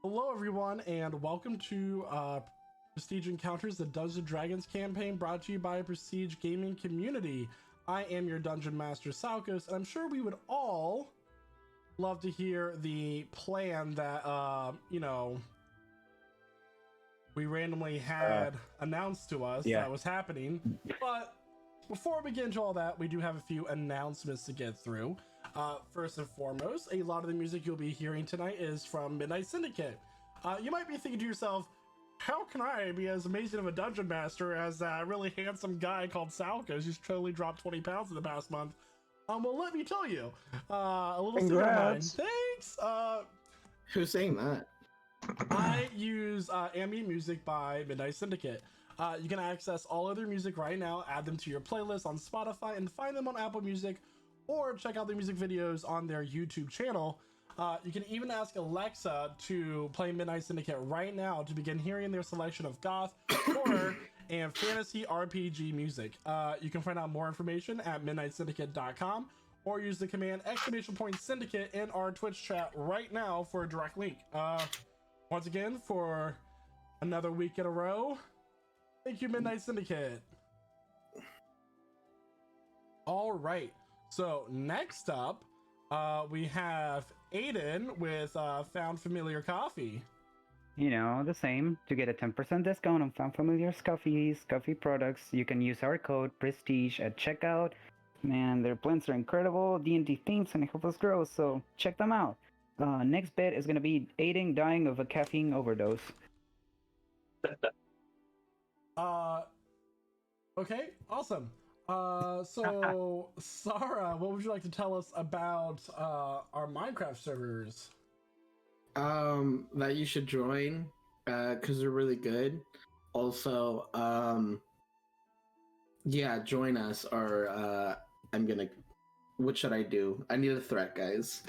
Hello, everyone, and welcome to Prestige Encounters, the Dungeons and Dragons campaign brought to you by Prestige Gaming Community. I am your Dungeon Master, Salkos, and I'm sure we would all love to hear the plan that, we randomly had announced to us that was happening. But before we get into all that, we do have a few announcements to get through. First and foremost, a lot of the music you'll be hearing tonight is from Midnight Syndicate. You might be thinking to yourself, how can I be as amazing of a dungeon master as that really handsome guy called Salkos who's totally dropped 20 pounds in the past month? Well, let me tell you, a little secret of mine. Thanks. Who's saying that? I use ambient music by Midnight Syndicate. You can access all of their music right now, add them to your playlist on Spotify, and find them on Apple Music, or check out their music videos on their YouTube channel. You can even ask Alexa to play Midnight Syndicate right now to begin hearing their selection of goth, horror, and fantasy RPG music. You can find out more information at midnightsyndicate.com or use the command !syndicate in our Twitch chat right now for a direct link. Once again, for another week in a row, thank you, Midnight Syndicate. All right, so next up, we have Aden with Found Familiar Coffee. You know, the same. To get a 10% discount on Found Familiar Coffee products, you can use our code PRESTIGE at checkout. Man, their blends are incredible, D&D themes, and help us grow, so check them out. Next bet is going to be Aden dying of a caffeine overdose. Okay, awesome. So Sarah, what would you like to tell us about our Minecraft servers? That you should join, because they're really good. Also, yeah, join us, or what should I do? I need a threat, guys.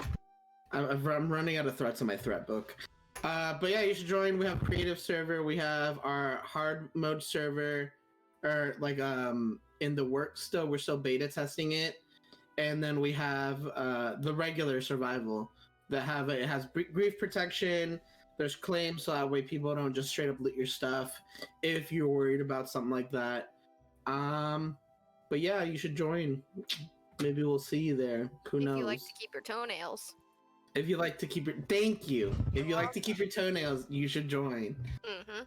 I'm running out of threats in my threat book. But yeah, you should join. We have creative server. We have our hard mode server, or like in the works still. We're still beta testing it, and then we have the regular survival that it has grief protection. There's claims, so that way people don't just straight up loot your stuff if you're worried about something like that. But yeah, you should join. Maybe we'll see you there. Who knows? If you like to keep your toenails. If you like to keep your thank you. If you like to keep your toenails, you should join. Mm-hmm.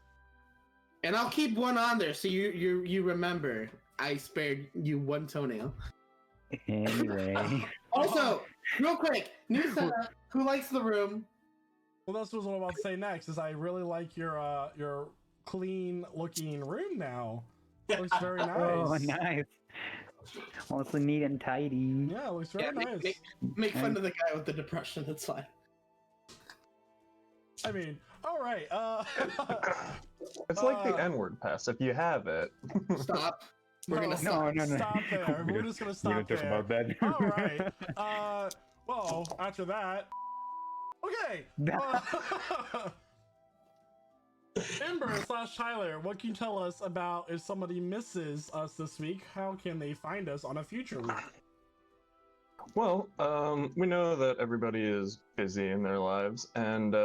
And I'll keep one on there so you remember I spared you one toenail. Anyway. Also, real quick, new setup. Who likes the room? Well, that's what I was about to say next. Is I really like your clean looking room now. It looks very nice. Oh, nice. Also neat and tidy. Yeah, it looks very nice. Make fun of the guy with the depression. That's fine. I mean, all right. It's like the N-word pass. If you have it, Stop. We're gonna stop there. We're just gonna stop there. About that. All right. Well, after that, okay. Ember/Tyler, what can you tell us about if somebody misses us this week? How can they find us on a future week? well, we know that everybody is busy in their lives, and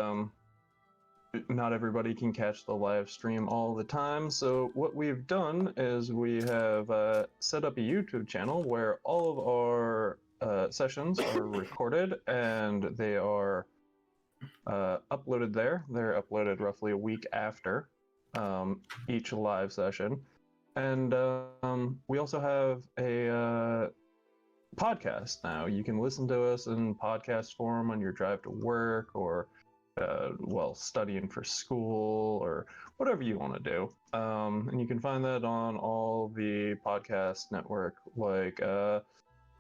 not everybody can catch the live stream all the time. So what we've done is we have set up a YouTube channel where all of our sessions are recorded and they are uploaded there. They're uploaded roughly a week after each live session. And we also have a podcast now. You can listen to us in podcast form on your drive to work, or studying for school, or whatever you want to do. And you can find that on all the podcast network, like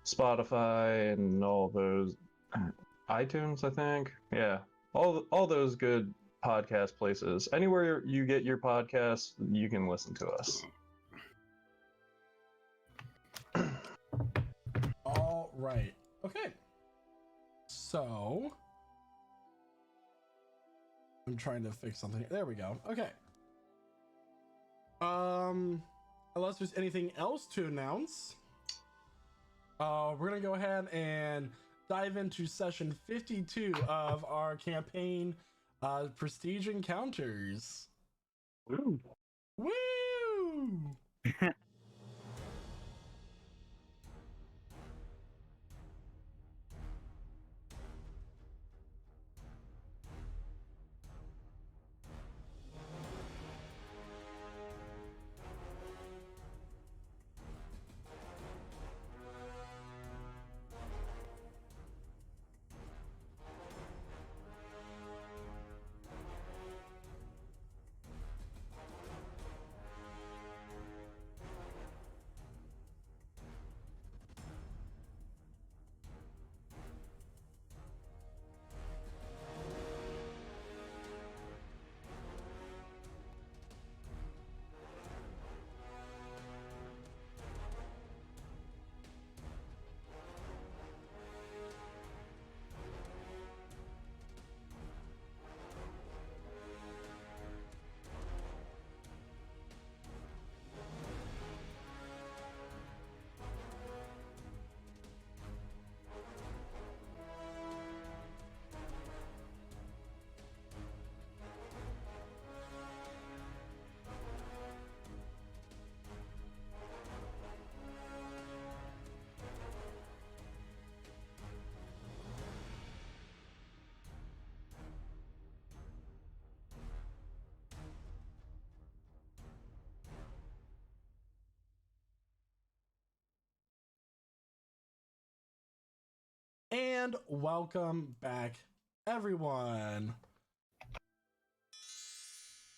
Spotify and all those, iTunes, I think. Yeah, all those good podcast places. Anywhere you get your podcasts, you can listen to us. All right. Okay. So I'm trying to fix something. There we go. Okay. Unless there's anything else to announce, we're gonna go ahead and dive into session 52 of our campaign Prestige encounters. Ooh. Woo! And welcome back, everyone.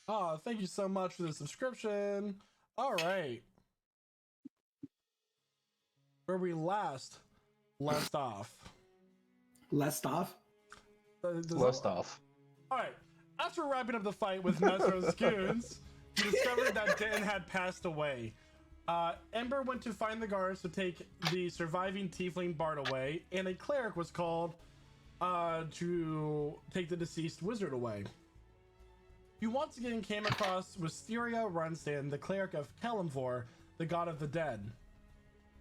Oh, thank you so much for the subscription. All right. Where we last left off. Left off? Left off. All right. After wrapping up the fight with Mezra's goons, you discovered that Denton had passed away. Ember went to find the guards to take the surviving tiefling bard away, and a cleric was called to take the deceased wizard away. You once again came across Wisteria Runstan, the cleric of Kalimvor, the god of the dead.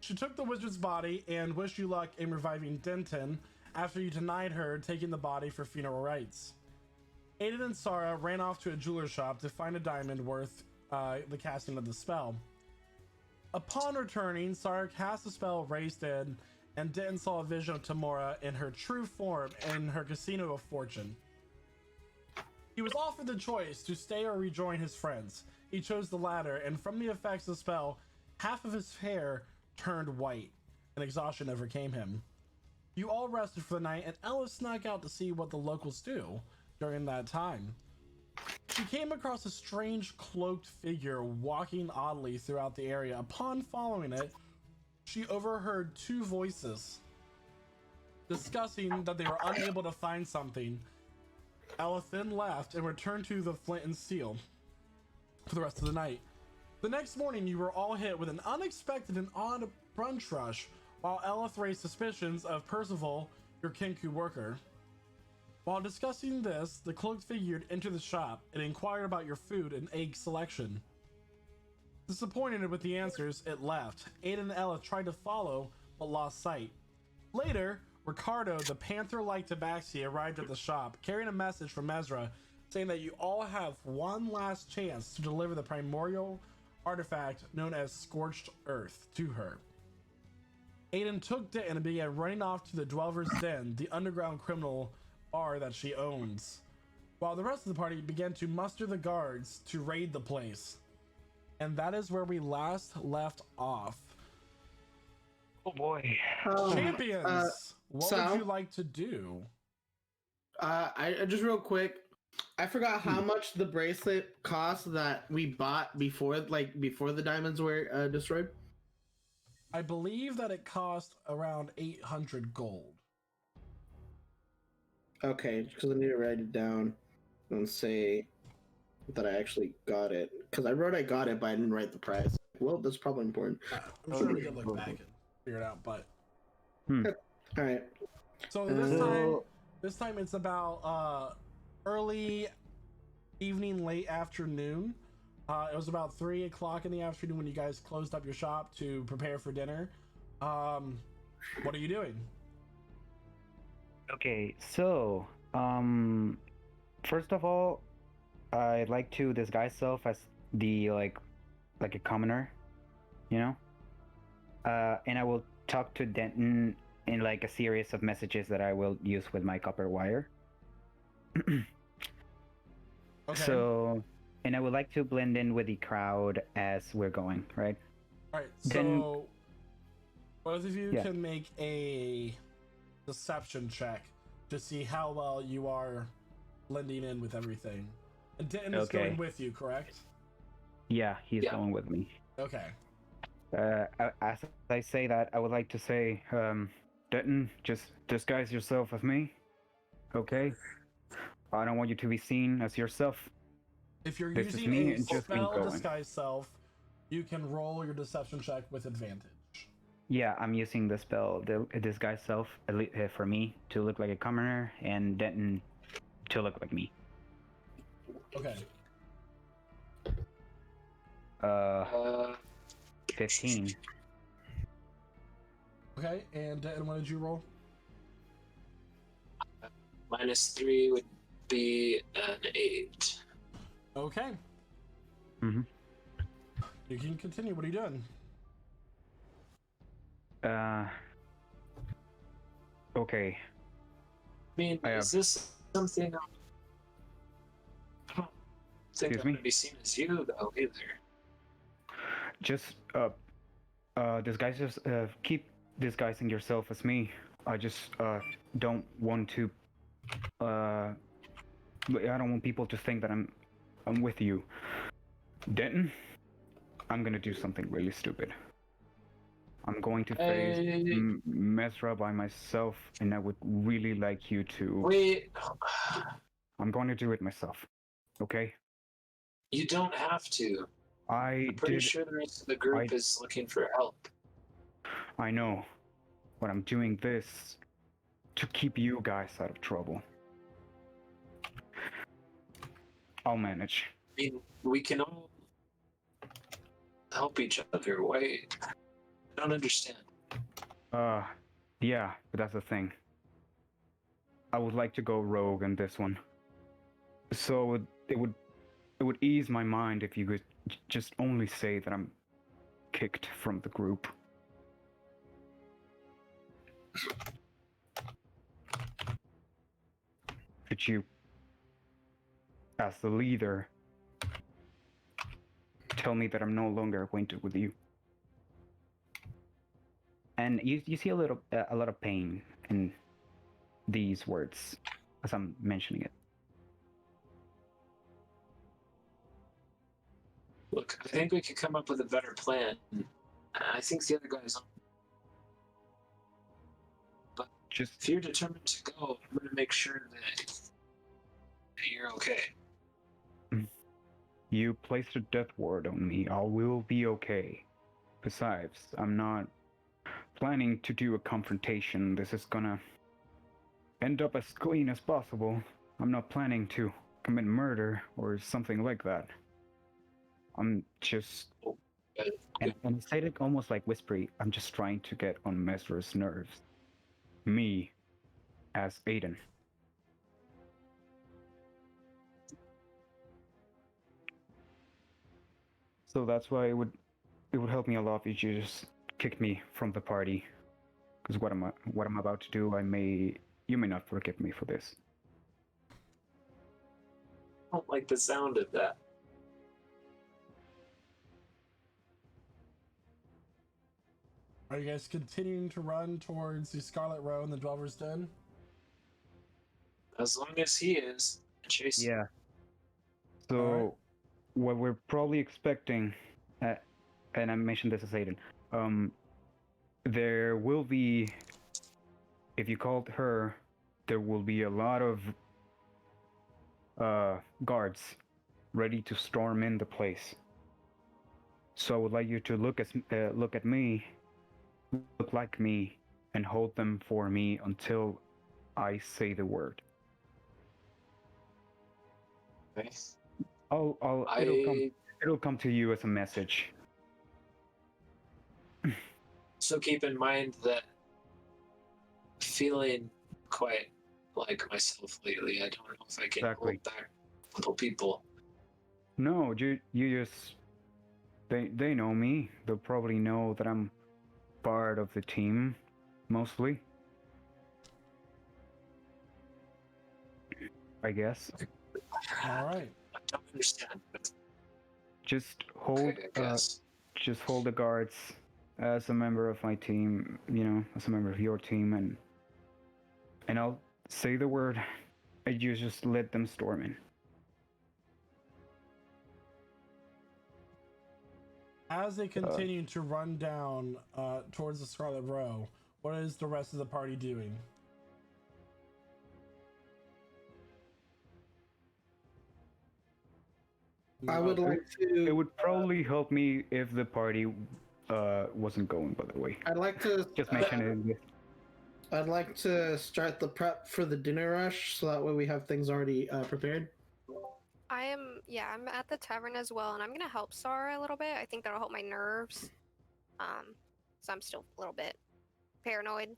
She took the wizard's body and wished you luck in reviving Denton after you denied her taking the body for funeral rites. Aden and Sarah ran off to a jeweler's shop to find a diamond worth the casting of the spell. Upon returning, Sarah cast the spell Raised Dead, and Denton saw a vision of Tamora in her true form in her casino of fortune. He was offered the choice to stay or rejoin his friends. He chose the latter, and from the effects of the spell, half of his hair turned white, and exhaustion overcame him. You all rested for the night, and Ella snuck out to see what the locals do during that time. She came across a strange cloaked figure walking oddly throughout the area. Upon following it, she overheard two voices discussing that they were unable to find something. Ella then left and returned to the Flint and Steel for the rest of the night. The next morning, you were all hit with an unexpected and odd brunch rush, while Ella raised suspicions of Percival, your Kenku worker. While discussing this, the cloaked figure entered the shop and inquired about your food and egg selection. Disappointed with the answers, it left. Aden and Ella tried to follow, but lost sight. Later, Ricardo, the panther-like tabaxi, arrived at the shop, carrying a message from Mezra, saying that you all have one last chance to deliver the primordial artifact known as Scorched Earth to her. Aden took Denton and began running off to the Dweller Den, the underground criminal bar that she owns, while the rest of the party began to muster the guards to raid the place. And that is where we last left off. Oh boy. Champions, what Sal? would you like to do? I just real quick, I forgot how much the bracelet cost that we bought before the diamonds were destroyed. I believe that it cost around 800 gold. Okay, because I need to write it down and say that I actually got it. Because I wrote I got it, but I didn't write the price. Well, that's probably important. I'm sure we can look back and figure it out, but All right. so this time it's about early evening, late afternoon. It was about 3 o'clock in the afternoon when you guys closed up your shop to prepare for dinner. What are you doing? Okay, so First of all, I'd like to disguise self as the like a commoner, you know. And I will talk to Denton in like a series of messages that I will use with my copper wire. Okay. So, and I would like to blend in with the crowd as we're going, right? All right. Then- So both of you Yeah. can make a deception check to see how well you are blending in with everything. And Denton is Okay. going with you, correct? Yeah, he's Yeah. going with me. Okay. As I say that, I would like to say, Denton, just disguise yourself as me, okay? I don't want you to be seen as yourself. If you're This is using me a and just me spell going. disguise self, you can roll your deception check with advantage. Yeah, I'm using the spell, the disguise self, for me to look like a commoner, and Denton to look like me. Okay. 15. Okay, and Denton, what did you roll? -3 would be an 8. Okay. Mm-hmm. You can continue. What are you doing? Okay. I mean, I is this something? I don't think Excuse I'm me? gonna be seen as you though either. Just, keep disguising yourself as me. I just, don't want to, I don't want people to think that I'm with you. Denton, I'm gonna do something really stupid. I'm going to face Hey. Mezra by myself, and I would really like you to. Wait, I'm going to do it myself. Okay? you don't have to. I I'm pretty did. sure the rest of the group I- is looking for help. I know, but I'm doing this to keep you guys out of trouble. I'll manage. I mean, we can all help each other. Wait, I don't understand. Yeah, but that's the thing. I would like to go rogue in this one. So it would ease my mind if you could just only say that I'm kicked from the group. Could you, as the leader, tell me that I'm no longer acquainted with you? And you see a lot of pain in these words as I'm mentioning it. Look, I think we could come up with a better plan. I think the other guys, Just if you're determined to go, I'm gonna make sure that you're okay. you placed a death ward on me. I will be okay. Besides, I'm not planning to do a confrontation. This is gonna end up as clean as possible. I'm not planning to commit murder or something like that. I'm just... And I said it almost like whispery. I'm just trying to get on Mezra's nerves. Me, as Aden. So that's why it would help me a lot if you just kicked me from the party. Because what I'm about to do, you may not forgive me for this. I don't like the sound of that. Are you guys continuing to run towards the Scarlet Row and the Dwever's Den? As long as he is, Chase. Yeah. So, Alright. what we're probably expecting, and I mentioned this as Aiden, there will be, if you called her, there will be a lot of guards ready to storm in the place. So I would like you to look at me, look like me, and hold them for me until I say the word. Okay. It'll come to you as a message. So keep in mind that feeling quite like myself lately. I don't know if I can Exactly. hold back little people. No, you just they know me. They'll probably know that I'm part of the team, mostly. I guess. All right. I don't understand, but Just hold okay, I guess. just hold the guards as a member of my team, as a member of your team, and I'll say the word, and you just let them storm in. As they continue to run down towards the Scarlet Row, what is the rest of the party doing? I would like to. It would probably help me if the party wasn't going. By the way, I'd like to. just mention it. I'd like to start the prep for the dinner rush, so that way we have things already prepared. I'm at the tavern as well, and I'm gonna help Sarah a little bit. I think that'll help my nerves. So I'm still a little bit paranoid.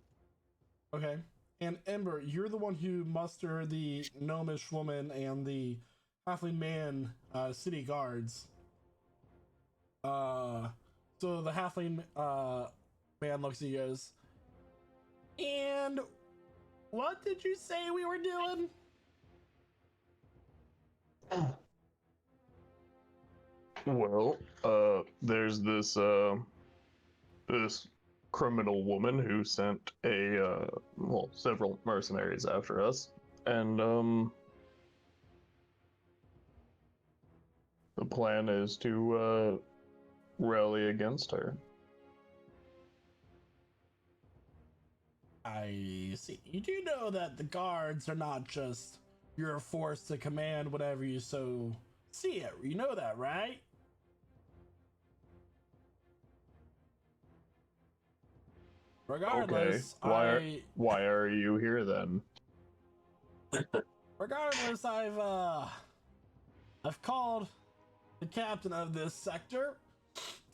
Okay. And Ember, you're the one who mustered the gnomish woman and the halfling man city guards. So the halfling man looks at you guys. And what did you say we were doing? Well, there's this this criminal woman who sent several mercenaries after us, and the plan is to rally against her. I see. You do know that the guards are not just your force to command whatever you so see it. You know that, right? Regardless, Okay. Why are you here then? Regardless, I've called the captain of this sector,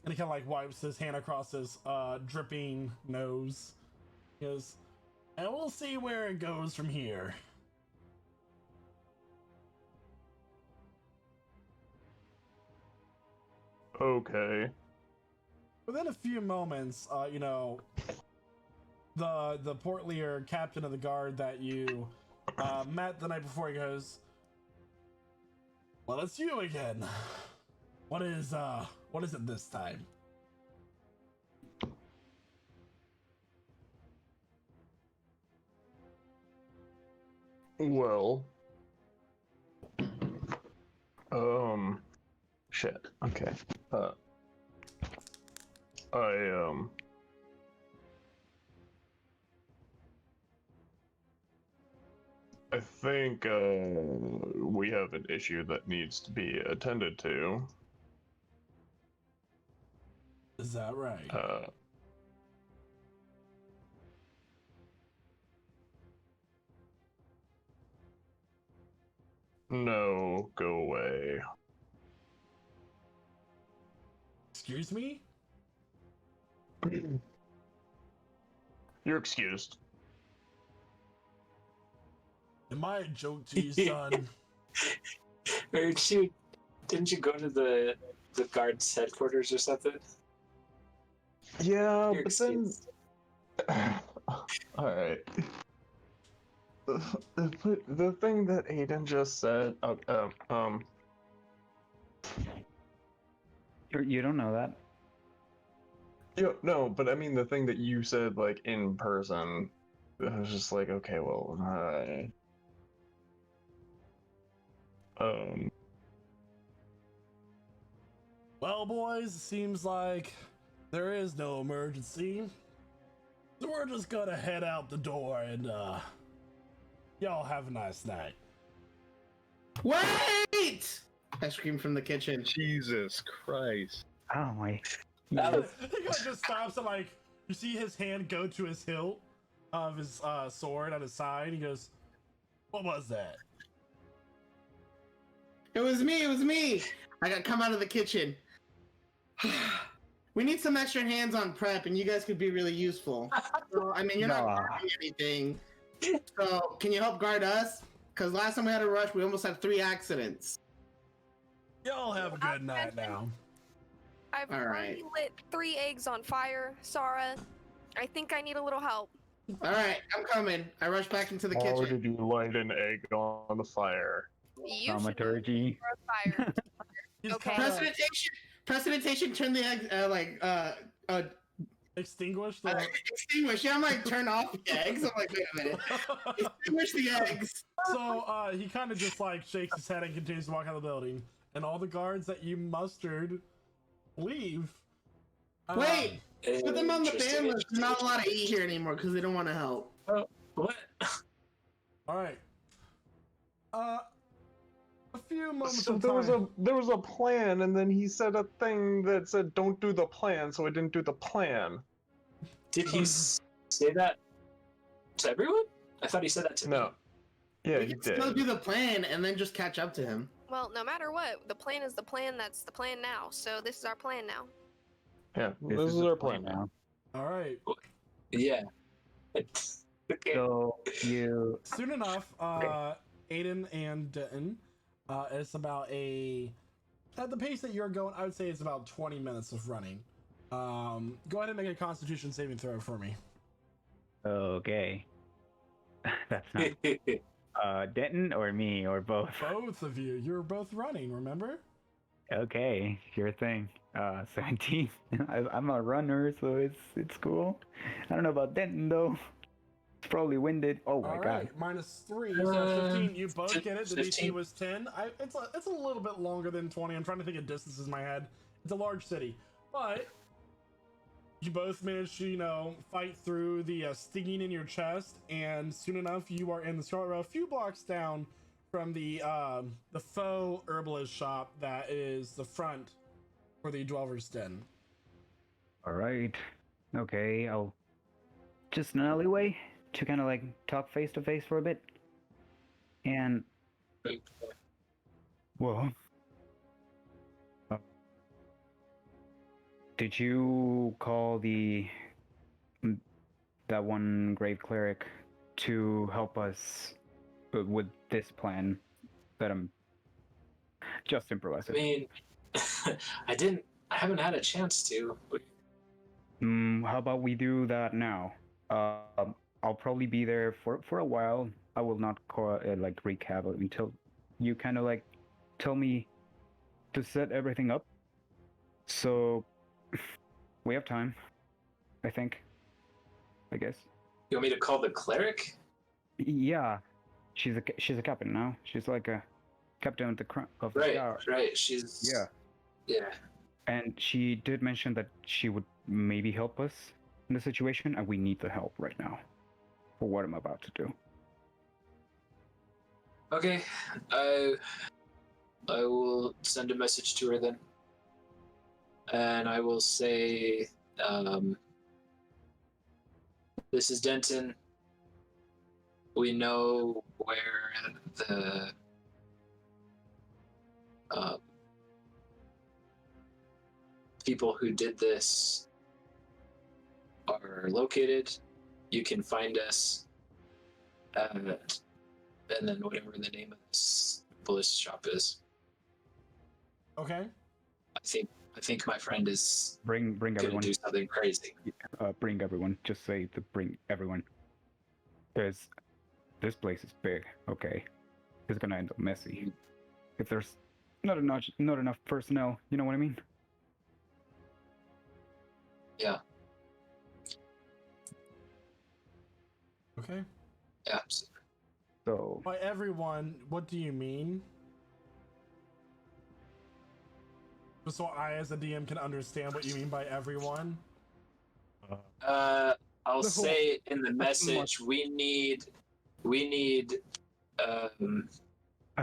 and he kind of like wipes his hand across his dripping nose. He goes, and we'll see where it goes from here. Okay. Within a few moments, the portlier captain of the guard that you met the night before, he goes, well, it's you again. What is it this time? Well, shit. Okay. I think we have an issue that needs to be attended to. Is that right? No, go away. Excuse me? You're excused. Am I a joke to you, son? Didn't you go to the guard's headquarters or something? Yeah, You're but then. excused. All right. The thing that Aden just said. You don't know that. Yeah, no, but I mean the thing that you said, like in person. I was just like, okay, well, Well, boys, seems like there is no emergency. So we're just gonna head out the door and y'all have a nice night. Wait! I scream from the kitchen. Jesus Christ. Oh my. He kind of just stops and like you see his hand go to his hilt of his sword at his side. He goes, "What was that?" It was me. I got come out of the kitchen. We need some extra hands on prep, and you guys could be really useful. So, I mean, you're not Nah. doing anything, So, can you help guard us? Because last time we had a rush, we almost had 3 accidents. Y'all have a good night now. I've All already right. lit 3 eggs on fire, Sarah. I think I need a little help. All right, I'm coming. I rush back into the How kitchen. did you light an egg on the fire? You should Dramaturgy. throw fire. He's Okay. kinda Prestidigitation, turn the egg, extinguished the. extinguish. Yeah, I'm like, turn off the eggs. I'm like, wait a minute. Extinguish the eggs. So he kind of just like shakes his head and continues to walk out of the building, and all the guards that you mustered leave. Wait, put them on the Interesting, ban list. There's not a lot of interesting. E here anymore because they don't want to help. Oh, what? All right. A few moments So of there time. was a plan, and then he said a thing that said don't do the plan, so I didn't do the plan. Did he say that to everyone? I thought he said that to me. No. Yeah, We he can still did. do the plan and then just catch up to him. Well, no matter what, the plan is the plan. That's the plan now. So this is our plan now. Yeah, this is the our plan now. All right. Yeah. Okay. So you Soon enough, Aden and Denton, it's about at the pace that you're going, I would say it's about 20 minutes of running. Go ahead and make a Constitution saving throw for me. okay? That's not Denton or me or both. Both of you, you're both running. Remember? Okay, sure thing. 17. I'm a runner, so it's cool. I don't know about Denton though. It's probably winded. Oh my All god. right, -3, so that's 15. You both get it. The DC 15. was 10. It's a little bit longer than 20. I'm trying to think of distances in my head. It's a large city, but you both managed to, fight through the stinging in your chest, and soon enough, you are in the Scarlet Row, a few blocks down from the faux herbalist shop that is the front for the Dweller's Den. All right. Okay, I'll just an alleyway to kind of like talk face to face for a bit. And well, did you call that one grave cleric to help us with this plan that I'm just I improvising? mean, I haven't had a chance to. How about we do that now? I'll probably be there for a while. I will not recap it until you kind of like tell me to set everything up. So we have time, I think. I guess. You want me to call the cleric? Yeah, she's a captain now. She's like a captain of the Right, guard. right. She's yeah. And she did mention that she would maybe help us in the situation, and we need the help right now for what I'm about to do. Okay, I will send a message to her then, and I will say, this is Denton. We know where the people who did this are located. You can find us at, and then whatever the name of this police shop is. Okay. I think my friend is Bring gonna everyone. do something crazy. Bring everyone. Just say to bring everyone. This place is big. Okay, it's gonna end up messy if there's not enough personnel. You know what I mean? Yeah, Okay. yeah. So By everyone, what do you mean? Just so I, as a DM, can understand what you mean by everyone. I'll The whole- say in the message we need a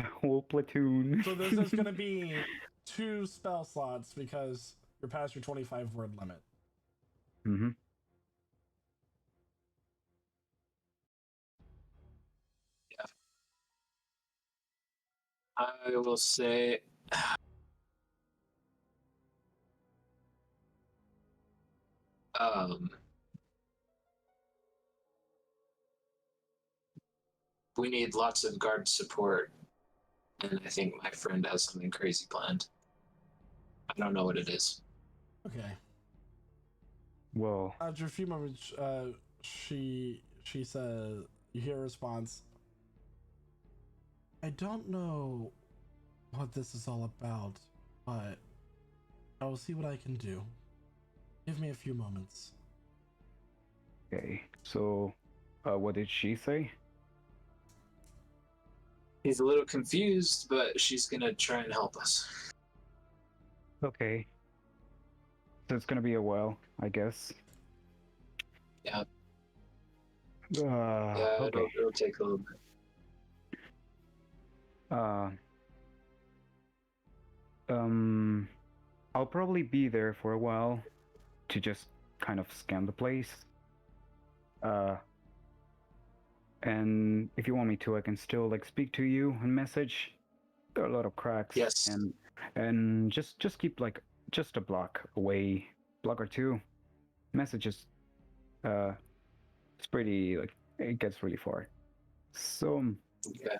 whole platoon. So there's going to be 2 spell slots because you're past your 25 word limit. Mm-hmm. I will say we need lots of guard support, and I think my friend has something crazy planned. I don't know what it is. Okay. Well, After a few moments, she says, you hear a response. I don't know what this is all about, but I will see what I can do. Give me a few moments. okay. So, what did she say? He's a little confused, but she's gonna try and help us. Okay. So it's gonna be a while, I guess. Yeah. Yeah, okay. It'll take a little bit. Uh, I'll probably be there for a while to just kind of scan the place. And if you want me to, I can still like speak to you and message. There are a lot of cracks. Yes. And just keep like just a block away, block or two. Messages. It's pretty like it gets really far. So. Okay.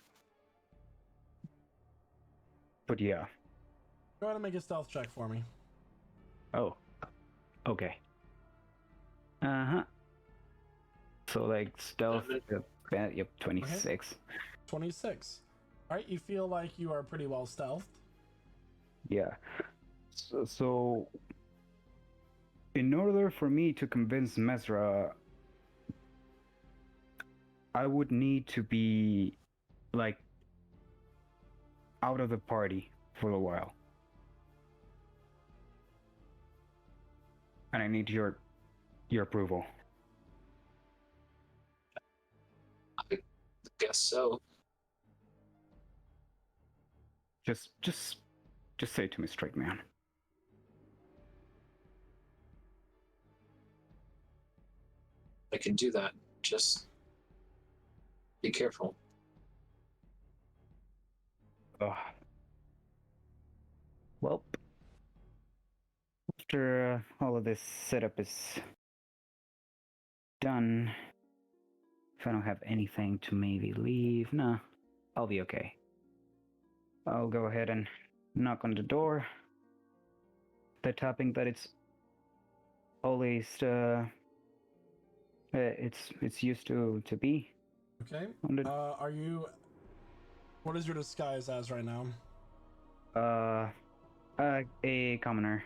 But yeah. Go ahead and make a stealth check for me. Oh. Okay. Uh-huh. So like stealth, yep, 26. Okay. 26. Alright, you feel like you are pretty well stealthed. Yeah. So in order for me to convince Mezra, I would need to be like out of the party for a while. And I need your approval. I guess so. Just say it to me straight, man. I can do that. Just be careful. Well, after all of this setup is done, if I don't have anything to maybe leave, nah, I'll be okay. I'll go ahead and knock on the door. The tapping that it's always it's used to be. Okay. On the, Are you... What is your disguise as right now? a commoner.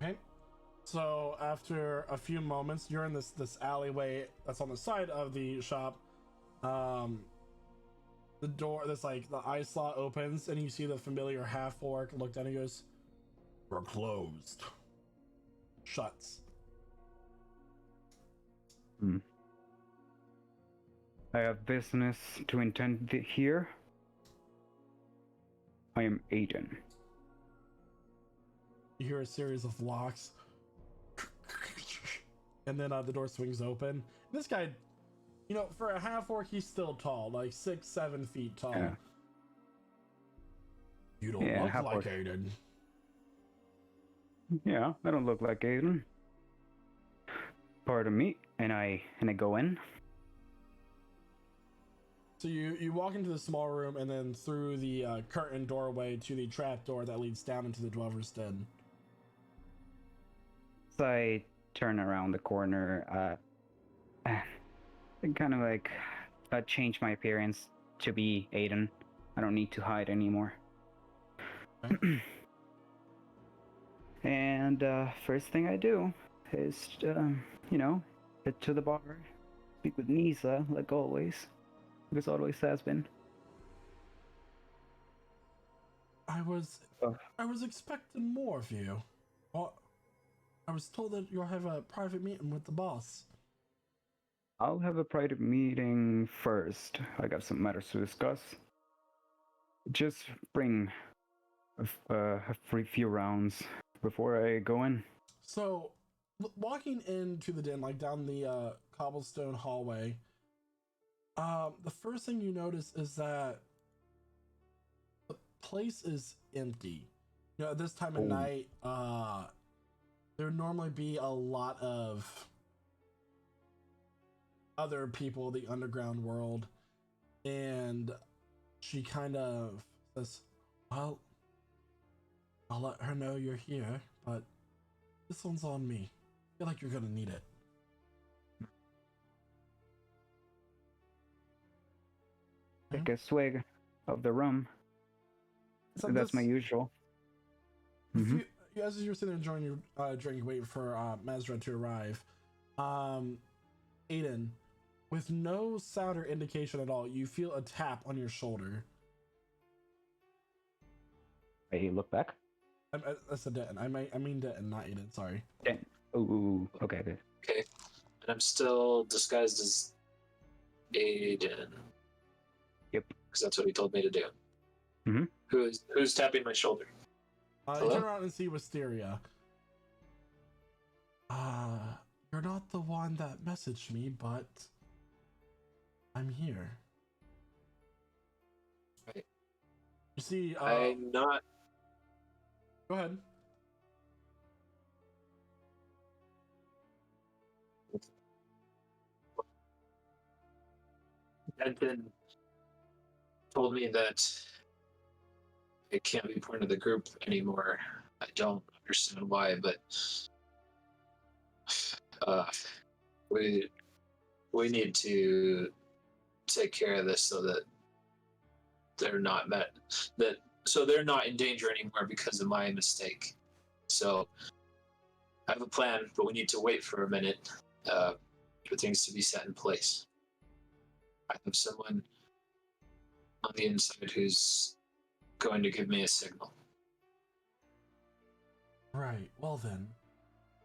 Okay. So after a few moments, you're in this alleyway that's on the side of the shop. The door, this like the eye slot opens, and you see the familiar half orc look down and goes, "We're closed." Shuts. I have business to attend here. I am Aden. You hear a series of locks, and then the door swings open. This guy, you know, for a half orc, he's still tall, like 6-7 feet tall. Yeah. You don't Yeah, look half like orc. Aden. Yeah, I don't look like Aden. Pardon me, and I go in. So you walk into the small room and then through the curtain doorway to the trap door that leads down into the Dwever's Den. So I turn around the corner, kind of like change my appearance to be Aden. I don't need to hide anymore. Okay. And first thing I do is, head to the bar, speak with Nisa, like always. Because always has been. I was expecting more of you. Well, I was told that you'll have a private meeting with the boss. I'll have a private meeting first. I got some matters to discuss. Just bring a few rounds before I go in. So, walking into the den, like down the cobblestone hallway, the first thing you notice is that the place is empty. You know, at this time of night, there would normally be a lot of other people, the underground world, and she kind of says, "Well, I'll let her know you're here, but this one's on me. I feel like you're gonna need it." Take a swig of the rum. So That's my usual. If you, as you're sitting there enjoying your drink, wait for Mezra to arrive. Aden, with no sound or indication at all, you feel a tap on your shoulder. I look back. I said Denton. I mean Denton, not Aden. Sorry. Denton. Ooh, okay, good. Okay. And I'm still disguised as Aden. Yep. Because that's what he told me to do. Mm-hmm. Who's tapping my shoulder? You turn around and see Wisteria. You're not the one that messaged me, but I'm here. Right. You see, I'm not. Go ahead. Denton told me that I can't be part of the group anymore. I don't understand why, but we need to take care of this so that they're not they're not in danger anymore because of my mistake. So I have a plan, but we need to wait for a minute for things to be set in place. I have someone on the inside who's going to give me a signal. Right. Well then,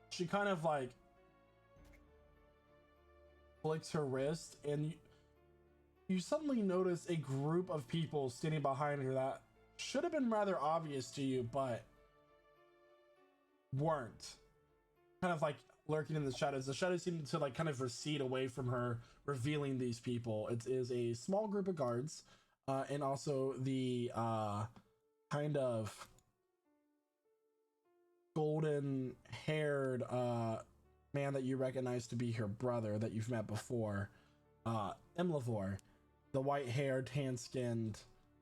she kind of like flicks her wrist, and you suddenly notice a group of people standing behind her that should have been rather obvious to you, but weren't. Kind of like lurking in the shadows. The shadows seem to like kind of recede away from her, revealing these people. It is a small group of guards, and also the kind of golden haired man that you recognize to be her brother that you've met before, Imlavor, the white haired, tan skinned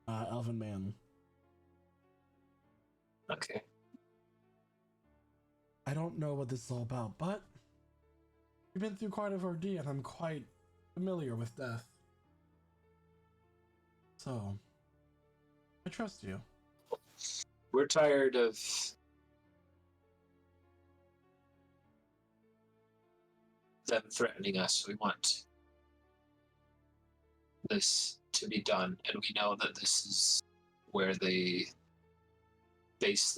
elven man. Okay. I don't know what this is all about, but you've been through quite an ordeal, and I'm quite familiar with death. So, I trust you. We're tired of them threatening us. We want this to be done, and we know that this is where they base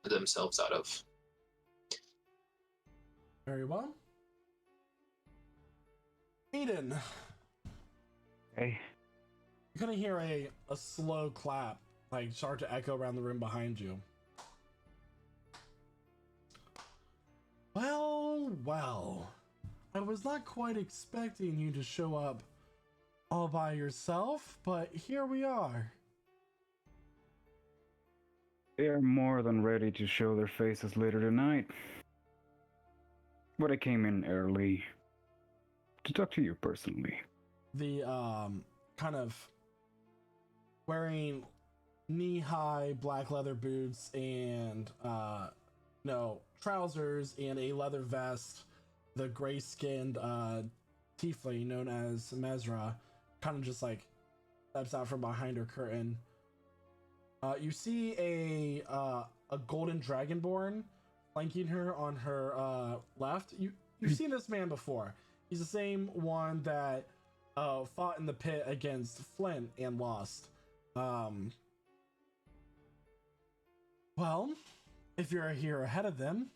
themselves out of. Very well. Aden, Okay. you're gonna hear a slow clap, like start to echo around the room behind you. Well, well. I was not quite expecting you to show up all by yourself, but here we are. They are more than ready to show their faces later tonight. But I came in early to talk to you personally. The kind of wearing knee-high black leather boots and trousers and a leather vest, the gray-skinned tiefling known as Mezra kind of just like steps out from behind her curtain. You see a golden dragonborn flanking her on her left. You've seen this man before. He's the same one that fought in the pit against Flint and lost. Well, if you're here ahead of them,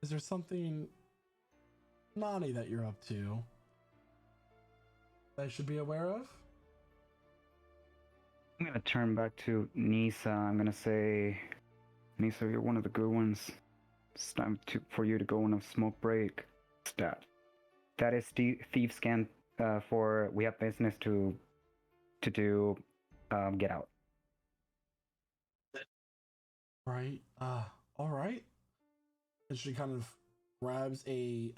is there something naughty that you're up to that I should be aware of? I'm gonna turn back to Nisa. I'm gonna say, Nisa, you're one of the good ones. It's time for you to go on a smoke break. Stat. That is Thieves' Scan for we have business to do. Get out. Right. All right. And she kind of grabs a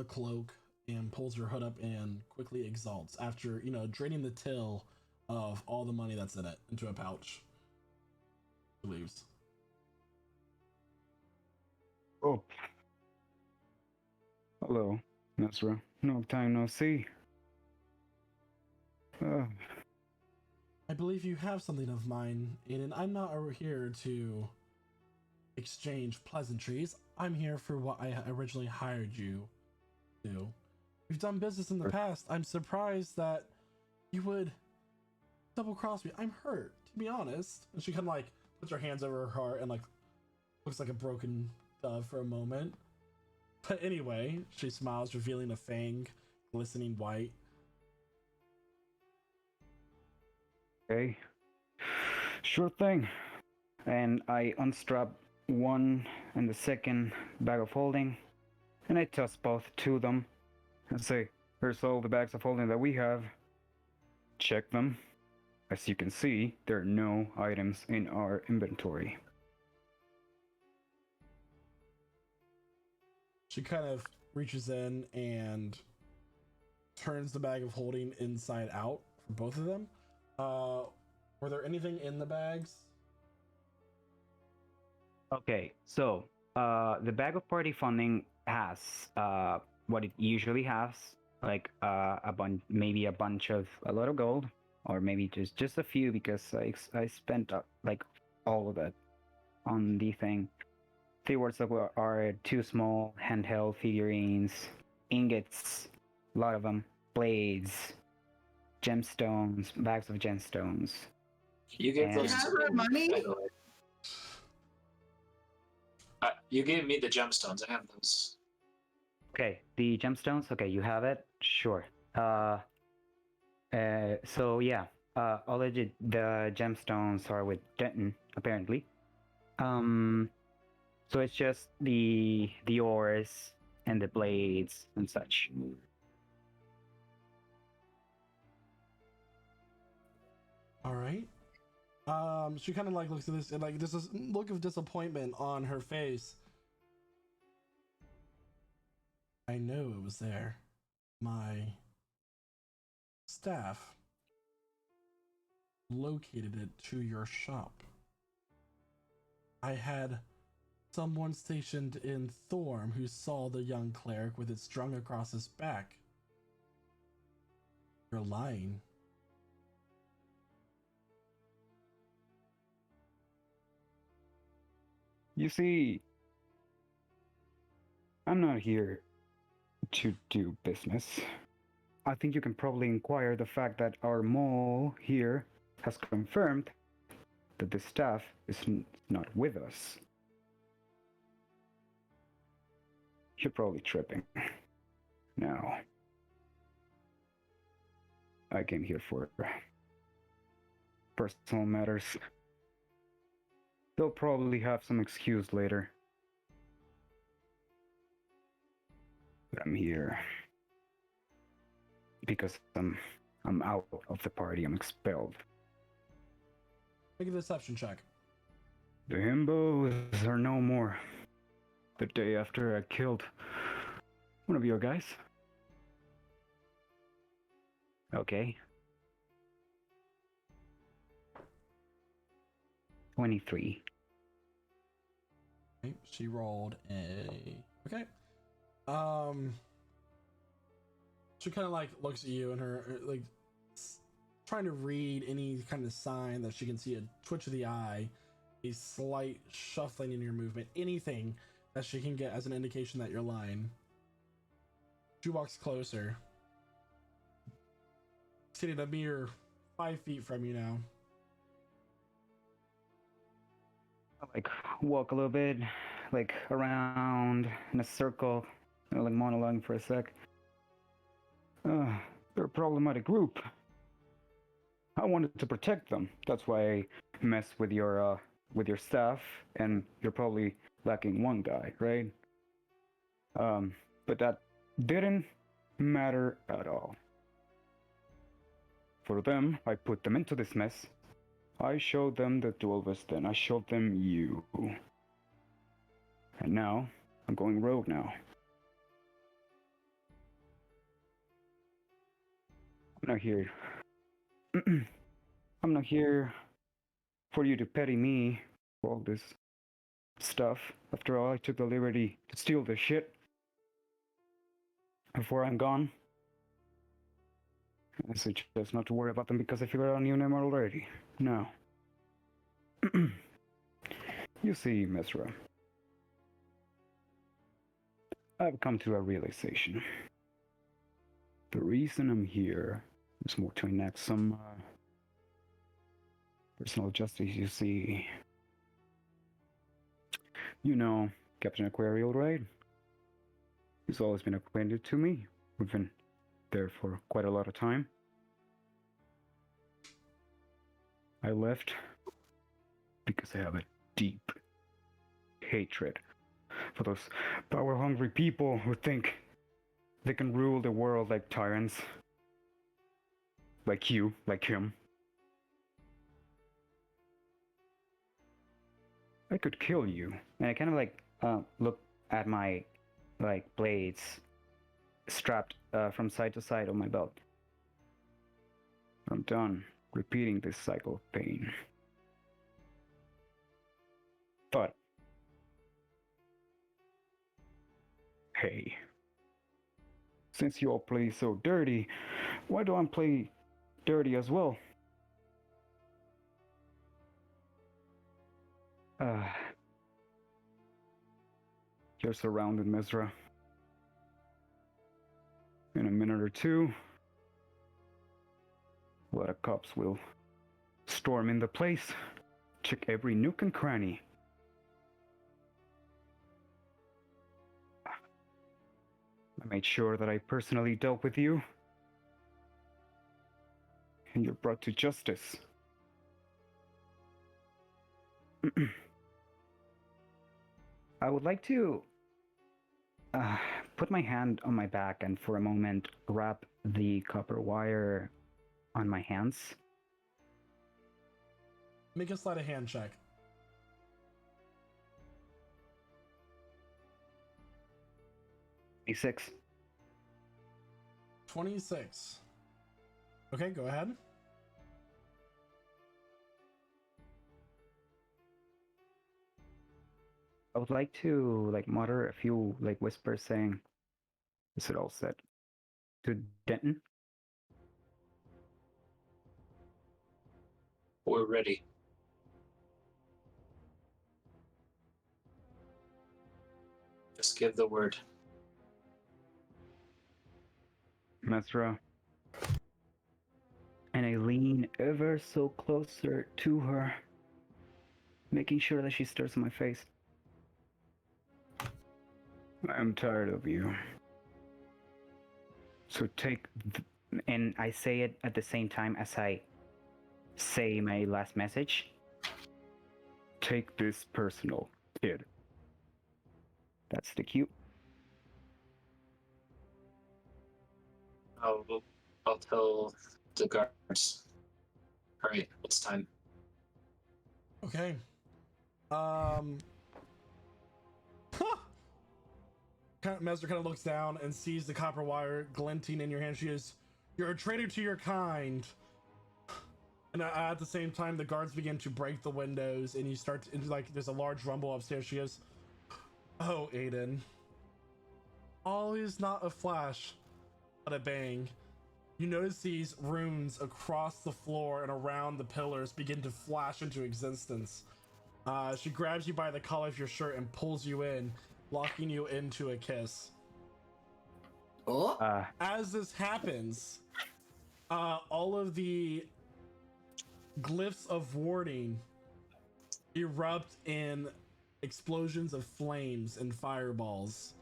cloak and pulls her hood up and quickly exalts after, draining the till of all the money that's in it into a pouch. She leaves. Oh. Hello, Mezra. No time no see. I believe you have something of mine, Aden. I'm not over here to exchange pleasantries. I'm here for what I originally hired you to do. We've done business in the past. I'm surprised that you would double cross me. I'm hurt, to be honest. And she kind of puts her hands over her heart and looks like a broken dove for a moment. But anyway, she smiles, revealing a fang, glistening white. Okay. Sure thing. And I unstrap one and the second bag of holding, and I toss both to them and say, here's all the bags of holding that we have. Check them. As you can see, there are no items in our inventory. She kind of reaches in and turns the bag of holding inside out for both of them. Were there anything in the bags? Okay, so the bag of party funding has what it usually has, like maybe a lot of gold, or maybe just a few because I spent all of it on the thing. Rewards are two small handheld figurines, ingots, a lot of them, blades, gemstones, bags of gemstones. You gave And- those You have to her me, money? by the way. You gave me the gemstones. I have those. Okay, the gemstones. Okay, you have it. Sure. So yeah, all of the gemstones are with Denton apparently. So it's just the oars and the blades and such. All right. She kind of looks at this and there's this look of disappointment on her face. I know it was there. My staff located it to your shop. I had someone stationed in Thorm who saw the young cleric with it strung across his back. You're lying. You see, I'm not here to do business. I think you can probably inquire the fact that our mole here has confirmed that the staff is not with us. You're probably tripping. Now, I came here for personal matters. They'll probably have some excuse later. But I'm here because I'm out of the party. I'm expelled. Make a deception check. The himbos are no more. The day after I killed one of your guys. Okay. 23. Okay, she rolled a. Okay. She kind of looks at you and her trying to read any kind of sign that she can see, a twitch of the eye, a slight shuffling in your movement, anything that she can get as an indication that you're lying. She walks closer, sitting a mere 5 feet from you now. I walk a little bit, around in a circle, monologuing for a sec. They're a problematic group. I wanted to protect them. That's why I messed with your staff, and you're probably lacking one guy, right? But that didn't matter at all. For them, I put them into this mess. I showed them the Duelvist, then I showed them you. And now, I'm going rogue now. I'm not here. I'm not here for you to pity me for all this stuff. After all, I took the liberty to steal this shit. Before I'm gone, I suggest not to worry about them because I figured out a new name already. No. You see, Mezra, I've come to a realization. The reason I'm here is more to enact some personal justice, you see. You know Captain Aquarial, right? He's always been acquainted to me. We've been there for quite a lot of time. I left because I have a deep hatred for those power-hungry people who think they can rule the world like tyrants. Like you, like him. I could kill you. And I kind of like look at my blades strapped from side to side on my belt. I'm done repeating this cycle of pain. But hey, since you all play so dirty, why don't I play dirty as well? You're surrounded, Mezra. In a minute or two, a lot of cops will storm in the place, check every nook and cranny. I made sure that I personally dealt with you, and you're brought to justice. I would like to put my hand on my back and for a moment wrap the copper wire on my hands. Make a sleight of hand check. A6. 26. Okay, go ahead. I would like to mutter a few whispers saying, "Is it all set?" to Denton. We're ready. Just give the word. Mezra. And I lean ever so closer to her, making sure that she stares in my face. I'm tired of you. So and I say it at the same time as I say my last message. Take this personal, kid. That's the cue. I'll tell the guards. All right, it's time. Okay. Mezra kind of looks down and sees the copper wire glinting in your hand. She is, "You're a traitor to your kind." And at the same time, the guards begin to break the windows, and you start to, there's a large rumble upstairs. She goes, "Oh, Aden. All is not a flash, but a bang." You notice these runes across the floor and around the pillars begin to flash into existence. She grabs you by the collar of your shirt and pulls you in, locking you into a kiss. Oh, As this happens, all of the glyphs of warding erupt in explosions of flames and fireballs.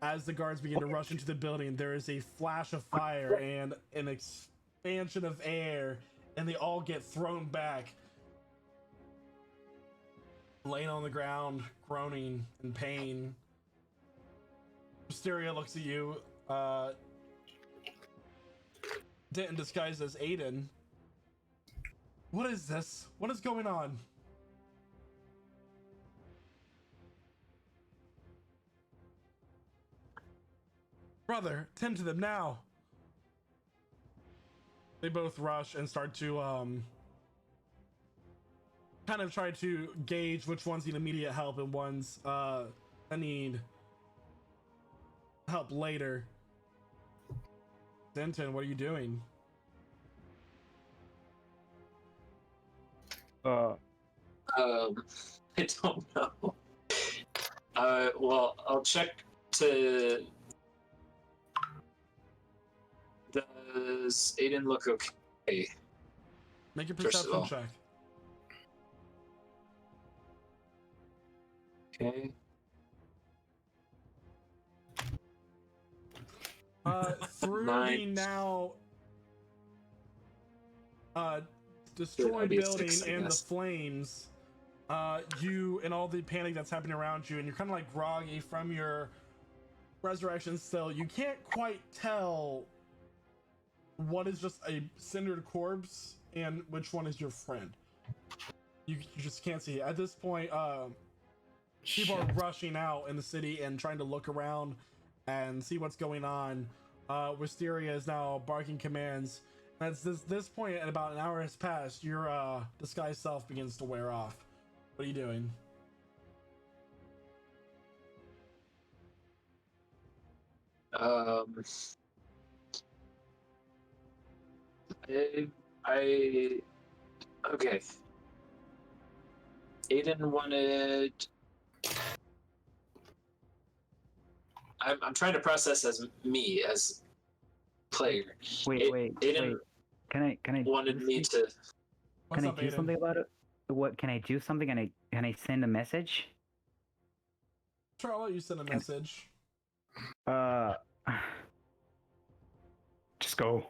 As the guards begin to rush into the building, there is a flash of fire and an expansion of air, and they all get thrown back, laying on the ground, groaning in pain. Mysteria looks at you, Denton disguised as Aden. "What is this? What is going on?" "Brother, tend to them now." They both rush and start to kind of try to gauge which ones need immediate help and ones that need help later. Denton, what are you doing? I don't know. Well, I'll check to. Does Aden look okay? Make a First of perception all. check. Okay. Through the Nine. now That'd destroyed be a building 6, I and the guess. flames, you and all the panic that's happening around you, and you're kind of like groggy from your resurrection still, you can't quite tell what is just a cindered corpse and which one is your friend. You just can't see. At this point, people are rushing out in the city and trying to look around and see what's going on. Wisteria is now barking commands. And at this point, at about an hour has passed, your disguised self begins to wear off. What are you doing? Okay. Aden wanted. I'm trying to process as me as player. Wait. Aden Can I wanted do me something? to. What's Can I up, do Aiden? something about it? What can I do something? Can I send a message? Sure, I'll let you send a message. Just go.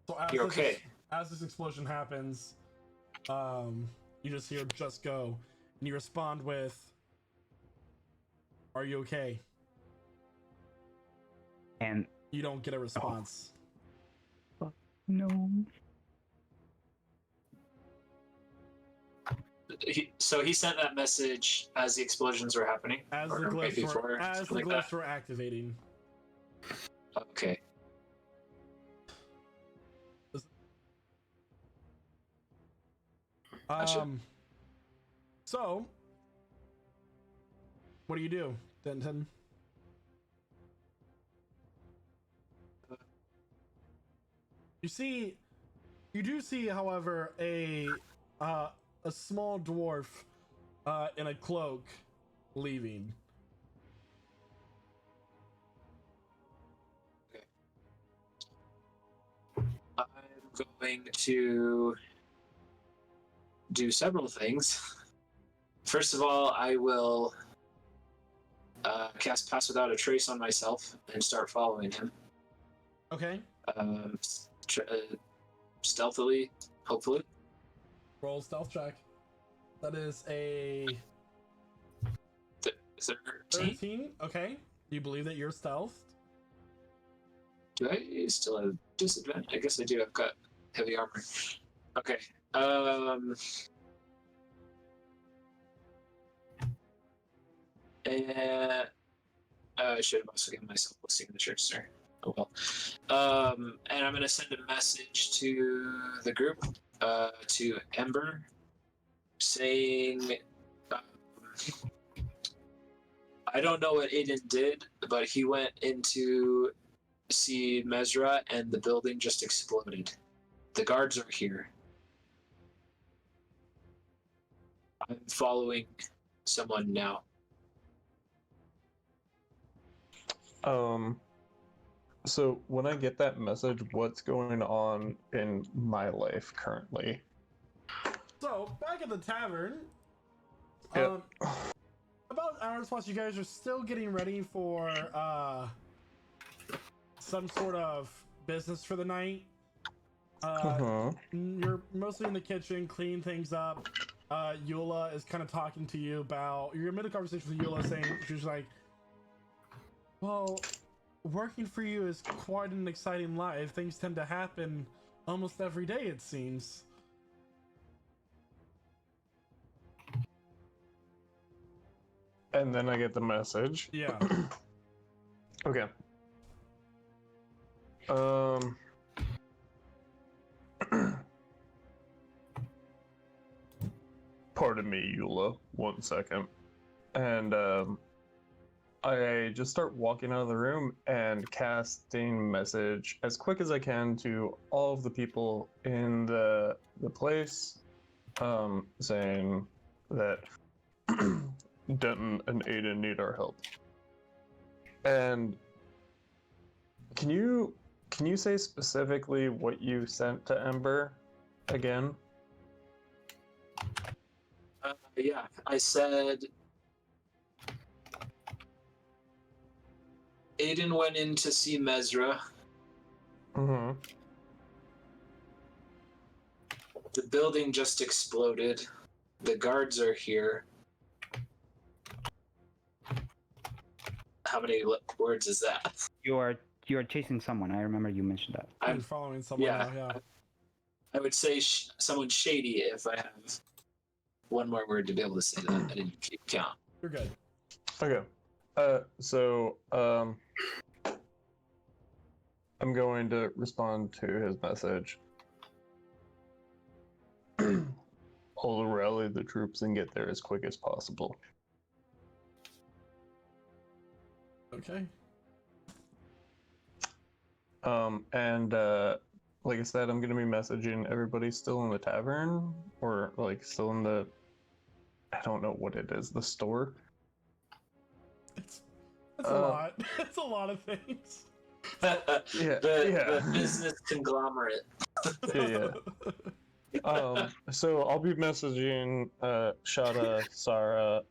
So as You're this, okay. as this explosion happens, you just hear "just go," and you respond with, "Are you okay?" And You don't get a response. no. So he sent that message as the explosions were happening, As the or maybe glyphs before, were something like that. activating. Okay. Gotcha. So what do? Denton? You do see, however, a small dwarf in a cloak leaving. I'm going to do several things. First of all, I will cast Pass Without a Trace on myself and start following him. Okay. Stealthily, hopefully. Roll stealth check. That is a 13. Okay. Do you believe that you're stealthed? Do I still have disadvantage? I guess I do. I've got heavy armor. Okay. And I should have also given myself a signature, sir. Oh well. And I'm gonna send a message to the group, to Ember, saying, I don't know what Aiden did, but he went into see Mezra and the building just exploded. The guards are here. I'm following someone now. So when I get that message, what's going on in my life currently? So back at the tavern, Yep. about an hour plus, you guys are still getting ready for some sort of business for the night. You're mostly in the kitchen cleaning things up. Eula is kind of talking to you about. You're in a conversation with Eula, saying she's like, "Well, working for you is quite an exciting life. Things tend to happen almost every day, it seems." And then I get the message. Yeah. Okay. Pardon me, Eula. 1 second. And I just start walking out of the room and casting message as quick as I can to all of the people in the place, saying that Denton and Aden need our help. And can you say specifically what you sent to Ember again? Yeah, I said Aiden went in to see Mezra. Mm-hmm. The building just exploded. The guards are here. How many words is that? You are chasing someone. I remember you mentioned that. I'm following someone yeah. now, yeah. I would say someone shady if I have one more word to be able to say that. I didn't keep count. You're good. Okay. So I'm going to respond to his message. I'll rally the troops and get there as quick as possible. Okay. And like I said, I'm gonna be messaging everybody still in the tavern, or like still in the, I don't know what it is, the store. It's a lot. It's a lot of things. The business conglomerate. Yeah. So I'll be messaging Shada, Sarah,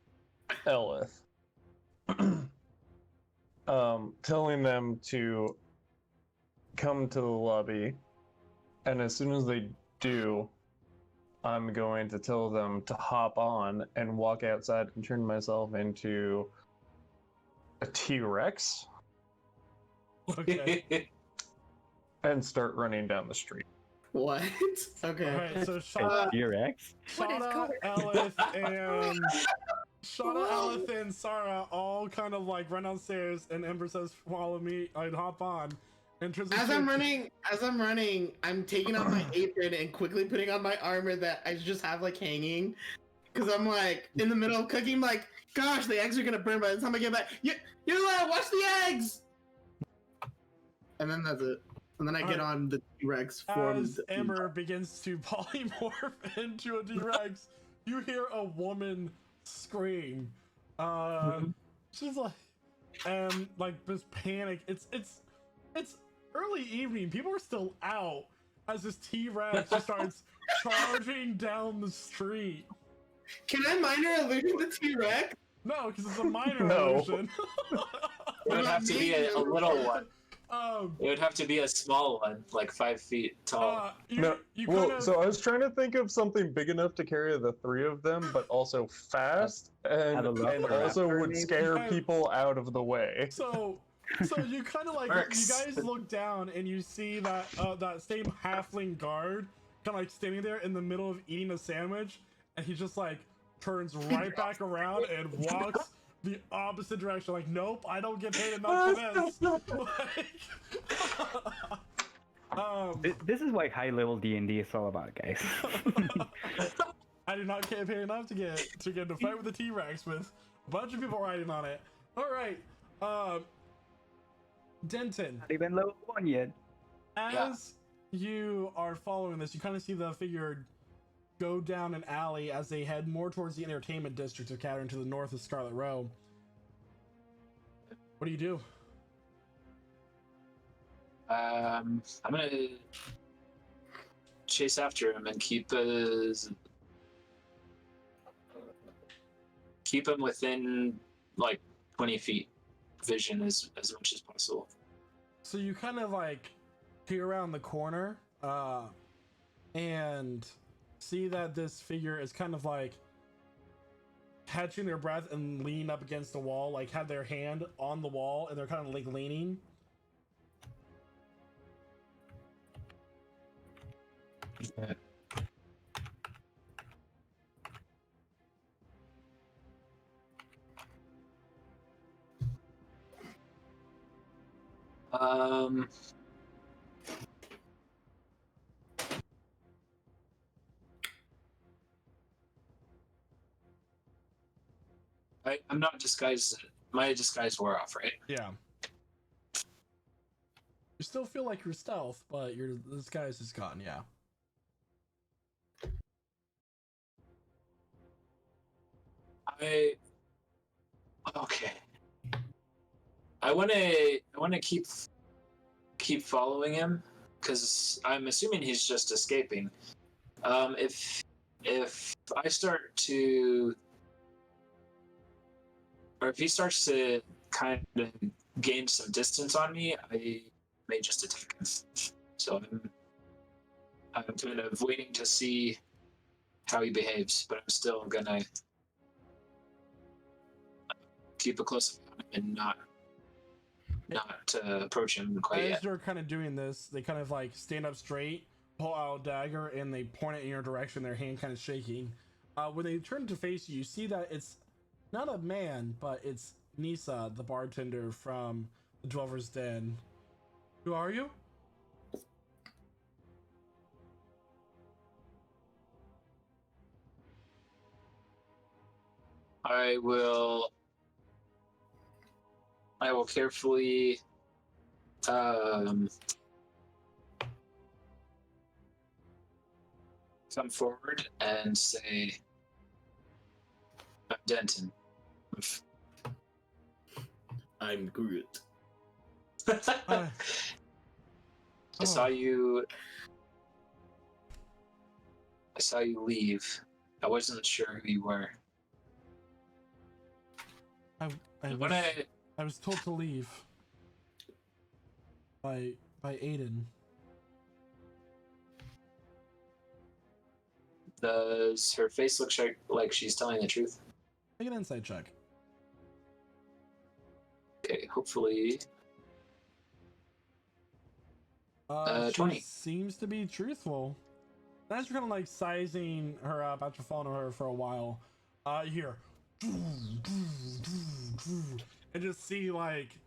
Elith, telling them to come to the lobby, and as soon as they do, I'm going to tell them to hop on and walk outside and turn myself into a T-Rex Okay. and start running down the street. What? Okay. Alright, so T-Rex? What is Shauna, going Elith, and Sarah all kind of like run downstairs, and Ember says, "Follow me." I'd hop on. And As I'm running, I'm taking off my apron and quickly putting on my armor that I just have like hanging, because I'm like in the middle of cooking. Like, gosh, the eggs are gonna burn by the time I get back. You're like, watch the eggs. And then that's it. And then I get on the T-Rex form. As Ember begins to polymorph into a T-Rex, you hear a woman scream. She's like, and like this panic. It's early evening. People are still out as this T-Rex just starts charging down the street. Can I minor illusion the T-Rex? No, because it's a minor No. illusion. It would have to be a little one. Um, It would have to be a small one, like 5 feet tall. you Well, kind of, so I was trying to think of something big enough to carry the three of them, but also fast, and Have a look and for also Raptor, would maybe? scare people out of the way. so you kind of like Works. you guys look down and you see that that same halfling guard kind of like standing there in the middle of eating a sandwich, and he just like turns right back around and walks the opposite direction. Like, nope, I don't get paid enough for this. This is what high level D&D is all about, guys. I do not get paid enough to get to fight with the T-Rex with a bunch of people riding on it. All right, Denton. Not even level 1 yet. As you are following this, you kind of see the figure go down an alley as they head more towards the entertainment district of Cataran to the north of Scarlet Row. What do you do? I'm gonna chase after him and keep him within like 20 feet vision as much as possible. So you kind of like peer around the corner and see that this figure is kind of like catching their breath and leaning up against the wall, like have their hand on the wall and they're kind of like leaning. I'm not disguised. My disguise wore off, right? Yeah. You still feel like you're stealth, but your disguise is gone. Yeah. Okay. I wanna keep following him because I'm assuming he's just escaping. If I start to, or if he starts to kind of gain some distance on me, I may just attack him. So I'm kind of waiting to see how he behaves, but I'm still gonna keep a close eye on him and not approach him quite As yet. you're kind of doing this, they kind of like stand up straight, pull out a dagger, and they point it in your direction, their hand kind of shaking. When they turn to face you, you see that it's not a man, but it's Nisa, the bartender from the Dwever's Den. Who are you? I will carefully come forward and say, I'm Denton. I'm Groot. Uh, I saw you leave. I wasn't sure who you were. I was told to leave by Aden. Does her face look like she's telling the truth? Make an insight check. Okay, hopefully. She 20. seems to be truthful. As you're kind of like sizing her up after following her for a while, you hear and just see like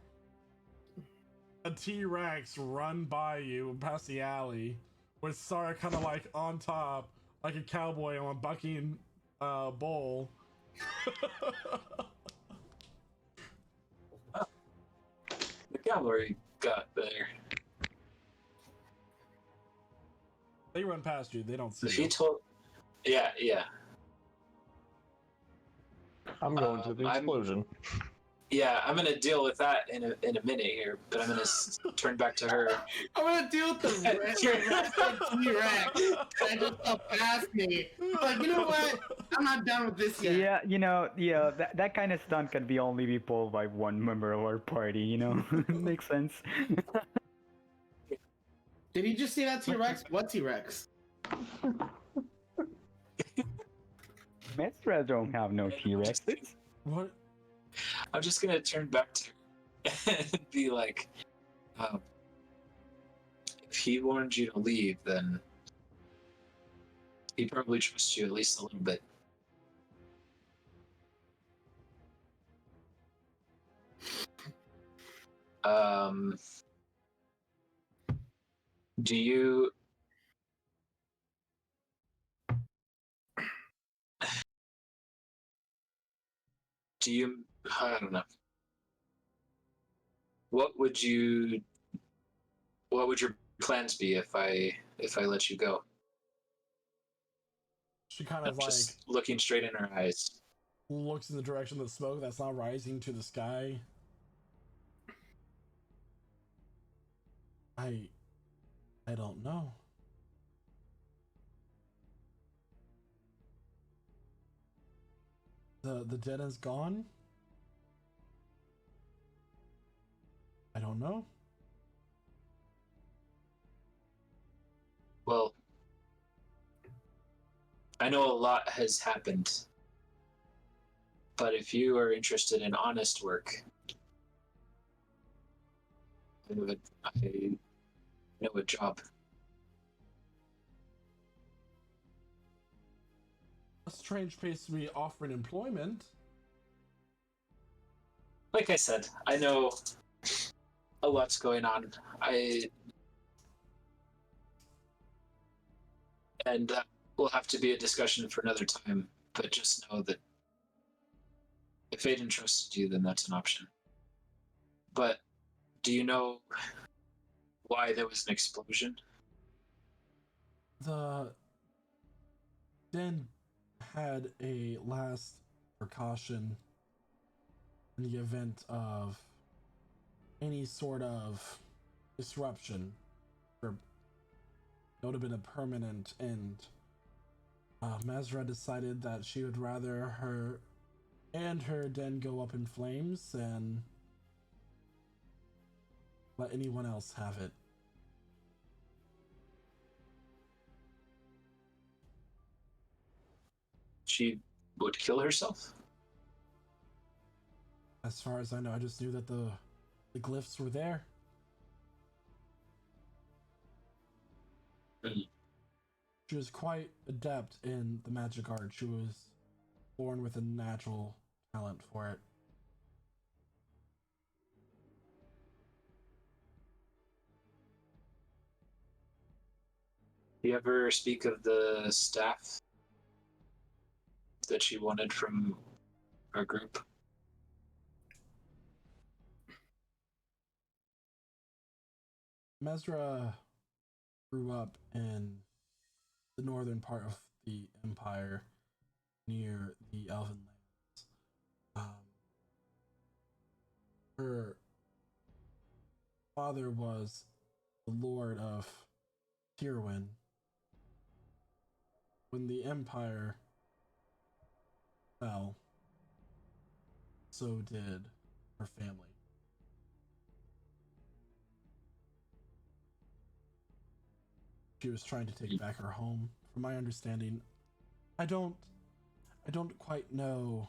a T-Rex run by you past the alley with Sarah kind of like on top like a cowboy on a bucking bull. The cavalry got there. They run past you, they don't see If you. he told, yeah. I'm going to the explosion. I'm gonna deal with that in a minute here, but I'm gonna turn back to her. I'm gonna deal with the rest of T-Rex that just up past me. Like, you know what? I'm not done with this yet. Yeah, that kind of stunt can only be pulled by one member of our party, Makes sense. Did he just see that T-Rex? What T-Rex? Mezra don't have no T-Rexes. What? I'm just gonna turn back to her and be like, if he warned you to leave, then he probably trusts you at least a little bit. Do you I don't know. What would your plans be if I let you go? She kind I'm of like just looking straight in her eyes. looks in the direction of the smoke that's now rising to the sky. I don't know. The dead is gone? I don't know. Well, I know a lot has happened, but if you are interested in honest work, I know a job. A strange place to be offering employment. Like I said, I know a lot's going on. Will have to be a discussion for another time, but just know that If Aden trusted you, then that's an option. But do you know why there was an explosion? The den had a last precaution in the event of any sort of disruption. Or it would have been a permanent end. Mezra decided that she would rather her and her den go up in flames than let anyone else have it. She would kill herself? As far as I know, I just knew that the glyphs were there. She was quite adept in the magic art. She was born with a natural talent for it. Do you ever speak of the staff that she wanted from our group? Mezra grew up in the northern part of the empire near the Elven lands. Her father was the lord of Tirwin. When the empire fell, so did her family. She was trying to take back her home. From my understanding, I don't quite know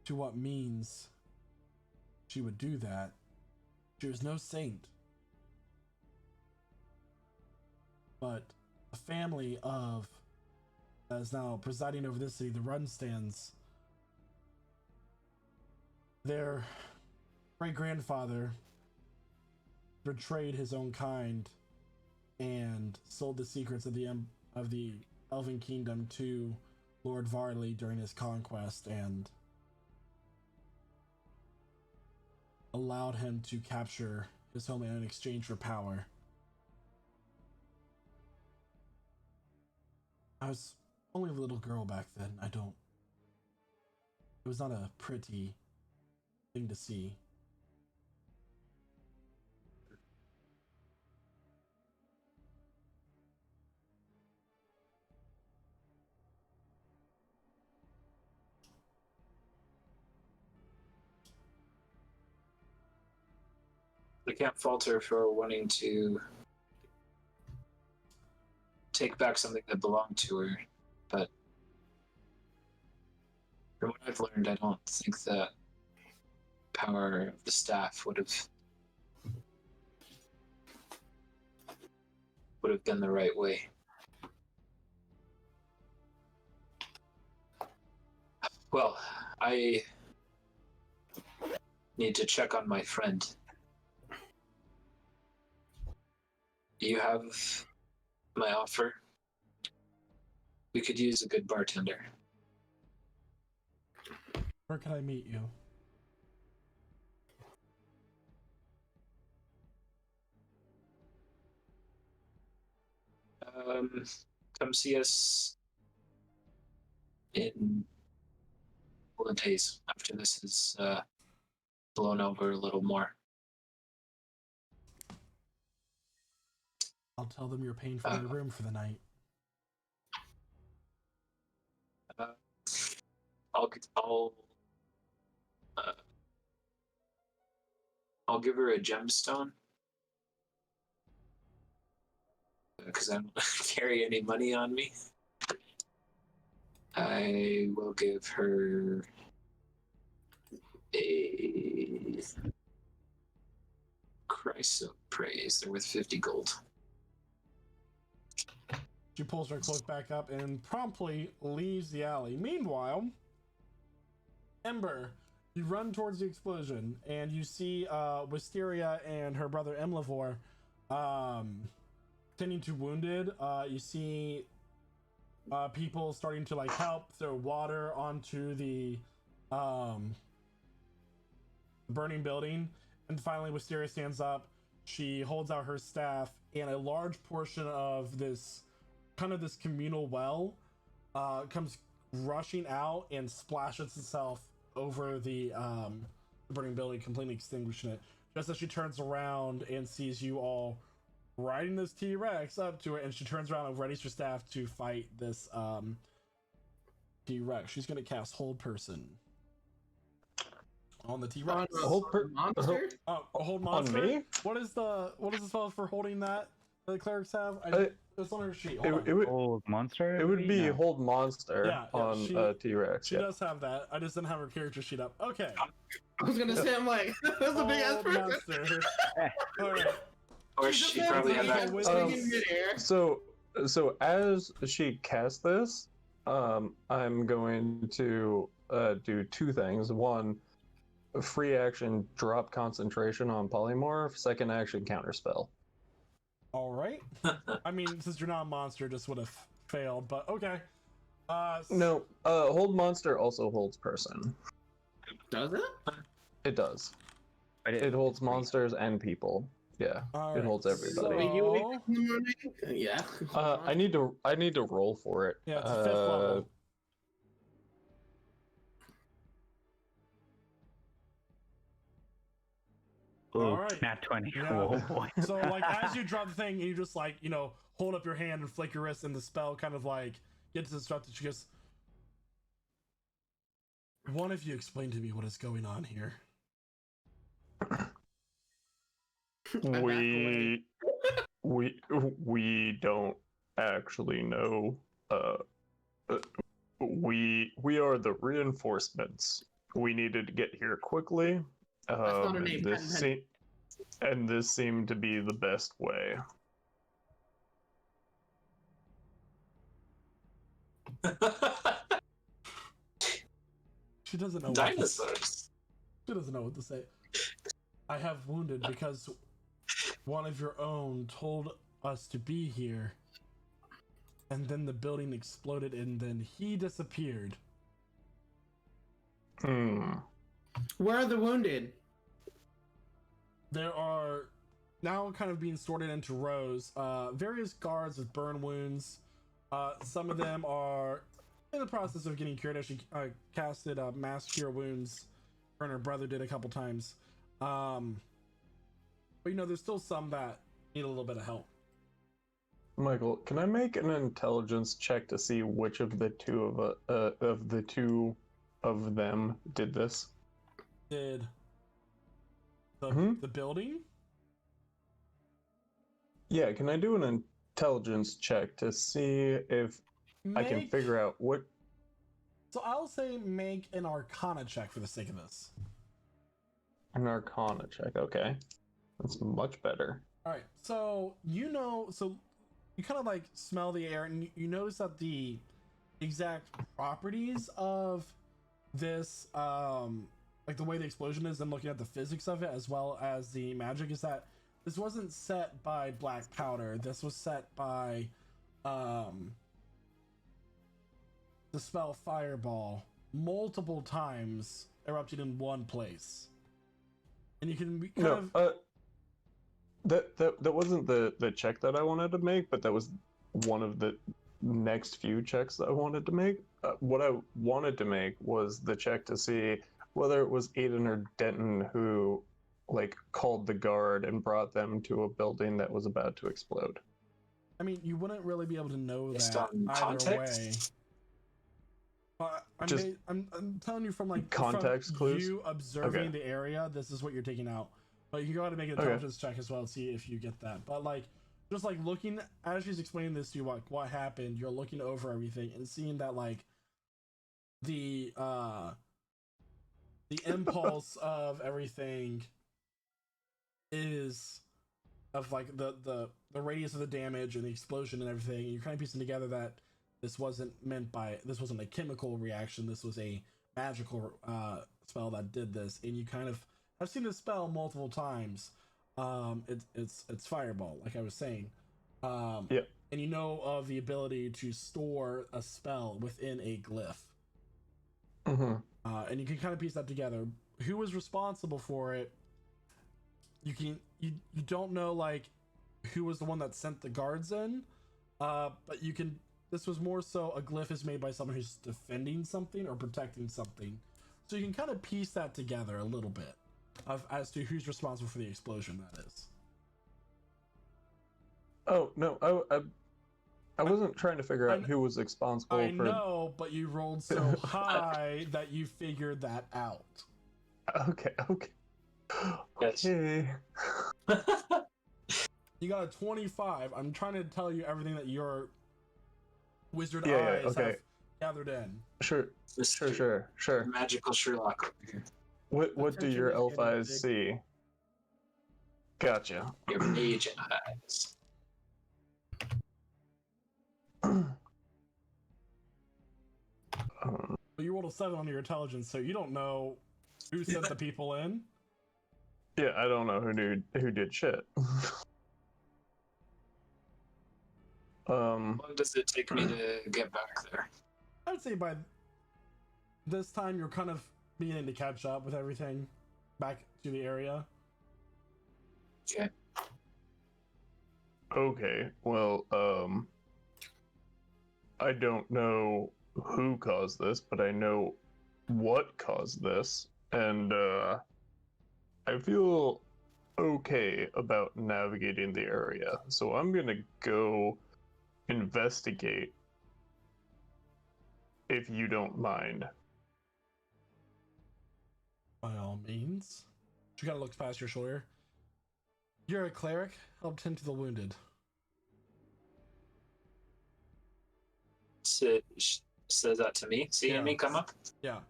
to what means she would do that. She was no saint. But the family of that is now presiding over this city, the Runstands, their great-grandfather betrayed his own kind and sold the secrets of the Elven Kingdom to Lord Varley during his conquest and allowed him to capture his homeland in exchange for power. I was only a little girl back then. It was not a pretty thing to see. I can't fault her for wanting to take back something that belonged to her, but from what I've learned, I don't think that power of the staff would have been the right way. Well, I need to check on my friend. Do you have my offer? We could use a good bartender. Where can I meet you? Come see us in a couple of days after this is blown over a little more. I'll tell them you're paying for your room for the night. I'll give her a gemstone because I don't carry any money on me. I will give her a Christ of Praise. They're worth 50 gold. She pulls her cloak back up and promptly leaves the alley. Meanwhile, Ember, you run towards the explosion and you see Wisteria and her brother Emlivor tending to wounded. You see people starting to like help throw water onto the um burning building, and finally Wisteria stands up. She holds out her staff, and a large portion of this this communal well comes rushing out and splashes itself over the burning building, completely extinguishing it. Just as she turns around and sees you all riding this T-Rex up to it, and she turns around and readies her staff to fight this T-Rex. She's gonna cast Hold Person on the T-Rex. Monster? Hold Monster. On me? What is the spell for holding that the clerics have? It's on her sheet. Old monster. It would be No. Hold Monster Yeah, on T-Rex. She does have that. I just didn't have her character sheet up. Okay. I was gonna say, I'm like, that's a big ass Hold person. Monster. All right. Or she probably had that. So as she casts this, I'm going to do two things. One, free action drop concentration on polymorph. Second action counterspell. All right. I mean, since you're not a monster, just would have failed, but okay. No, Hold Monster also holds person. Does it? It does. But It holds monsters and people. Yeah, All it right, holds everybody. Wait, you wake up in the morning? Yeah. I need to roll for it. Yeah, it's a 5th level. All right. Nat 20. Yeah. Oh boy. So, like, as you drop the thing, and you just, like, hold up your hand and flick your wrist, and the spell kind of, like, gets disrupted. She goes, one of you explain to me what is going on here. We don't actually know. We are the reinforcements. We needed to get here quickly. That's not her name. This seemed to be the best way. She doesn't know. Dinosaurs. She doesn't know what to say. I have wounded because one of your own told us to be here, and then the building exploded, and then he disappeared. Where are the wounded? There are now kind of being sorted into rows. Various guards with burn wounds. Some of them are in the process of getting cured. She casted mass cure wounds. Her and her brother did a couple times. But there's still some that need a little bit of help. Michael, can I make an intelligence check to see which of the two of them did this? Did the building? Yeah, can I do an intelligence check to see if I can figure out what? So I'll say make an Arcana check for the sake of this. An Arcana check, okay. That's much better. All right, so you kind of like smell the air, and you notice that the exact properties of this, like the way the explosion is, and looking at the physics of it as well as the magic, is that this wasn't set by black powder. This was set by the spell Fireball multiple times erupted in one place, and you can that wasn't the check that I wanted to make, but that was one of the next few checks that I wanted to make. What I wanted to make was the check to see whether it was Aden or Denton who called the guard and brought them to a building that was about to explode. I mean, you wouldn't really be able to know Based that on either context? way. I'm telling you from context from clues. You observing the area, this is what you're taking out. But you can go ahead and make an intelligence check as well to see if you get that. But just looking as she's explaining this to you, what happened, you're looking over everything and seeing that the impulse of everything is of the radius of the damage and the explosion and everything, and you're kind of piecing together that this wasn't a chemical reaction, this was a magical spell that did this, and you kind of have seen this spell multiple times. It's Fireball, like I was saying. And you know of the ability to store a spell within a glyph. and you can kind of piece that together. Who was responsible for it? You don't know like who was the one that sent the guards in, but you can. This was more so a glyph is made by someone who's defending something or protecting something, so you can kind of piece that together a little bit as to who's responsible for the explosion. That is. Oh no, I wasn't trying to figure out who was responsible I for. know, but you rolled so high that you figured that out. Okay. Yes. Okay. You got a 25. I'm trying to tell you everything that your wizard Yeah, eyes okay. have gathered in. Sure. Magical Sherlock over here. What do your Attention elf is getting eyes big. see? Gotcha. Your mage eyes. But you rolled a 7 on your intelligence, so you don't know who sent the people in. Yeah, I don't know who did shit. How long does it take me to get back there? I'd say by this time you're kind of beginning to catch up with everything back to the area. Okay. Okay, well, I don't know who caused this, but I know what caused this, and I feel okay about navigating the area, so I'm gonna go investigate, if you don't mind. By all means. She kind of looks past your shoulder. You're a cleric. Help tend to the wounded. Says that to me, seeing me come up. Yeah.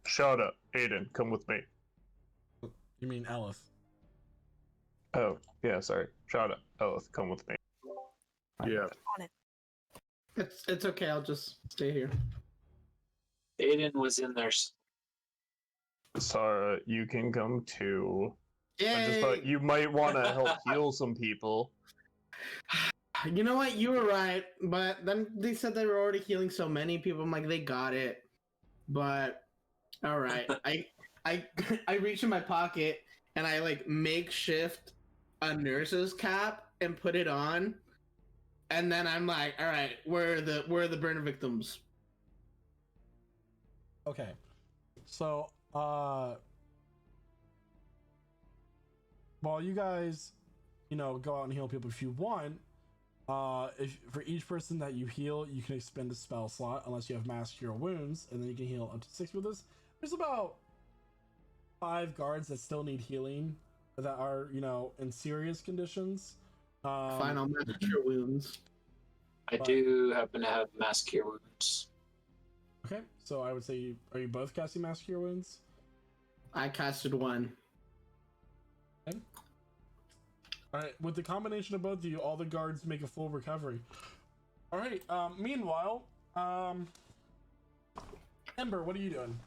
Shut up, Aden, come with me. You mean Elith. Oh, yeah, sorry. Shut up, Elith, come with me. Yeah. It's okay. I'll just stay here. Aiden was in there. Sarah, you can come too. I just Yay! thought you might want to help heal some people. You know what? You were right, but then they said they were already healing so many people. I'm like, they got it. But all right, I reach in my pocket and I like makeshift a nurse's cap and put it on, and then I'm like, all right, where are the burn victims? Okay. So, while you guys, go out and heal people if you want, if for each person that you heal, you can expend a spell slot unless you have mass cure wounds, and then you can heal up to 6 with this. There's about 5 guards that still need healing that are, in serious conditions. Fine, I'll manage your wounds. I do happen to have mass cure wounds. Okay, so I would say, are you both casting mass cure wounds? I casted one. Okay. All right, with the combination of both of you, all the guards make a full recovery. All right. Meanwhile, Ember, what are you doing?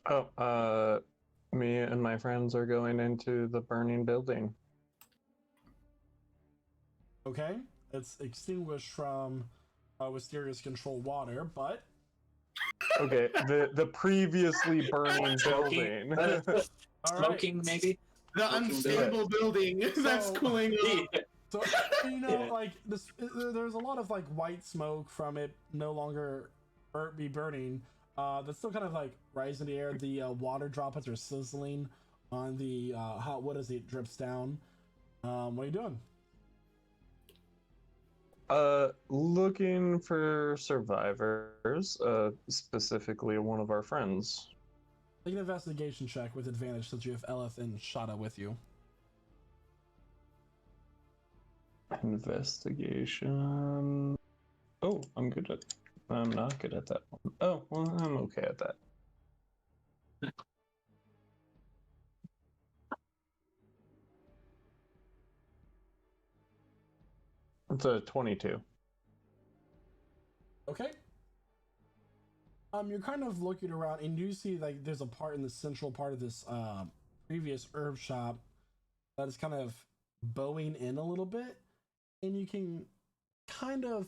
Oh, me and my friends are going into the burning building. Okay, it's extinguished from Wisteria's control water, but Okay, the previously burning building. all right. Smoking, maybe? The unstable building that's So- cooling off. So Yeah. like this, there's a lot of like white smoke from it no longer be burning. That's still kind of like rising in the air. The water droplets are sizzling on the hot wood as it drips down. What are you doing? Looking for survivors, specifically one of our friends. Make an investigation check with advantage since you have Elith and Shada with you. Investigation. Oh, I'm good at. I'm not good at that one. Oh, well, I'm okay at that. It's a 22. Okay. You're kind of looking around and you see like there's a part in the central part of this previous herb shop that is kind of bowing in a little bit, and you can kind of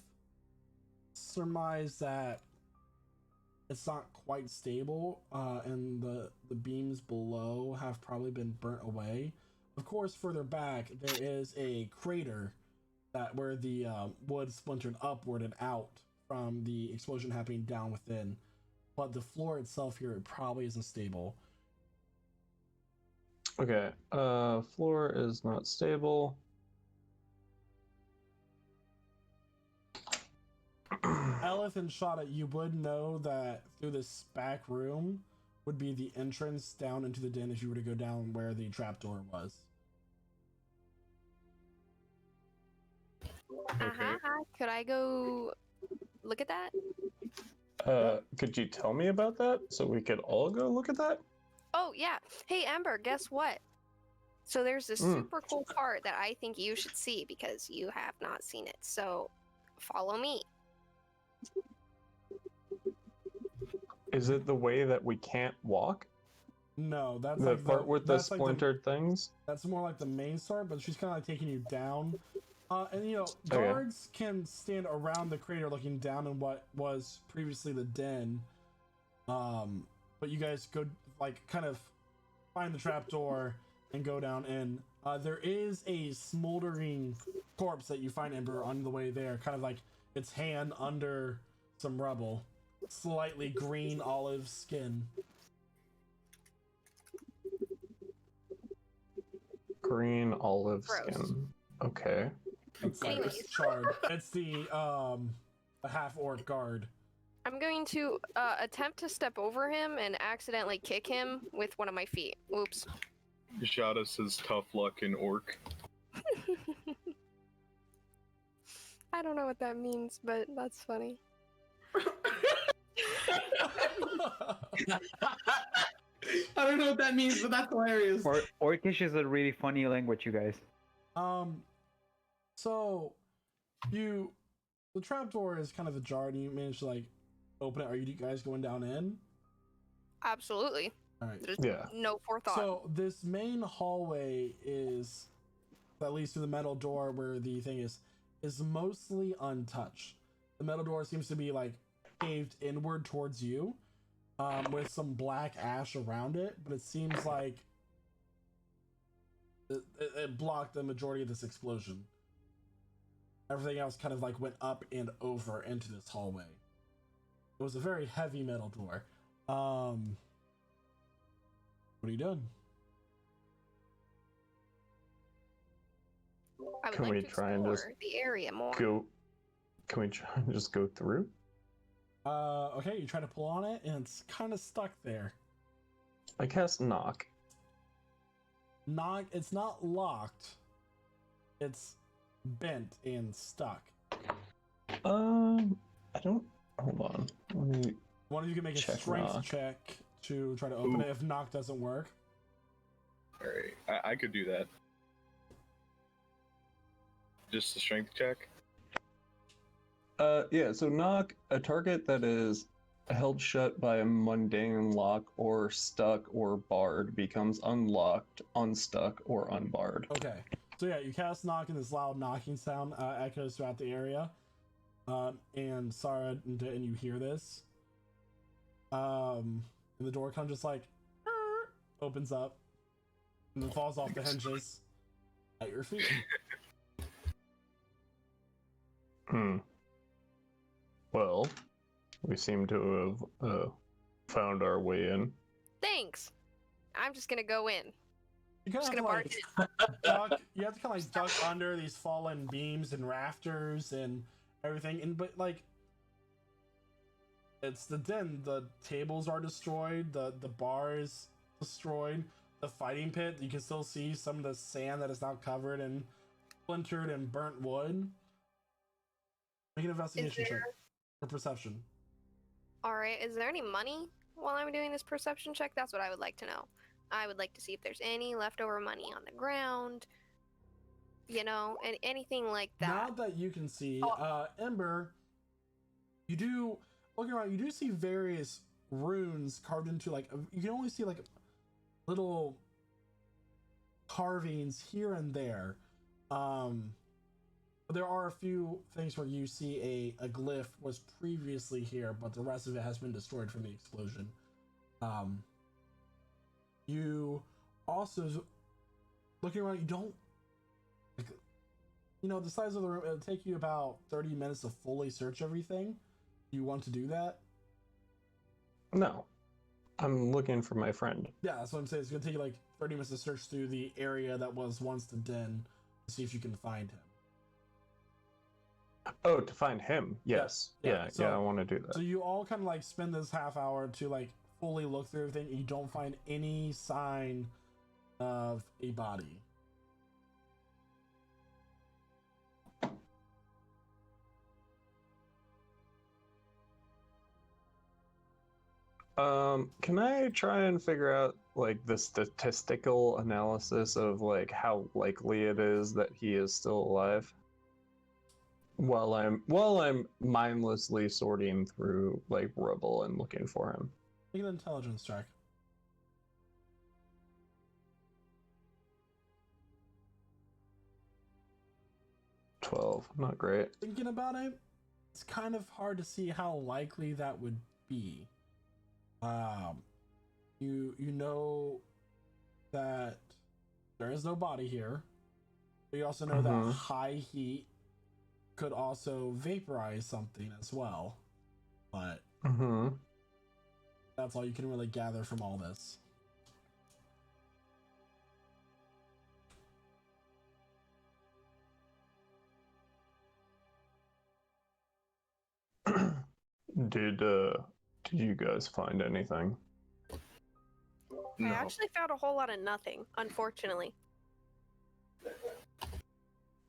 surmise that it's not quite stable, and the beams below have probably been burnt away. Of course, further back there is a crater that where the wood splintered upward and out from the explosion happening down within. But the floor itself here probably isn't stable. Okay. Floor is not stable. Elith and Shada, you would know that through this back room would be the entrance down into the den if you were to go down where the trapdoor was. Okay. Could I go look at that? Could you tell me about that so we could all go look at that? Oh, yeah. Hey, Ember, guess what? So there's this super cool part that I think you should see because you have not seen it. So follow me. Is it the way that we can't walk? No, that's The like part with the that's like splintered things? that's more like the main start, but she's kind of like taking you down. And you know, Okay. guards can stand around the crater looking down in what was previously the den. But you guys go like kind of find the trapdoor and go down in. There is a smoldering corpse that you find, Ember, on the way there, kind of like its hand under some rubble. Slightly green olive skin. Green olive Gross. skin. Okay. It's like Anyways. it's charred. It's the half orc guard. I'm going to attempt to step over him and accidentally kick him with one of my feet. Oops. Jada says tough luck in orc. I don't know what that means, but that's funny. I don't know what that means, but that's hilarious. Orcish is a really funny language, you guys. So the trapdoor is kind of ajar, and you manage to like open it. Are you guys going down in? Absolutely. All right. There's Yeah. no forethought. So this main hallway is that leads to the metal door where the thing is mostly untouched. The metal door seems to be like caved inward towards you, with some black ash around it, but it seems like it blocked the majority of this explosion. Everything else kind of like went up and over into this hallway. It was a very heavy metal door. What are you doing? I would Can like we to try and just explore the area more. Go. Can we try and just go through? Okay, you try to pull on it, and it's kind of stuck there. I cast knock. It's not locked. It's bent and stuck. I don't. Hold on. Let me. One of you can make a Check strength knock. check to try to open it if knock doesn't work. Alright, I could do that. Just a strength check? Yeah. So knock, a target that is held shut by a mundane lock or stuck or barred becomes unlocked, unstuck, or unbarred. Okay, so yeah, you cast knock, and this loud knocking sound echoes throughout the area. And Sarah and you hear this. And the door kind of just like opens up and then falls off the hinges at your feet. Well, we seem to have found our way in. Thanks. I'm just gonna go in. You kind Just of gonna like duck. You have to kind of like duck under these fallen beams and rafters and everything. And but like, it's the den. The tables are destroyed. The bar is destroyed. The fighting pit. You can still see some of the sand that is now covered in splintered and burnt wood. Make an investigation check or perception. All right. Is there any money while I'm doing this perception check? That's what I would like to know. I would like to see if there's any leftover money on the ground. You know, and anything like that. Not that you can see, Ember. You do looking around. You do see various runes carved into like you can only see like little carvings here and there. For But there are a few things where you see a glyph was previously here, but the rest of it has been destroyed from the explosion. You also, looking around, you don't, like, you know, the size of the room, it'll take you about 30 minutes to fully search everything. You want to do that? No. I'm looking for my friend. Yeah, that's what I'm saying. It's going to take you like 30 minutes to search through the area that was once the den to see if you can find him. Oh, to find him. Yes. Yeah. Yeah, I want to do that. So you all kind of like spend this half hour to like fully look through everything, and you don't find any sign of a body. Can I try and figure out like the statistical analysis of like how likely it is that he is still alive? While I'm mindlessly sorting through like rubble and looking for him. Make an intelligence check. 12, not great. Thinking about it, it's kind of hard to see how likely that would be. You know that there is no body here. But you also know that high heat could also vaporize something as well. But that's all you can really gather from all this. Did you guys find anything? I actually found a whole lot of nothing, unfortunately.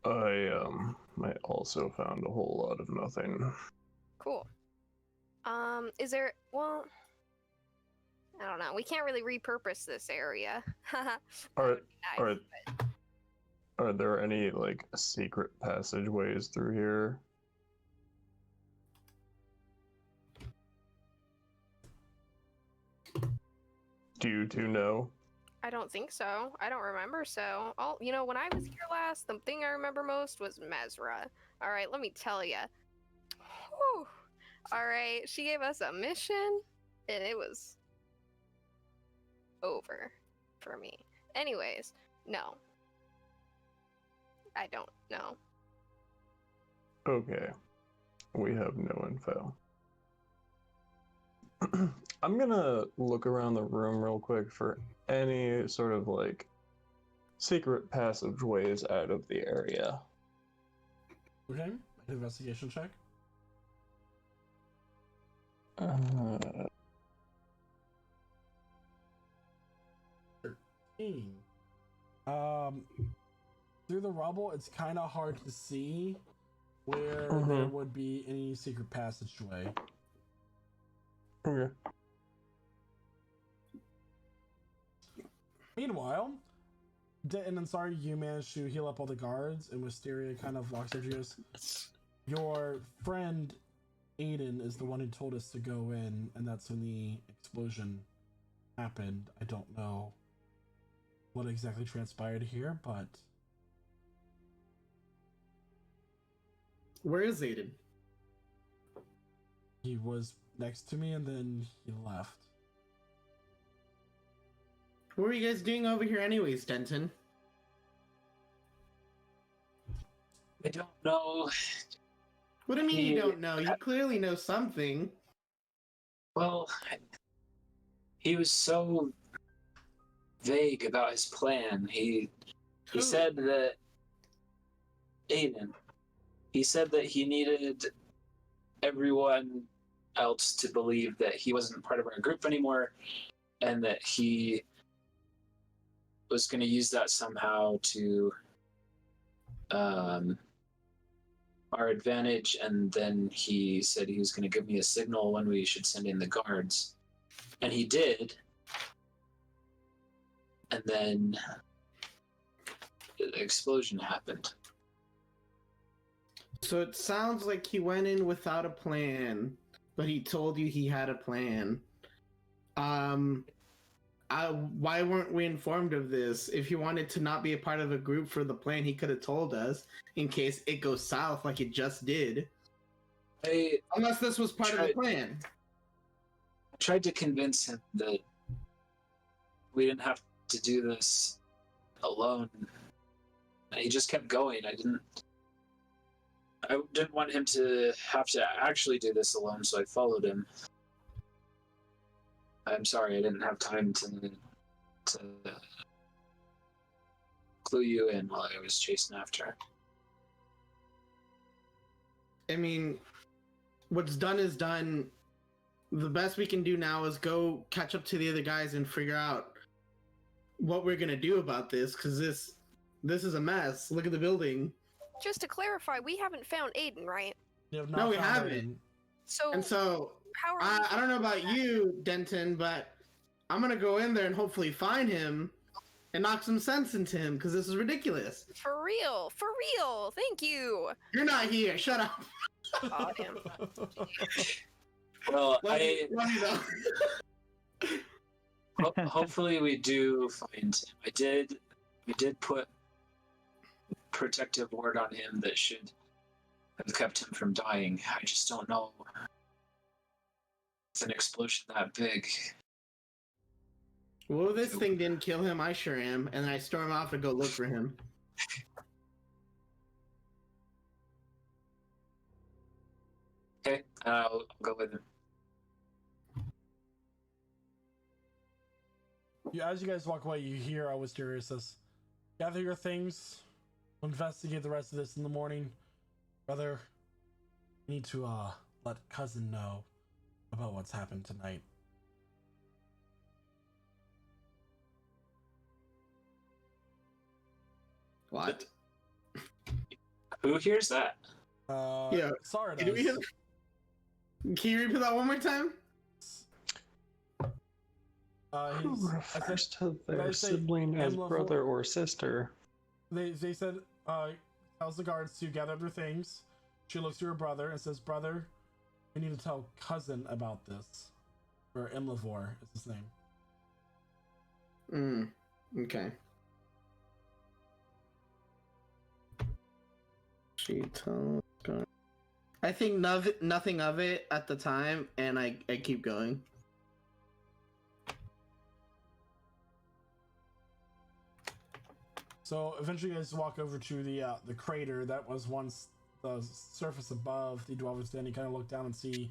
I also found a whole lot of nothing. Cool. Is there, well, I don't know. We can't really repurpose this area. Are there any like secret passageways through here? Do you two know? I don't think so. I don't remember so. Oh, you know, when I was here last, the thing I remember most was Mezra. All right, let me tell you. All right, she gave us a mission, and it was over for me. Anyways, no. I don't know. Okay. We have no info. I'm gonna look around the room real quick for any sort of like secret passageways out of the area. Okay, make an investigation check. 13. Through the rubble, it's kind of hard to see where there would be any secret passageway. Okay. Meanwhile, and I'm sorry, you managed to heal up all the guards, and Wisteria kind of locks her ears. Your friend Aden is the one who told us to go in, and that's when the explosion happened. I don't know what exactly transpired here, but Where is Aden? he was next to me, and then he left. What are you guys doing over here anyways, Denton? I don't know. What do you mean you don't know? You clearly know something. Well, he was so vague about his plan. He said that Aden. He said that he needed everyone else to believe that he wasn't part of our group anymore, and that he was going to use that somehow to our advantage, and then he said he was going to give me a signal when we should send in the guards. And he did. And then the explosion happened. So it sounds like he went in without a plan, but he told you he had a plan. Why weren't we informed of this? If he wanted to not be a part of the group for the plan, he could have told us in case it goes south like it just did. Unless this was part of the plan. I tried to convince him that we didn't have to do this alone. And he just kept going. I didn't want him to have to actually do this alone, so I followed him. I'm sorry, I didn't have time to clue you in while I was chasing after. I mean, what's done is done. The best we can do now is go catch up to the other guys and figure out what we're gonna do about this, because this is a mess. Look at the building. Just to clarify, we haven't found Aden, right? No, we haven't. So how are I don't know about you, Denton, but I'm gonna go in there and hopefully find him and knock some sense into him, because this is ridiculous. For real. Thank you. You're not here. Shut up. Oh, damn. Well, Love you though. hopefully we do find him. I did put protective ward on him that should have kept him from dying. I just don't know if an explosion that big. Well, this thing didn't kill him. I sure am. And then I storm off to go look for him. Okay, I'll go with him. As you guys walk away, you hear Wisteria says, "Gather your things. We'll investigate the rest of this in the morning. Brother, we need to let cousin know about what's happened tonight." What? Who hears that? Yeah. Sorry. Can you repeat that one more time? Who refers to their sibling as brother or sister? They said, tells the guards to gather their things. She looks to her brother and says, "Brother, we need to tell cousin about this." Or Imlavor is his name. Okay. She tells guards. I think nothing of it at the time, and I keep going. So eventually, you guys walk over to the crater that was once the surface above the Dweller Den. You kind of look down and see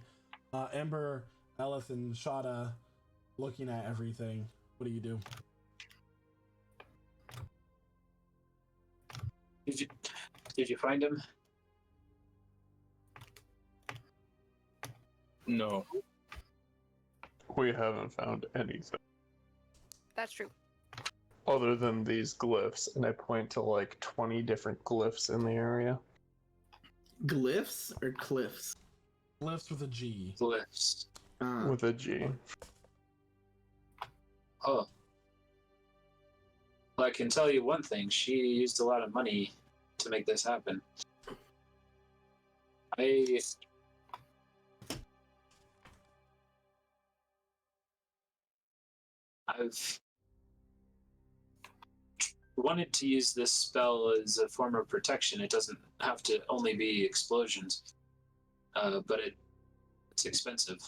Ember, Elith, and Shada looking at everything. What do you do? Did you find him? No. We haven't found anything That's true. other than these glyphs, and I point to like 20 different glyphs in the area. Glyphs or cliffs? Glyphs with a G. Glyphs. With a G. Oh. Well, I can tell you one thing. She used a lot of money to make this happen. I've wanted to use this spell as a form of protection. It doesn't have to only be explosions, but it's expensive.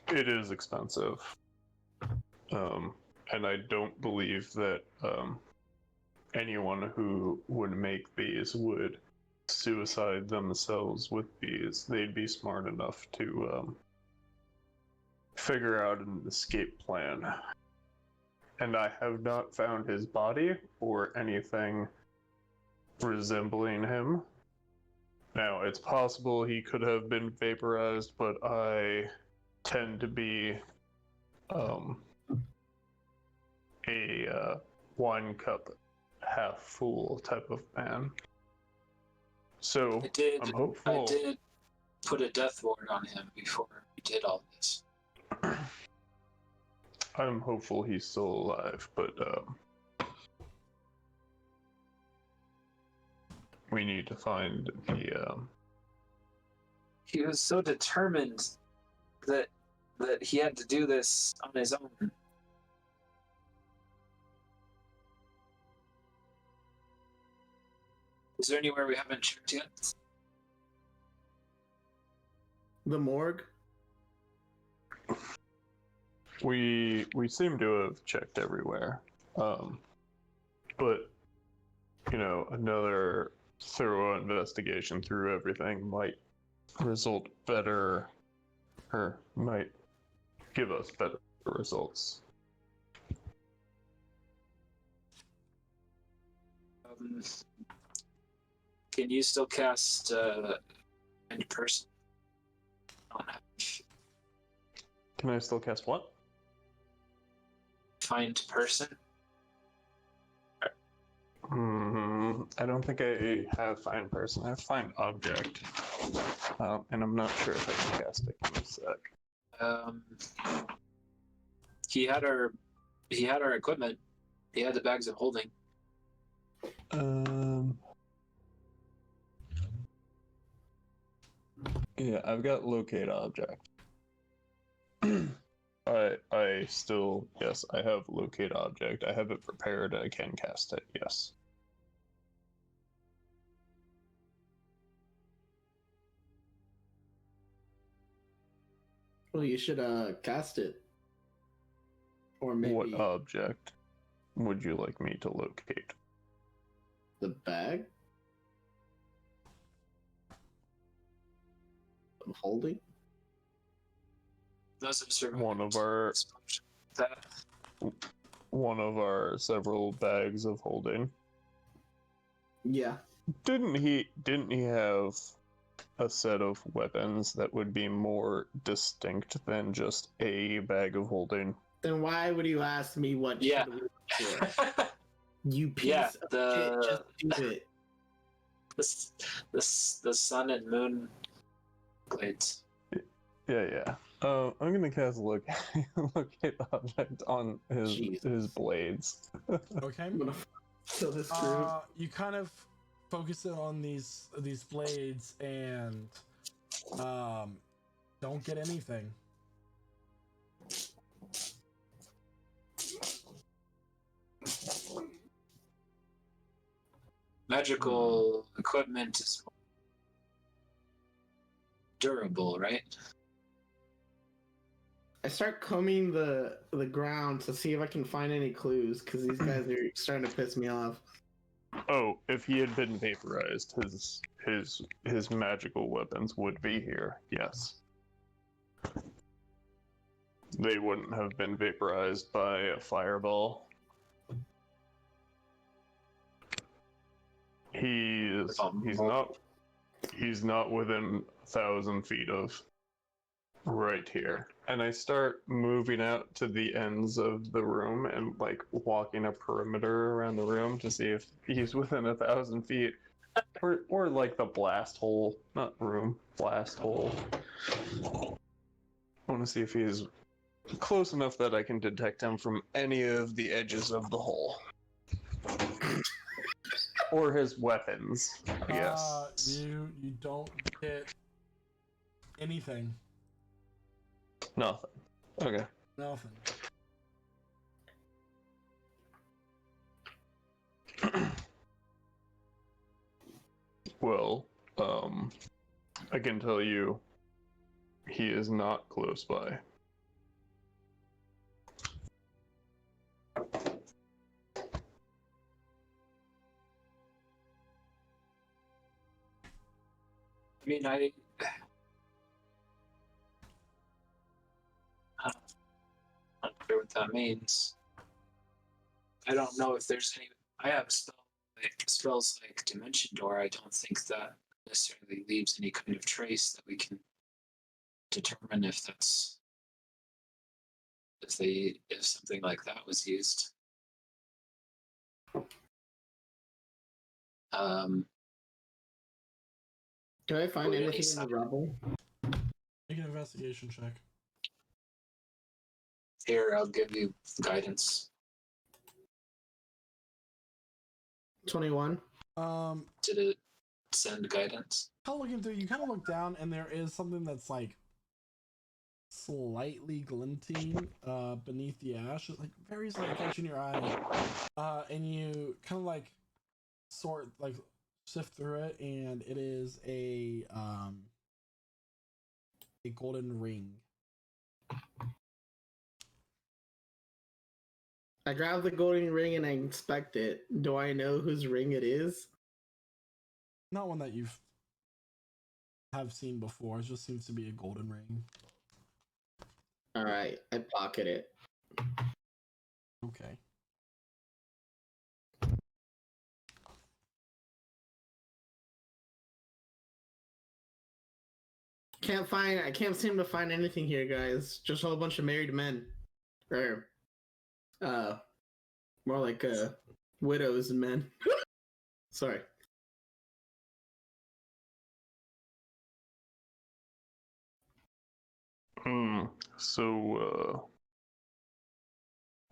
It is expensive. And I don't believe that anyone who would make these would suicide themselves with these. They'd be smart enough to figure out an escape plan. And I have not found his body or anything resembling him. Now, it's possible he could have been vaporized, but I tend to be a wine cup half full type of man. So I'm hopeful. I did put a death ward on him before we did all this. I'm hopeful he's still alive, but we need to find He was so determined that he had to do this on his own. Is there anywhere we haven't checked yet? The morgue. We seem to have checked everywhere, but another thorough investigation through everything might result better, or might give us better results. Can you still cast Find Person? Can I still cast what? Find Person? I don't think I have Find Person. I have Find Object, and I'm not sure if I can cast it. Give me a sec. He had our equipment. He had the bags of holding. Yeah, I've got Locate Object. I still, yes, I have Locate Object. I have it prepared. I can cast it, yes. Well, you should cast it. Or maybe What object would you like me to locate? the bag of holding. Those are survived. One of our several bags of holding. Yeah. Didn't he have a set of weapons that would be more distinct than just a bag of holding? Then why would you ask me what? Yeah. should we do? You piece of shit, just do it. The sun and moon blades. Yeah. I'm gonna cast locate object on his blades. Okay. I'm gonna kill this crew. You kind of focus in on these blades and don't get anything. Magical equipment is durable, right? I start combing the ground to see if I can find any clues, because these guys are starting to piss me off. Oh, if he had been vaporized, his magical weapons would be here. Yes. They wouldn't have been vaporized by a fireball. He's not within 1,000 feet of right here. And I start moving out to the ends of the room and like walking a perimeter around the room to see if he's within 1,000 feet. Or like the blast hole, not room, blast hole. I want to see if he's close enough that I can detect him from any of the edges of the hole. Or his weapons, I guess. You don't get anything. Nothing. Okay. Nothing. Well, I can tell you he is not close by. I mean, I'm not sure what that means. I don't know if there's any. I have spells like Dimension Door. I don't think that necessarily leaves any kind of trace that we can determine if that's if something like that was used. Can I find Would any anything in the rubble? Make an investigation check. Here, I'll give you guidance. 21. Did send guidance? Kind of looking through, you kind of look down, and there is something that's like slightly glinting beneath the ash, like very slightly catching your eye, and you kind of like sift through it, and it is a golden ring. I grab the golden ring and I inspect it. Do I know whose ring it is? Not one that you've have seen before. It just seems to be a golden ring. All right, I pocket it. Okay. I can't seem to find anything here, guys. Just a whole bunch of married men. Or more like widows and men. Sorry. So,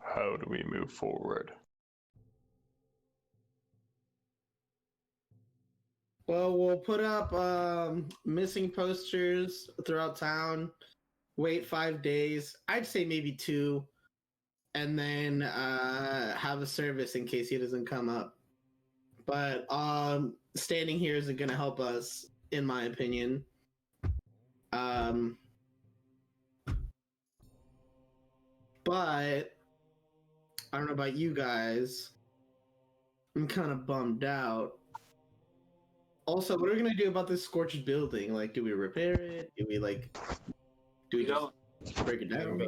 how do we move forward? Well, we'll put up missing posters throughout town. Wait 5 days. I'd say maybe 2, and then have a service in case he doesn't come up. But standing here isn't going to help us, in my opinion. But I don't know about you guys. I'm kind of bummed out. Also, what are we gonna do about this scorched building? Like, do we repair it? Do we We don't break it down?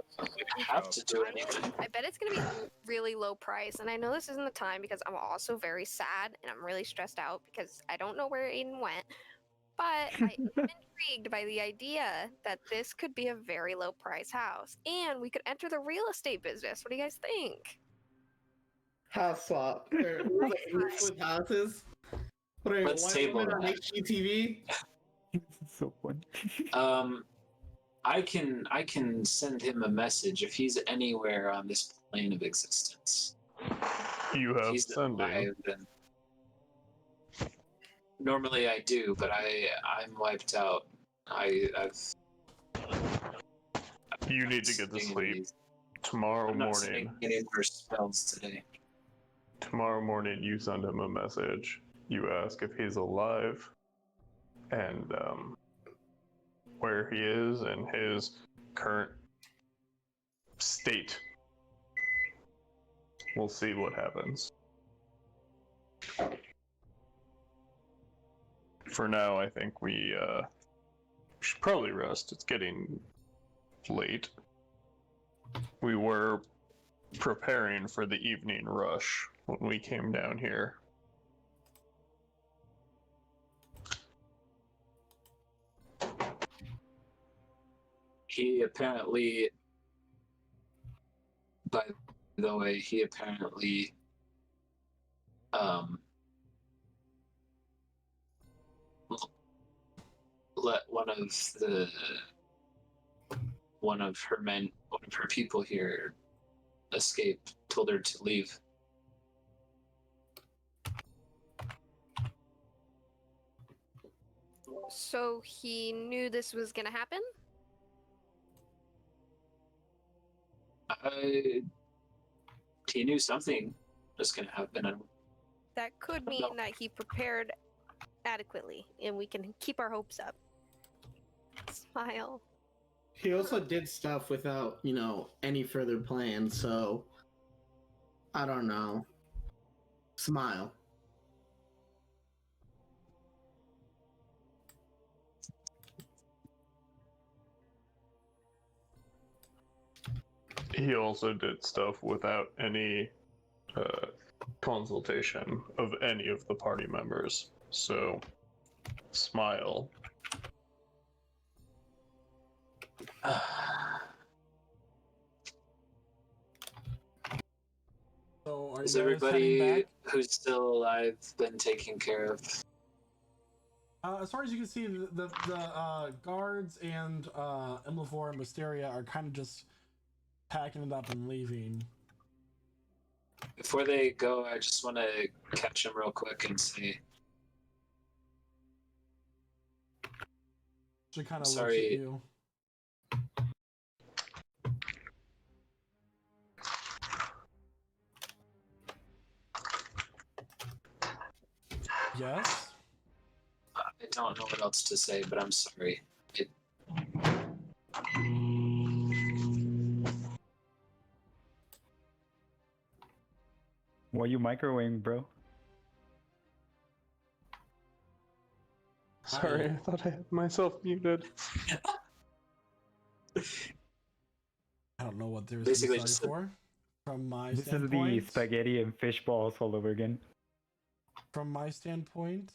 have to do anything. I bet it's gonna be really low price, and I know this isn't the time because I'm also very sad and I'm really stressed out because I don't know where Aden went. But I am intrigued by the idea that this could be a very low price house, and we could enter the real estate business. What do you guys think? House swap. Or, like, roof with houses. What are Let's one table woman on that. HGTV? So fun. I can send him a message if he's anywhere on this plane of existence. You If have he's sending. alive, then normally I do, but I'm wiped out. I've You need to get to sleep. Any, Tomorrow I'm not morning. sending any more spells today. Tomorrow morning, you send him a message. You ask if he's alive, and where he is and his current state. We'll see what happens. For now, I think we should probably rest. It's getting late. We were preparing for the evening rush when we came down here. He apparently, by the way, he apparently let one of her people here escape, told her to leave. So he knew this was gonna happen? He knew something was gonna happen. That could mean that he prepared adequately, and we can keep our hopes up. Smile. He also did stuff without, any further plan, so I don't know. Smile. He also did stuff without any consultation of any of the party members. So, smile. So are Has you guys heading everybody back? who's still alive been taken care of? As far as you can see, the guards and Imlavor and Mysteria are kind of just packing it up and leaving. Before they go, I just want to catch him real quick and say, She kind of looks at Sorry. you. Yes? I don't know what else to say, but I'm sorry. Why you microwaving, bro? Sorry, I thought I had myself muted. I don't know what there's Basically to be just sorry for. From my This is standpoint, the spaghetti and fish balls all over again. from my standpoint,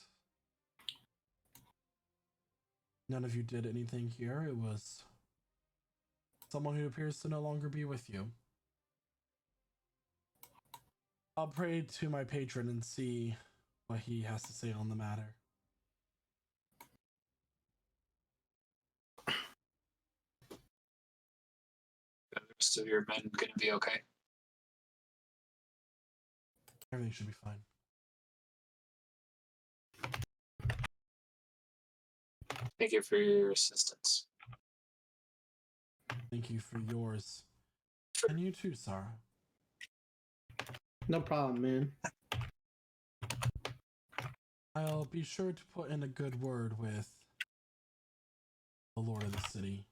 none of you did anything here. It was someone who appears to no longer be with you. I'll pray to my patron and see what he has to say on the matter. The rest of your men gonna be okay? Everything should be fine. Thank you for your assistance. Thank you for yours. And you too, Sarah. No problem, man. I'll be sure to put in a good word with the Lord of the city.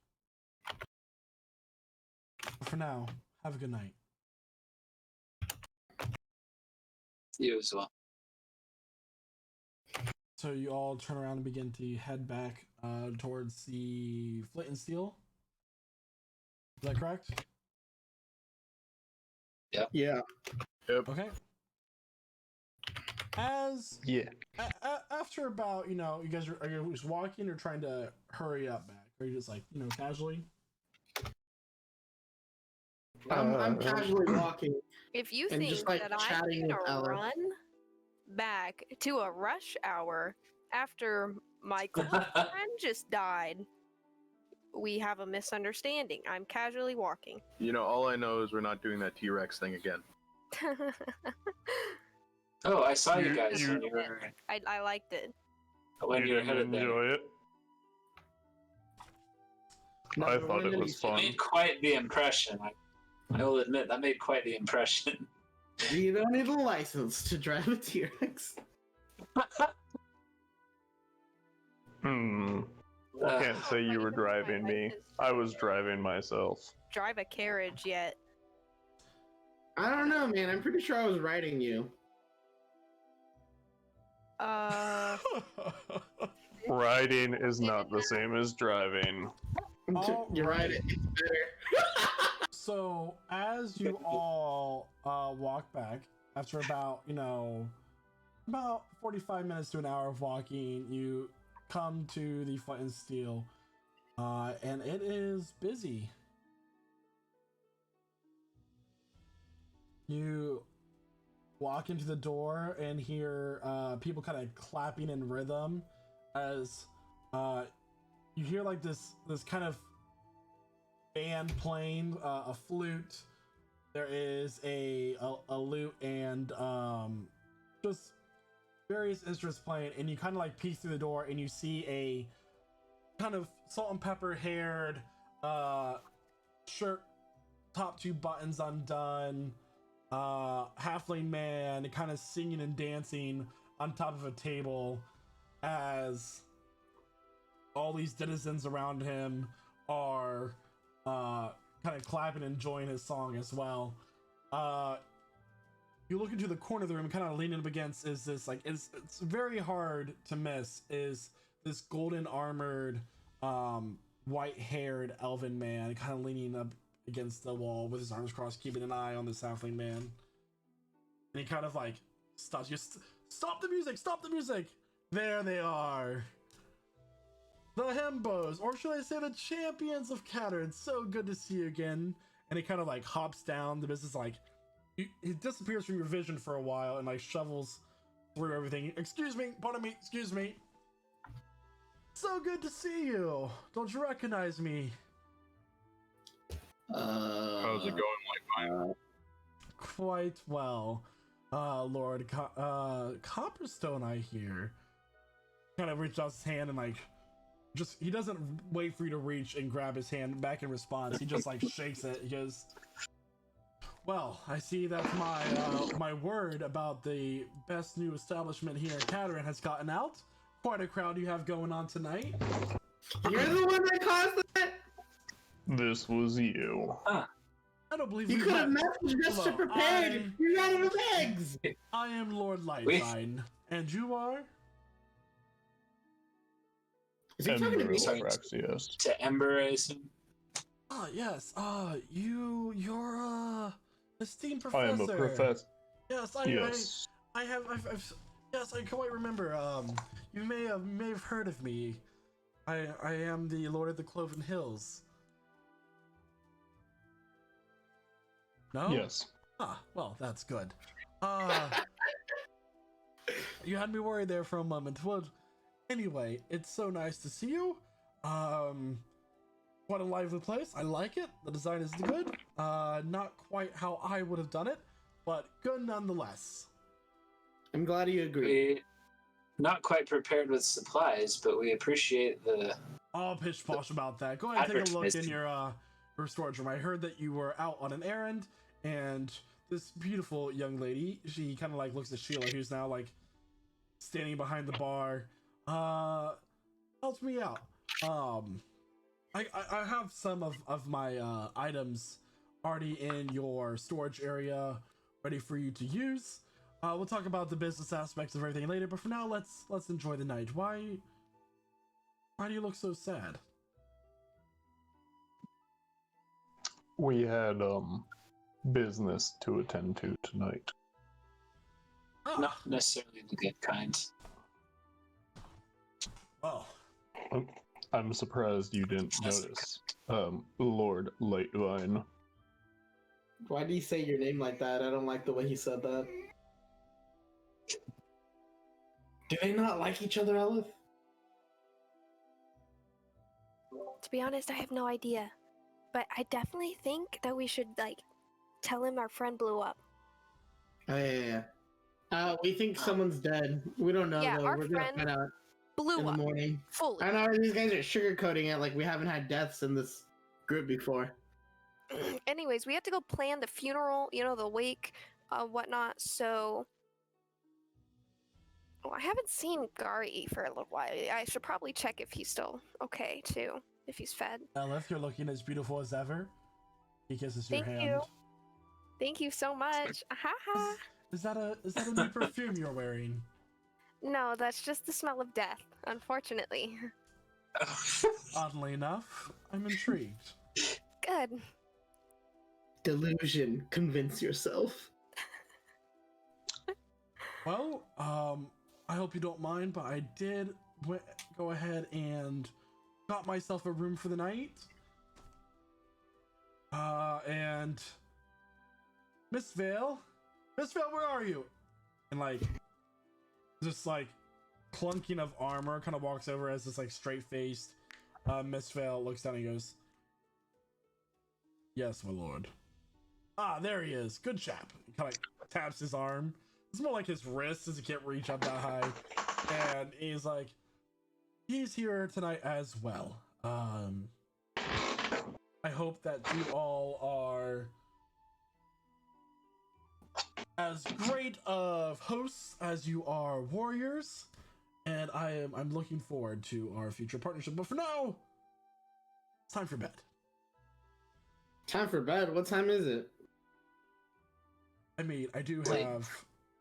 But for now, have a good night. You as well. So you all turn around and begin to head back towards the Flint and Steel. Is that correct? Yeah. Okay. As Yeah. after about, you guys are you just walking or trying to hurry up back? Or are you just like, casually? I'm casually walking. If you And think just, like, that I'm chatting gonna with Ella. run back to a rush hour after my close friend just died, we have a misunderstanding. I'm casually walking. You know, all I know is we're not doing that T-Rex thing again. Oh, I saw you guys you- when you were I liked it. headed there. enjoy it? No, I we're thought it gonna was be- It fun. made quite the impression. I will admit that made quite the impression. You don't need a license to drive a T-Rex. Can't say you were driving me. I was driving myself. Drive a carriage yet. I don't know, man. I'm pretty sure I was riding you. Riding is not the same as driving. You're right. It's better. So as you all walk back, after about, about 45 minutes to an hour of walking, you come to the Flint and Steel, and it is busy. You walk into the door and hear people kind of clapping in rhythm as you hear like this kind of band playing a flute. There is a lute and just various instruments playing, and you kind of like peek through the door and you see a kind of salt and pepper haired shirt, top two buttons undone, halfling man kind of singing and dancing on top of a table as all these denizens around him are kind of clapping and enjoying his song as well. You look into the corner of the room, kind of leaning up against is this like it's very hard to miss is this golden armored white haired elven man kind of leaning up against the wall with his arms crossed, keeping an eye on the halfling man. And he kind of like stops. Stop the music! Stop the music! There they are. The Hembos, or should I say the champions of Cataran. So good to see you again. And he kind of like hops down. The business like he disappears from your vision for a while and like shovels through everything. Excuse me, pardon me, excuse me. So good to see you. Don't you recognize me? How's it going, White Pine? Quite well, Lord Copperstone. I hear. Kind of reaches out his hand and like he doesn't wait for you to reach and grab his hand back in response. He just like shakes it. He goes, "Well, I see that my word about the best new establishment here in Cataran has gotten out. Quite a crowd you have going on tonight." You're the one that caused that. This was you. I don't believe You we could have met. messaged us to Hello, prepare. You're out of eggs. I am Lord Lightshine, and you are? Is he talking to me? Apraxius. To Ember, I assume. Ah, yes. You're esteemed professor. I am a professor. Yes, Yes. Yes, I quite remember. You may have heard of me. I am the Lord of the Cloven Hills. No? Yes. Ah, well, that's good. You had me worried there for a moment. Well, anyway, it's so nice to see you. What a lively place. I like it. The design is good. Not quite how I would have done it, but good nonetheless. I'm glad you agree. We not quite prepared with supplies, but we appreciate the. I'll pish posh about that. Go ahead and take a look in your storage room. I heard that you were out on an errand, and this beautiful young lady, she kind of like looks at Sheila, who's now like standing behind the bar, helps me out. I have some of my items already in your storage area, ready for you to use. We'll talk about the business aspects of everything later, but for now, let's enjoy the night. Why do you look so sad? We had business to attend to tonight. Not necessarily the good kind. Well, I'm surprised you didn't notice, Lord Lightvine. Why do you say your name like that? I don't like the way he said that. Do they not like each other, Elif? To be honest, I have no idea. But I definitely think that we should, like, tell him our friend blew up. Oh, yeah. We think someone's dead. We don't know, Yeah, though. our We're gonna friend find out Blew in the up. morning. Fully. I know these guys are sugarcoating it like we haven't had deaths in this group before. Anyways, we had to go plan the funeral, the wake, whatnot, so... Oh, I haven't seen Gary for a little while. I should probably check if he's still okay, too. If he's fed. Elif, you're looking as beautiful as ever. He kisses your Thank hand. you. Thank you so much. Haha. Is that a new perfume you're wearing? No, that's just the smell of death, unfortunately. Oddly enough, I'm intrigued. Good. Delusion. Convince yourself. Well, I hope you don't mind, but I did go ahead and got myself a room for the night. And Miss Vale, where are you? And like, just like clunking of armor, kind of walks over as this like straight-faced Miss Vale looks down and goes, "Yes, my lord." Ah, there he is. Good chap. He kind of like taps his arm. It's more like his wrist, as he can't reach up that high. And he's like, he's here tonight as well. I hope that you all are as great of hosts as you are warriors, and I'm looking forward to our future partnership. But for now, it's time for bed. Time for bed? What time is it? I mean, I do have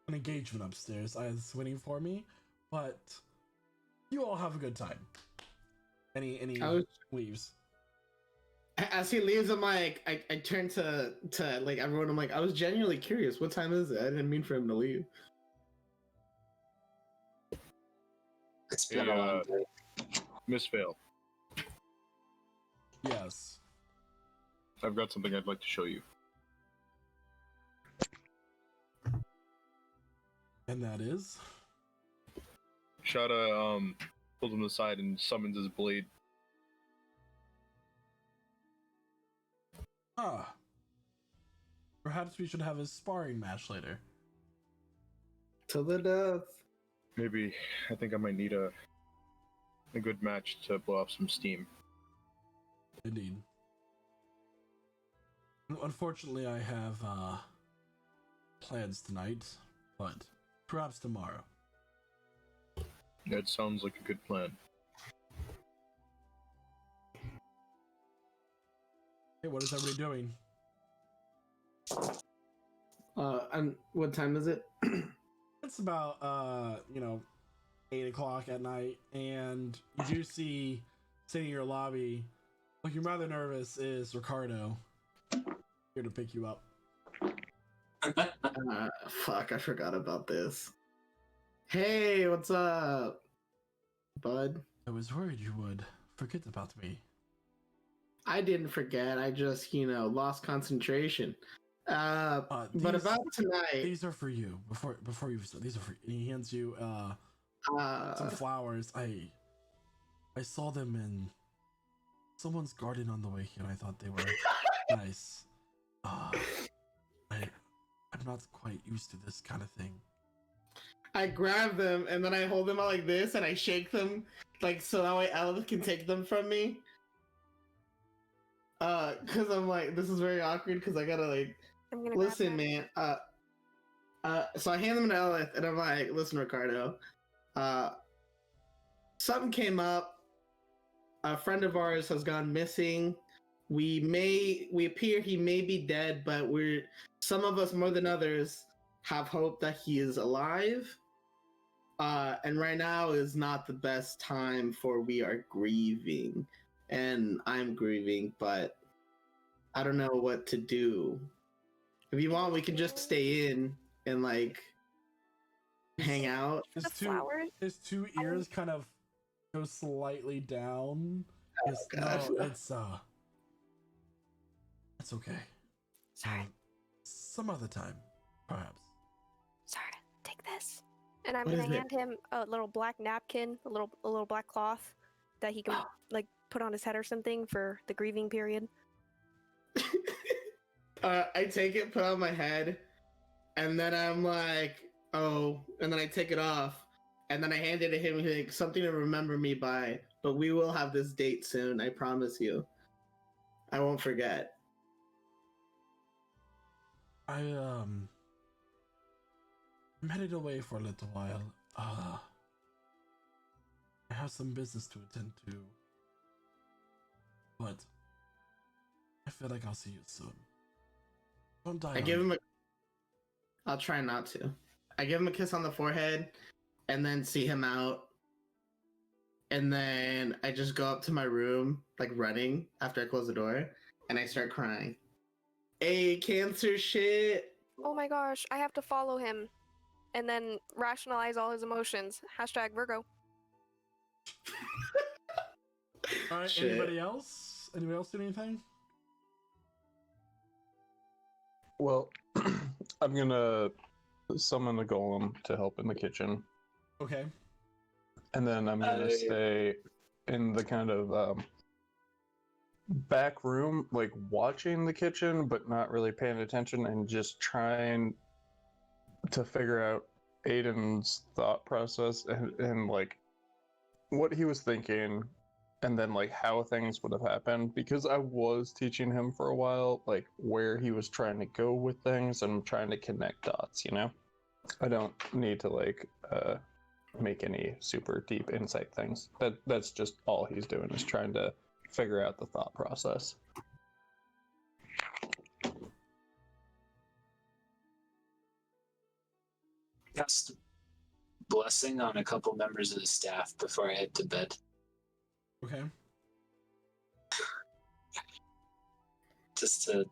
an engagement upstairs that's waiting for me, but you all have a good time. And he leaves. As he leaves, I'm like, I turn to like everyone. I'm like, I was genuinely curious. What time is it? I didn't mean for him to leave. It's been a long day. Miss Vale, Yes. I've got something I'd like to show you. And that is? Shada pulls him aside and summons his blade. Ah. Perhaps we should have a sparring match later. To the death. Maybe I think I might need a a good match to blow off some steam. Indeed. Unfortunately, I have plans tonight, but perhaps tomorrow. That sounds like a good plan. Hey, what is everybody doing? And what time is it? It's about 8 o'clock at night, and you do see sitting in your lobby, looking rather nervous, is Ricardo, here to pick you up. Fuck, I forgot about this. Hey, what's up, bud? I was worried you would forget about me. I didn't forget. I just, lost concentration. But about tonight, These are for you. Before you start, these are for you. And he hands you some flowers. I saw them in someone's garden on the way here, and I thought they were nice. I'm not quite used to this kind of thing. I grab them and then I hold them out like this and I shake them like so that way Ella can take them from me. Cause I'm like, this is very awkward because I gotta like I'm gonna listen, grab man. So I hand them to Ella and I'm like, listen, Ricardo. Something came up. A friend of ours has gone missing. We appear he may be dead, but some of us more than others have hope that he is alive. And right now is not the best time for we are grieving. And I'm grieving, but I don't know what to do. If you want, we can just stay in and like hang out. The flowers? His two ears kind of go slightly down. Oh, gosh. No, it's okay. Sorry. Some other time, perhaps. Sorry, take this. And I'm What gonna is it? hand him a little black napkin, a little black cloth that he can like put on his head or something for the grieving period. I take it, put it on my head, and then I'm like, oh, and then I take it off, and then I hand it to him, like, something to remember me by, but we will have this date soon, I promise you. I won't forget. I'm headed away for a little while. I have some business to attend to, but I feel like I'll see you soon. Don't die. I give him I'll try not to. I give him a kiss on the forehead, and then see him out, and then I just go up to my room, like running after I close the door, and I start crying. Hey, cancer shit! Oh my gosh, I have to follow him and then rationalize all his emotions. # Virgo. All right. Shit. Anybody else? Anybody else do anything? Well, I'm gonna summon a golem to help in the kitchen, Okay. and then I'm gonna stay in the kind of back room, like watching the kitchen, but not really paying attention, and just trying to figure out Aden's thought process and like what he was thinking, and then like how things would have happened, because I was teaching him for a while like where he was trying to go with things and trying to connect dots, you know. I don't need to like make any super deep insight things. That's just all he's doing, is trying to figure out the thought process. Cast blessing on a couple members of the staff before I head to bed. Okay. Just to,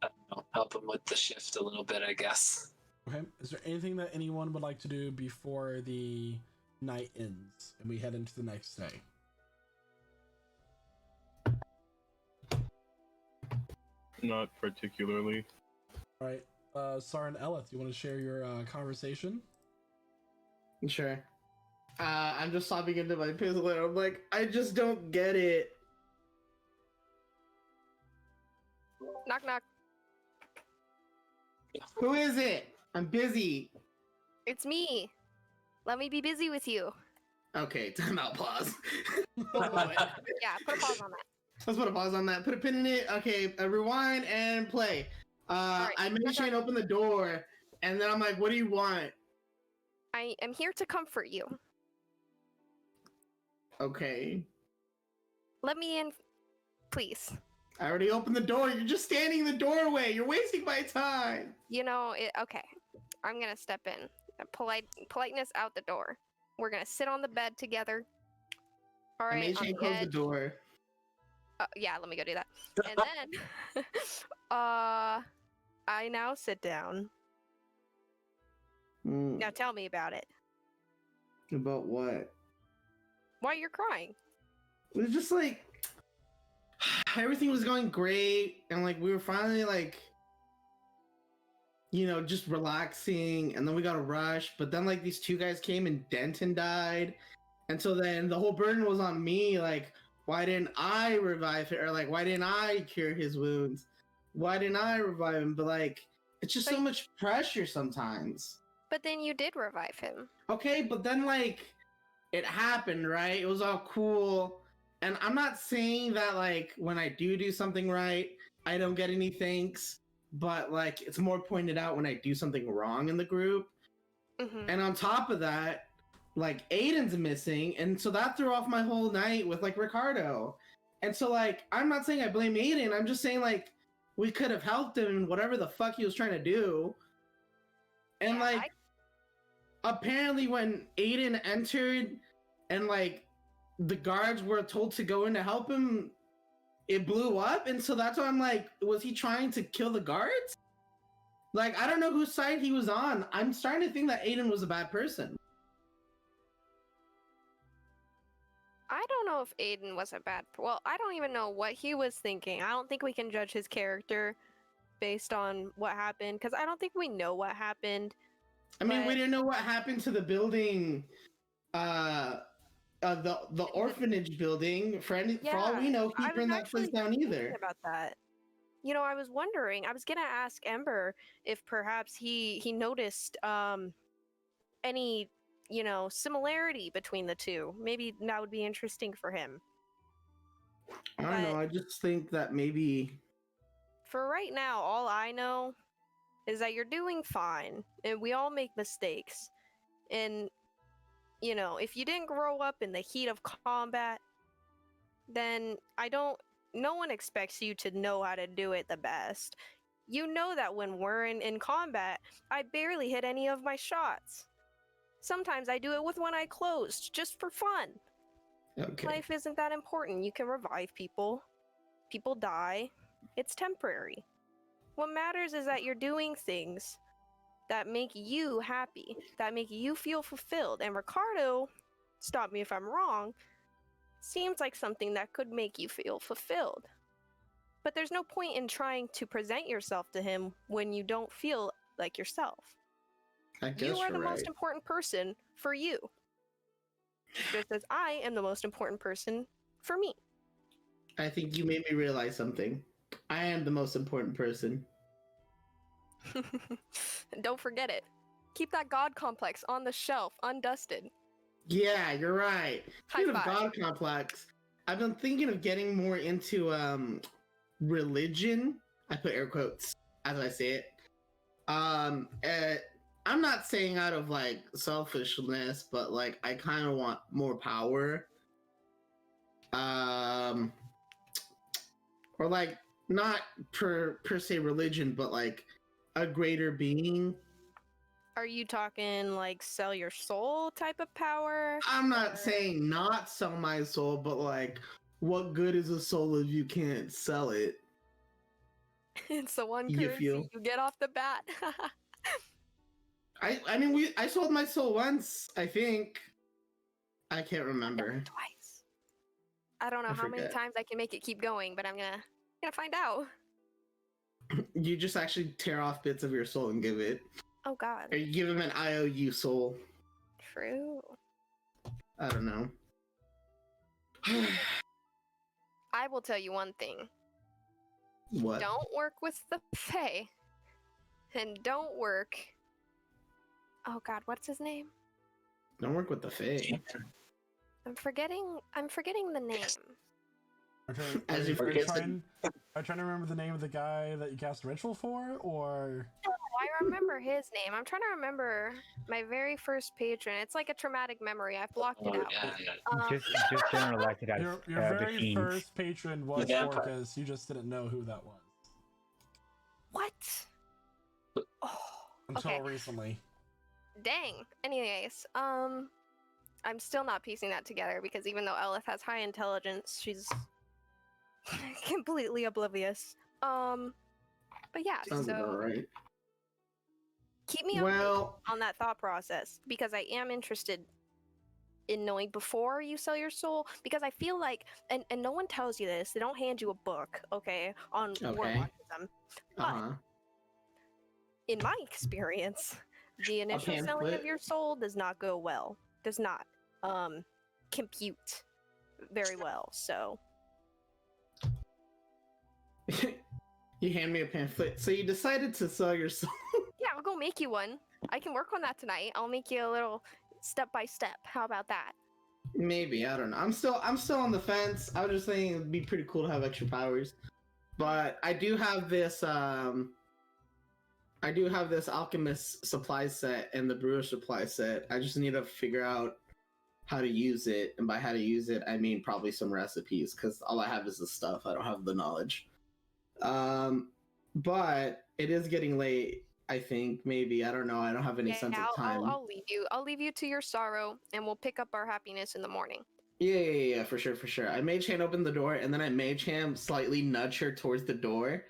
I don't know, help him with the shift a little bit, I guess. Okay. Is there anything that anyone would like to do before the night ends and we head into the next day? Not particularly. All right. Sarah and Elith, you want to share your conversation? Sure. I'm just sobbing into my pillow and I'm like, I just don't get it. Knock knock. Who is it? I'm busy. It's me. Let me be busy with you. Okay, timeout. Pause. Yeah, put a pause on that. Let's put a pause on that. Put a pin in it. Okay, rewind and play. Alright, I made Shane open the door, and then I'm like, "What do you want?" I am here to comfort you. Okay. Let me in, please. I already opened the door. You're just standing in the doorway. You're wasting my time. You know, okay. I'm gonna step in. Politeness out the door. We're gonna sit on the bed together. All I right. made Shane close the door. Yeah, let me go do that. And then, I now sit down. Now tell me about it. About what? Why you're crying? It was just like everything was going great, and like we were finally like, you know, just relaxing, and then we got a rush. But then like these two guys came and Denton died, and so then the whole burden was on me. Like, why didn't I revive it, or like why didn't I cure his wounds? Why didn't I revive him? But like, it's just so much pressure sometimes. But then you did revive him. Okay, but then like it happened, right? It was all cool. And I'm not saying that like when I do something right, I don't get any thanks, but like it's more pointed out when I do something wrong in the group. Mm-hmm. And on top of that, like Aden's missing, and so that threw off my whole night with like Ricardo. And so like I'm not saying I blame Aden, I'm just saying like we could have helped him in whatever the fuck he was trying to do. And Yeah, like apparently when Aden entered and like the guards were told to go in to help him, it blew up. And so that's why I'm like, was he trying to kill the guards? Like, I don't know whose side he was on. I'm starting to think that Aden was a bad person. I don't know if Aden was a bad. Well, I don't even know what he was thinking. I don't think we can judge his character based on what happened, because I don't think we know what happened. I mean, we didn't know what happened to the building, the orphanage building. For all we know, he burned that place down either. About that, you know, I was wondering. I was gonna ask Ember if perhaps he noticed any, you know, similarity between the two. Maybe that would be interesting for him. I don't know. I just think that maybe. For right now, all I know is that you're doing fine, and we all make mistakes. And, you know, if you didn't grow up in the heat of combat, then no one expects you to know how to do it the best. You know that when we're in combat, I barely hit any of my shots. Sometimes I do it with one eye closed, just for fun. Okay. Life isn't that important. You can revive people. People die. It's temporary. What matters is that you're doing things that make you happy, that make you feel fulfilled. And Ricardo, stop me if I'm wrong, seems like something that could make you feel fulfilled. But there's no point in trying to present yourself to him when you don't feel like yourself. I guess you are the right. most important person for you. Just as I am the most important person for me. I think you made me realize something. I am the most important person. Don't forget it. Keep that god complex on the shelf, undusted. Yeah, you're right. High Speaking of five. God complex, I've been thinking of getting more into religion. I put air quotes as I say it. I'm not saying out of like selfishness, but like I kind of want more power. Or like not per se religion, but like a greater being. Are you talking like sell your soul type of power? I'm not saying not sell my soul, but like, what good is a soul if you can't sell it? It's the one You currency feel? you get off the bat. I mean, I sold my soul once, I think. I can't remember. Twice. I don't know I how many forget. times I can make it keep going, but I'm gonna find out. You just actually tear off bits of your soul and give it. Oh god. Or you give him an IOU soul. True. I don't know. I will tell you one thing. What? Don't work with the Fae. And don't work. Oh god, what's his name? Don't work with the Fae. I'm forgetting the name. As you Are you forget trying to remember the name of the guy that you cast ritual for, or? No, I remember his name. I'm trying to remember my very first patron. It's like a traumatic memory. I've blocked it Oh, out. yeah. Just generalize it as Your the very fiends. first patron was vampire. Orcus. You just didn't know who that was What? Oh, until okay. recently. Dang. Anyways, I'm still not piecing that together because even though Elith has high intelligence, she's completely oblivious. But yeah, Sounds so about right. keep me Well, on that thought process because I am interested in knowing before you sell your soul, because I feel like, and no one tells you this, they don't hand you a book, okay, on warlockism. uh-huh. In my experience, the initial selling of pamphlet. your soul does not go well. Does not compute very well. So You hand me a pamphlet. So you decided to sell your soul. yeah, I'll go make you one. I can work on that tonight. I'll make you a little step by step. How about that? Maybe, I don't know. I'm still on the fence. I was just saying it'd be pretty cool to have extra powers. But I do have this alchemist supply set and the brewer supply set. I just need to figure out how to use it, and by how to use it I mean probably some recipes, because all I have is the stuff. I don't have the knowledge. But it is getting late. I think maybe, I don't know. I don't have any sense of time. I'll leave you. I'll leave you to your sorrow, and we'll pick up our happiness in the morning. Yeah, for sure. I mage hand open the door, and then I mage hand slightly nudge her towards the door.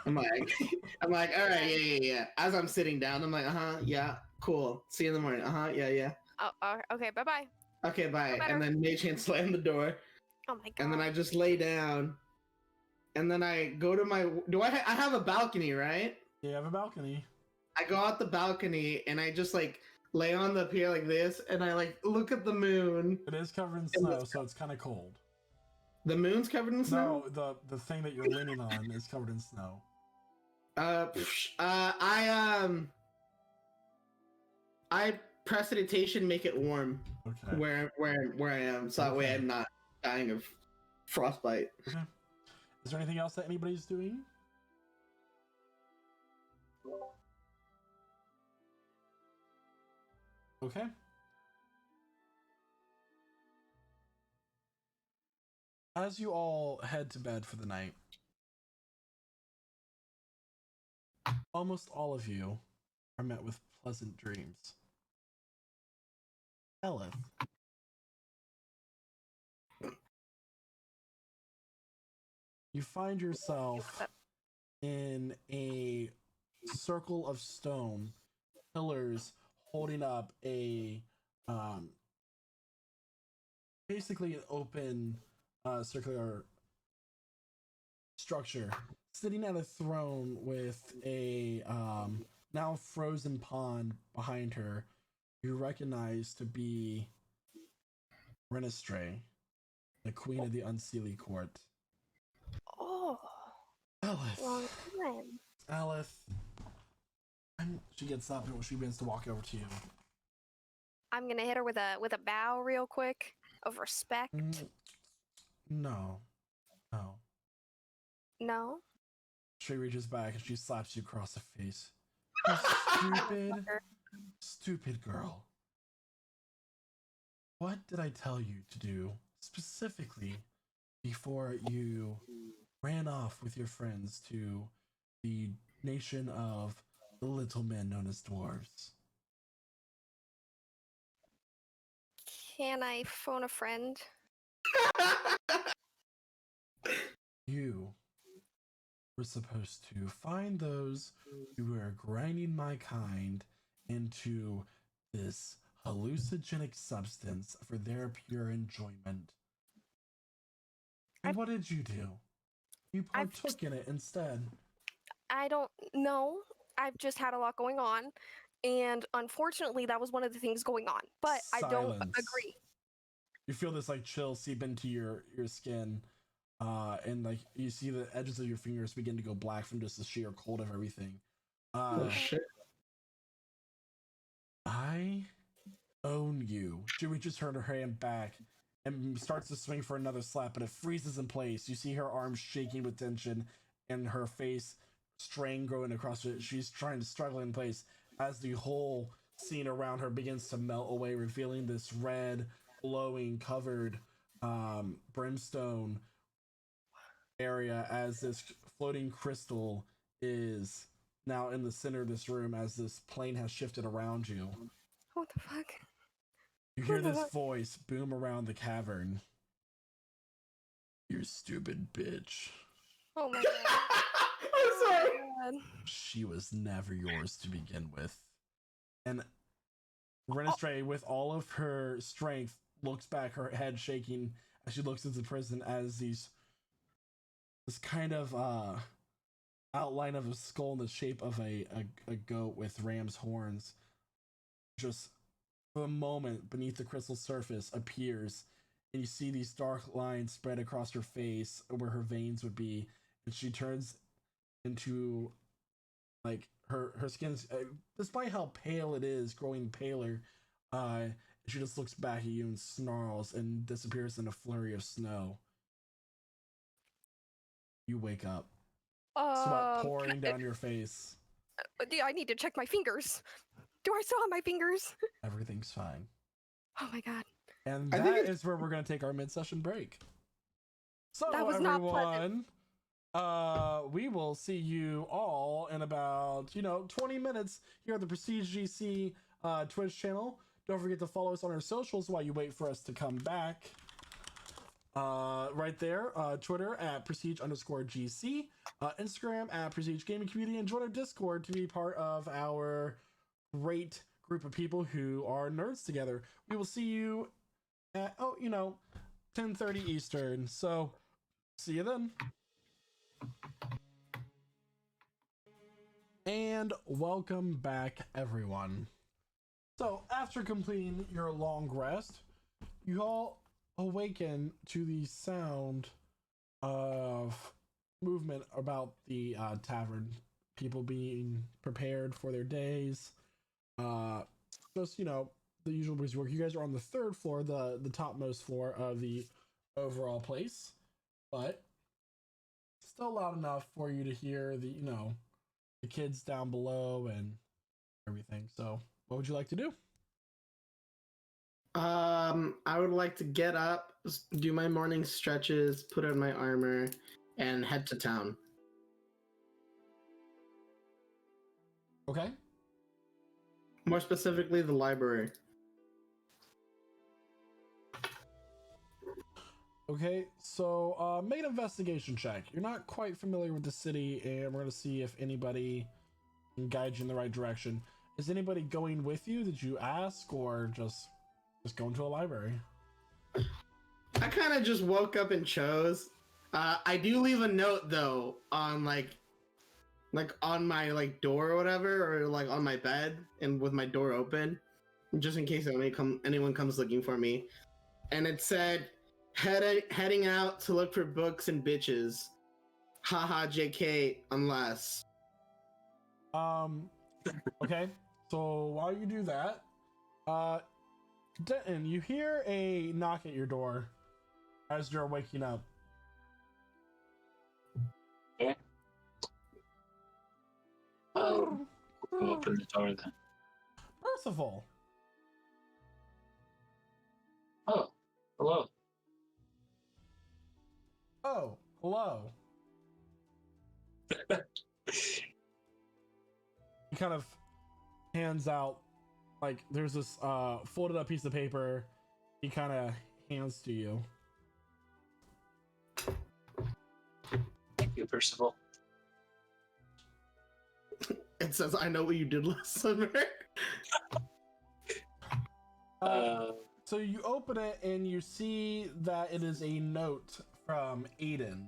I'm like, all right, yeah. As I'm sitting down, I'm like, yeah, cool. See you in the morning. Yeah. Okay, bye-bye. Okay, bye. Better. And then mage hand slam the door, Oh my god. and then I just lay down, and then I go to my. I have a balcony, right? Yeah, you have a balcony. I go out the balcony, and I just like lay on the pier like this, and I like look at the moon. It is covered in snow, so it's kind of cold. The moon's covered in snow? No, the thing that you're leaning on is covered in snow. I prestidigitation make it warm. Okay. Where I am, so that way I'm not dying of frostbite. Okay. Is there anything else that anybody's doing? Okay. As you all head to bed for the night, almost all of you are met with pleasant dreams. Elith, you find yourself in a circle of stone pillars holding up a basically an open circular structure, sitting at a throne with a now frozen pond behind her. You recognize to be Renestray, the queen of the Unseelie court. Oh, Elith. long time. Elith. She gets up and she begins to walk over to you. I'm gonna hit her with a bow real quick of respect. No. No. She reaches back and she slaps you across the face. You stupid girl. What did I tell you to do specifically before you ran off with your friends to the nation of the little men known as dwarves? Can I phone a friend? You were supposed to find those who were grinding my kind into this hallucinogenic substance for their pure enjoyment. And what did you do? You partook in it instead. I don't know. I've just had a lot going on, and unfortunately, that was one of the things going on. But Silence. I don't agree. You feel this like chill seep into your skin, and like you see the edges of your fingers begin to go black from just the sheer cold of everything. Oh shit! I own you. She reaches her hand back and starts to swing for another slap, but it freezes in place. You see her arms shaking with tension and her face strain growing across it. She's trying to struggle in place as the whole scene around her begins to melt away, revealing this red, glowing, covered brimstone area as this floating crystal is now in the center of this room as this plane has shifted around you. What the fuck? You hear this voice boom around the cavern. You stupid bitch. Oh my god. I'm sorry. Oh my god. She was never yours to begin with. And Renestray, with all of her strength, looks back, her head shaking as she looks into the prison as this kind of outline of a skull in the shape of a goat with ram's horns just for a moment beneath the crystal surface appears, and you see these dark lines spread across her face where her veins would be, and she turns into like her skin's despite how pale it is growing paler, she just looks back at you and snarls and disappears in a flurry of snow. You wake up, sweat pouring down your face. I need to check my fingers. Do I still have my fingers? Everything's fine. Oh my god. And I think that is where we're going to take our mid-session break. So That was not pleasant. everyone, we will see you all in about 20 minutes here at the Prestige GC Twitch channel. Don't forget to follow us on our socials while you wait for us to come back. Right there, Twitter at Prestige_GC, Instagram at Prestige Gaming Community, and join our Discord to be part of our great group of people who are nerds together. We will see you at 10:30 Eastern. So see you then. And welcome back, everyone. So after completing your long rest, you all awaken to the sound of movement about the tavern. People being prepared for their days. Just the usual busy work. You guys are on the third floor, the topmost floor of the overall place, but still loud enough for you to hear the the kids down below and everything. So what would you like to do? I would like to get up, do my morning stretches, put on my armor, and head to town. Okay. More specifically, the library. Okay, so make an investigation check. You're not quite familiar with the city, and we're gonna see if anybody can guide you in the right direction. Is anybody going with you? Did you ask, or just go into a library? I kind of just woke up and chose. I do leave a note though on like on my door or whatever, or on my bed and with my door open, just in case anyone comes looking for me. And it said, heading out to look for books and bitches. Haha, JK, unless. Okay, so while you do that, Denton, you hear a knock at your door as you're waking up. Yeah. Go open the door then. Percival. Oh, hello. Oh, hello. He kind of hands out, there's this folded up piece of paper he kind of hands to you. Thank you, Percival. It says, I know what you did last summer. So you open it and you see that it is a note from Aden.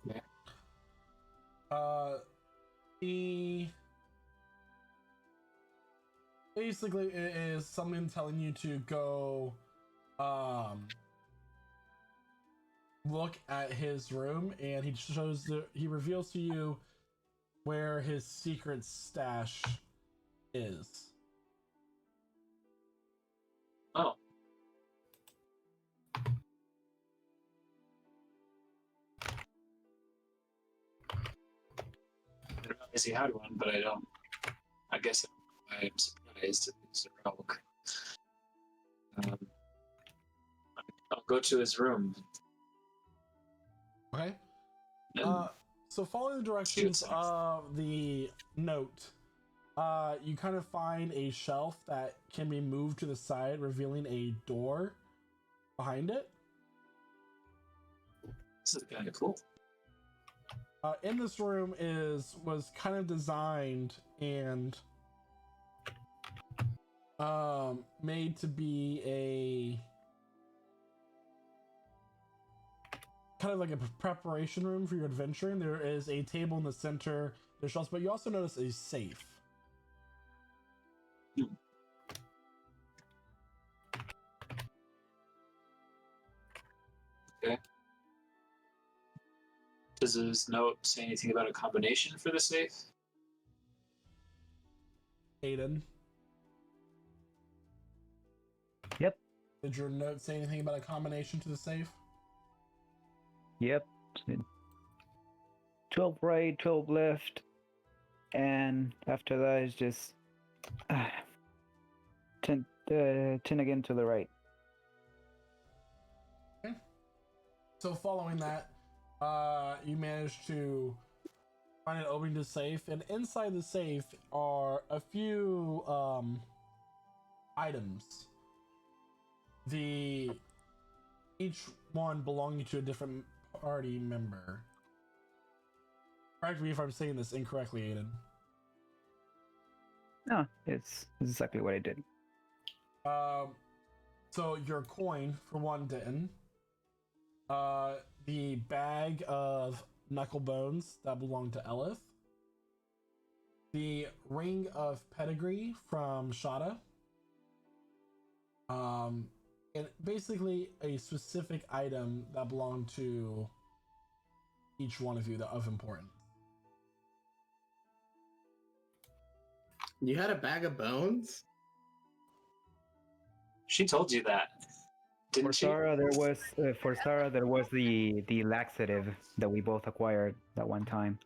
Yeah. He basically it is someone telling you to go look at his room, and he reveals to you where his secret stash is. Oh. I didn't realize he had one, but I don't. I guess I'm surprised he's a rogue. I'll go to his room. Okay. And So following the directions of the note, you kind of find a shelf that can be moved to the side, revealing a door behind it. this is kind of cool. In this room was kind of designed and made to be a kind of like a preparation room for your adventuring. There is a table in the center, there's shelves, but you also notice a safe. Okay. Does this note say anything about a combination for the safe? Aden, Yep. did your note say anything about a combination to the safe? Yep. 12 right, 12 left, and after that is just 10 again to the right. Okay. So following that, you manage to find an opening to the safe, and inside the safe are a few items. Each one belonging to a different party member. Correct me if I'm saying this incorrectly, Aiden. No, it's exactly what I did. So your coin for one didn't. The bag of knuckle bones that belonged to Elith. The ring of pedigree from Shada. And basically a specific item that belonged to each one of you that of importance. You had a bag of bones? She told you that, didn't For she? Sarah, there was the laxative that we both acquired that one time.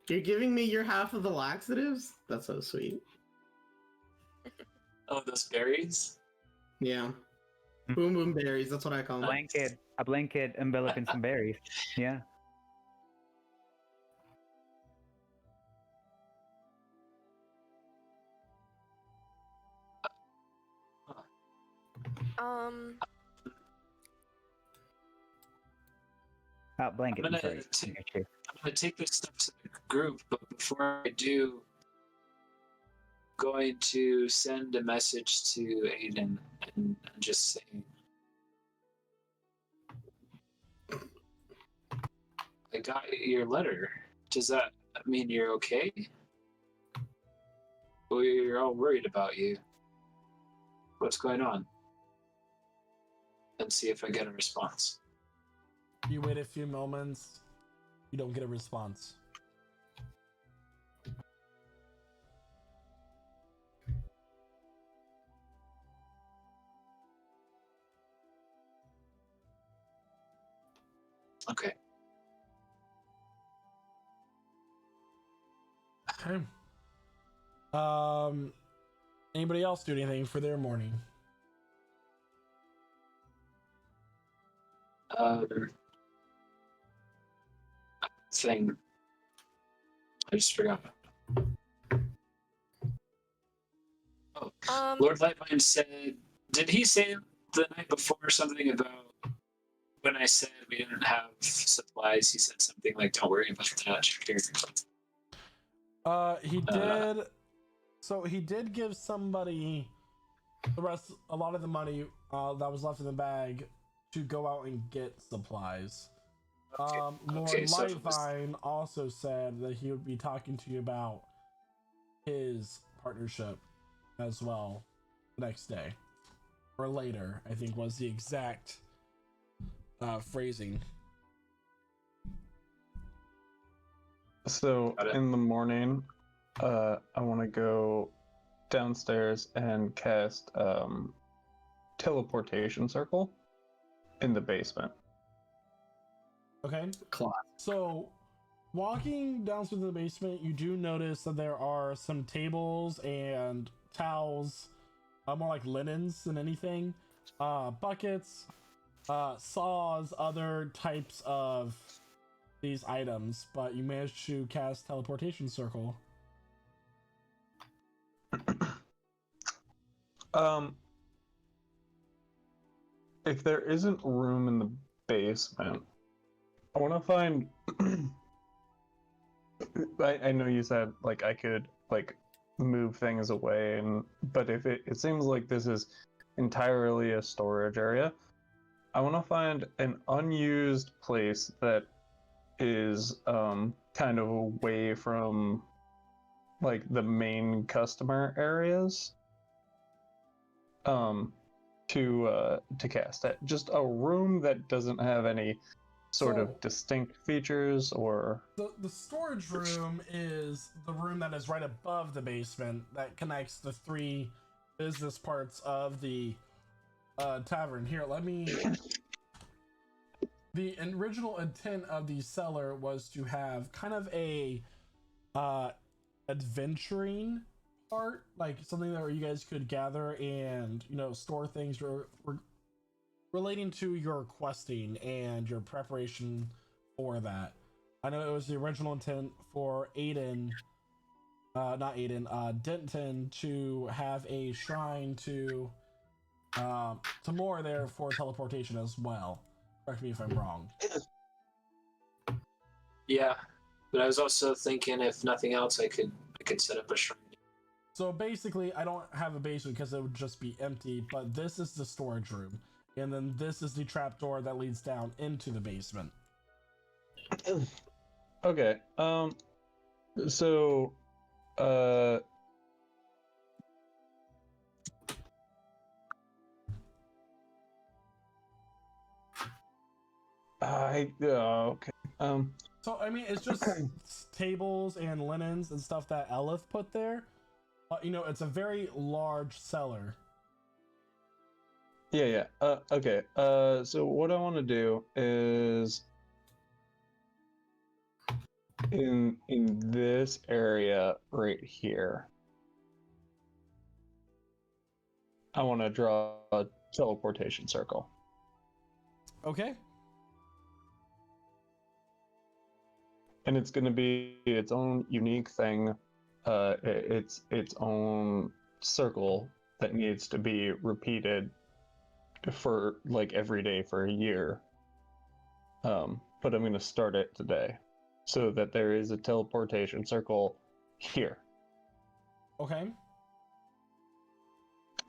You're giving me your half of the laxatives? That's so sweet. Oh, those berries? Yeah. Boom boom berries, that's what I call them. A blanket enveloping some berries. Yeah. Blanket. I'm I'm sorry. gonna take this stuff to the group, but before I do, going to send a message to Aiden and just say, I got your letter. Does that mean you're okay? We're all worried about you. What's going on? And see if I get a response. You wait a few moments, you don't get a response. Okay. Okay. Anybody else do anything for their morning? Thing. I just forgot. Oh, Lord Lightmind said, did he say the night before something about when I said we didn't have supplies? He said something like, "Don't worry about that." Here. He did. So he did give somebody a lot of the money that was left in the bag to go out and get supplies. Lord Lightvine also said that he would be talking to you about his partnership as well the next day or later, I think was the exact phrasing. So in the morning, I want to go downstairs and cast teleportation circle in the basement. Okay. Claw. So, walking down through the basement, you do notice that there are some tables and towels, more like linens than anything, buckets, saws, other types of these items, but you managed to cast teleportation circle. If there isn't room in the basement, I want to find. I know you said like I could like move things away, but if it seems like this is entirely a storage area, I want to find an unused place that is kind of away from like the main customer areas to cast it. Just a room that doesn't have any sort So, of distinct features or the storage room is the room that is right above the basement that connects the three business parts of the tavern. Here, let me. The original intent of the cellar was to have kind of a adventuring part, like something that where you guys could gather and store things relating to your questing and your preparation for that. I know it was the original intent for Aden, not Aden, Denton to have a shrine to more there for teleportation as well. Correct me if I'm wrong. Yeah, but I was also thinking, if nothing else, I could set up a shrine. So basically, I don't have a basement because it would just be empty, but this is the storage room. And then this is the trapdoor that leads down into the basement. okay. So okay. So I mean, it's just tables and linens and stuff that Elif put there. It's a very large cellar. Yeah. Okay. So what I want to do is in this area right here, I want to draw a teleportation circle. Okay. And it's going to be its own unique thing. It's its own circle that needs to be repeated for like every day for a year. But I'm going to start it today so that there is a teleportation circle here. Okay.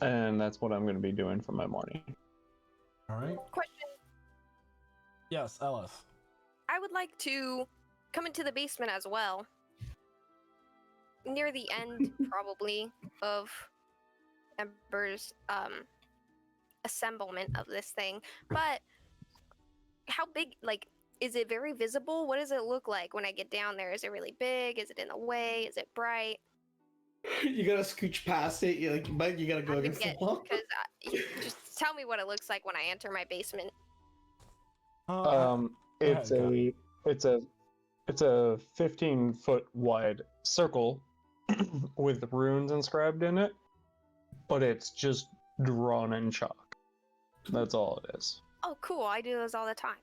And that's what I'm going to be doing for my morning. All right. Question. Yes, Elif. I would like to come into the basement as well. Near the end, probably, of Ember's assemblement of this thing. But how big, like, is it very visible? What does it look like when I get down there? Is it really big? Is it in the way? Is it bright? You gotta scooch past it. You gotta go against the wall. Because just tell me what it looks like when I enter my basement. It's a 15-foot wide circle with runes inscribed in it, but it's just drawn in chalk. That's all it is. Oh, cool. I do those all the time.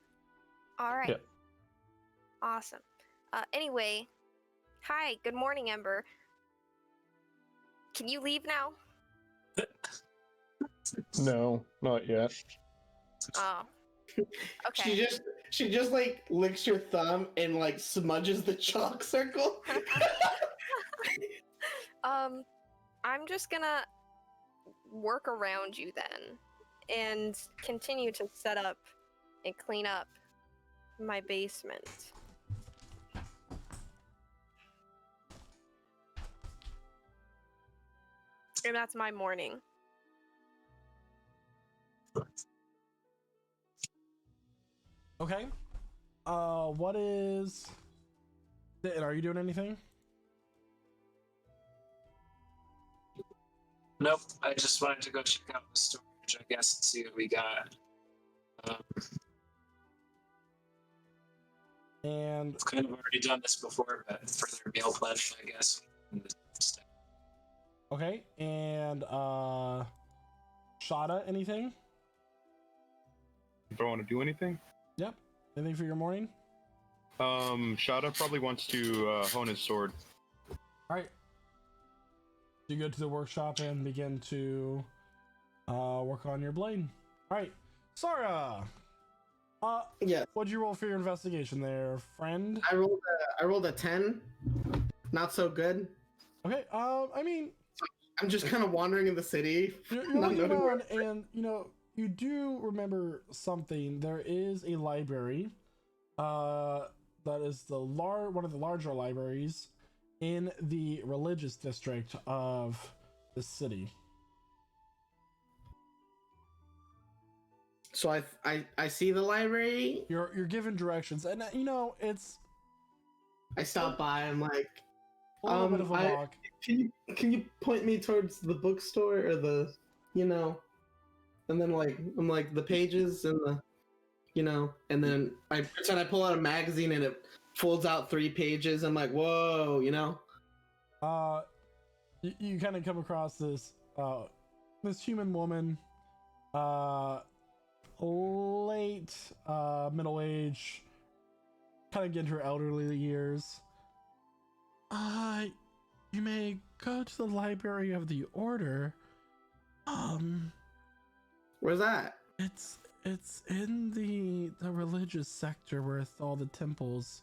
All right. Yeah. Awesome. Anyway, hi. Good morning, Ember. Can you leave now? No, not yet. Oh. Okay. She just like licks your thumb and like smudges the chalk circle. I'm just gonna work around you then and continue to set up and clean up my basement. And that's my morning. Okay. What is... And are you doing anything? Nope. I just wanted to go check out the storage, I guess, and see what we got. And I've kind of already done this before, but further meal planning, I guess. okay, and Shada, anything? If I want to do anything, Yep. Anything for your morning? Shada probably wants to hone his sword. All right. You go to the workshop and begin to work on your blade. All right, Sarah. Yeah, What'd you roll for your investigation there, friend? I rolled a 10. Not so good. Okay. I mean, I'm just kind of wandering in the city. you're not looking knowing where- around, and you do remember something. There is a library. That is one of the larger libraries in the religious district of the city. So I see the library. You're given directions, and it's I stop by. I'm like, a little bit of a walk. can you point me towards the bookstore or the, and then I'm like the pages and the, and then I pretend I pull out a magazine and it folds out 3 pages. I'm like, whoa, You kind of come across this human woman, late middle age, kind of getting her elderly years. You may go to the library of the order. Where's that? It's in the religious sector with all the temples.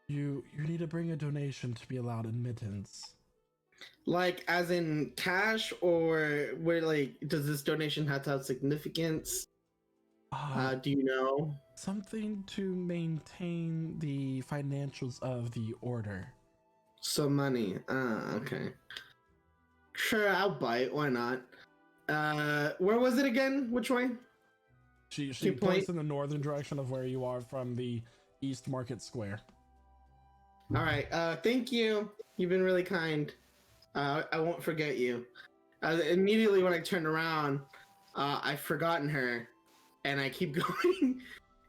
You need to bring a donation to be allowed admittance. Like, as in cash, or where, does this donation have to have significance? Do you know? Something to maintain the financials of the order. Some money. Okay. Sure, I'll bite. Why not? Where was it again? Which way? She Point. points in the northern direction of where you are from the East Market Square. All right. Thank you. You've been really kind. I won't forget you. Immediately when I turn around, I've forgotten her, and I keep going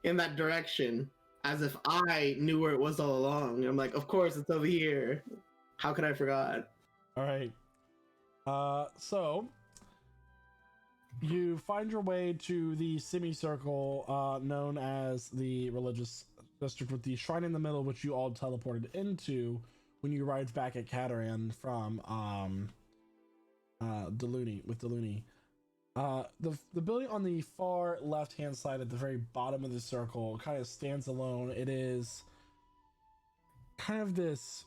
in that direction as if I knew where it was all along. I'm like, of course it's over here. How could I forgot? All right. So you find your way to the semicircle known as the religious district, with the shrine in the middle, which you all teleported into when you arrived back at Cataran from Deluni. The building on the far left hand side at the very bottom of the circle kind of stands alone. It is kind of this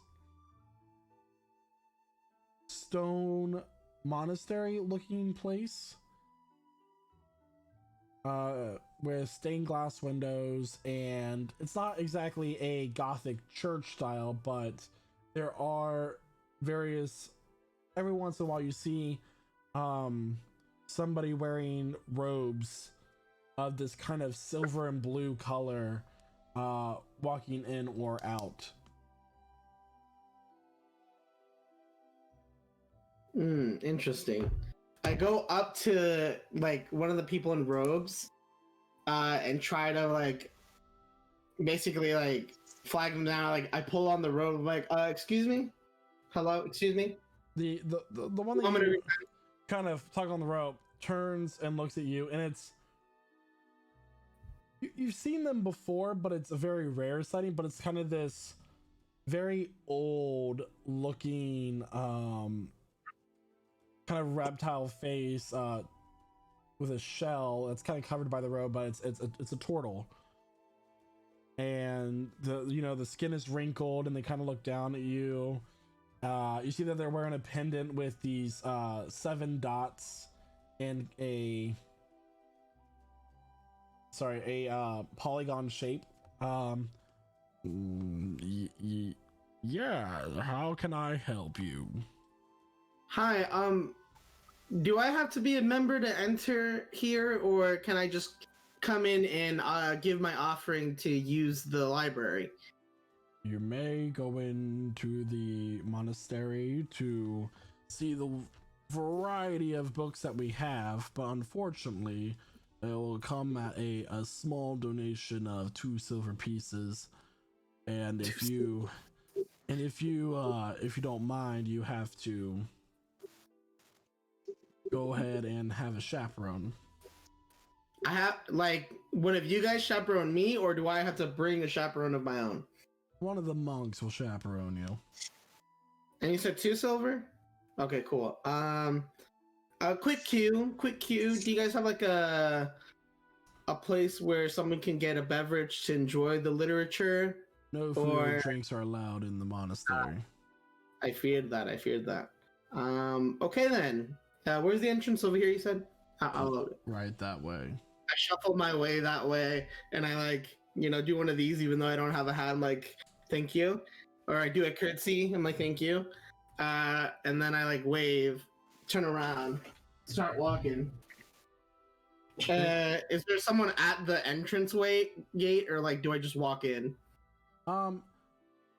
stone monastery looking place with stained glass windows, and it's not exactly a Gothic church style, but there are various, every once in a while you see somebody wearing robes of this kind of silver and blue color walking in or out. Interesting. I go up to one of the people in robes and try to basically flag them down. I pull on the robe, excuse me, hello, excuse me. The one that you kind of tug on the rope turns and looks at you, and you've seen them before, but it's a very rare sighting. But it's kind of this very old looking kind of reptile face with a shell that's kind of covered by the robe, but it's a turtle, and the skin is wrinkled, and they kind of look down at you. You see that they're wearing a pendant with these 7 dots and a polygon shape. Yeah, how can I help you? Hi, do I have to be a member to enter here, or can I just come in and give my offering to use the library? You may go into the monastery to see the variety of books that we have, but unfortunately, it will come at a small donation of 2 silver pieces. And if you don't mind, you have to go ahead and have a chaperone. I have like one of you guys chaperone me, or do I have to bring a chaperone of my own? One of the monks will chaperone you. And you said 2 silver? Okay, cool. Quick cue. Do you guys have like a place where someone can get a beverage to enjoy the literature? No food or drinks are allowed in the monastery. I feared that. Okay then. Where's the entrance over here? You said. I'll load it. Right that way. I shuffle my way that way, and I like do one of these, even though I don't have a hat. I'm like, thank you, or I do a curtsy. I'm like, thank you, and then I like wave, turn around, start walking. Is there someone at the entranceway gate, or like do I just walk in?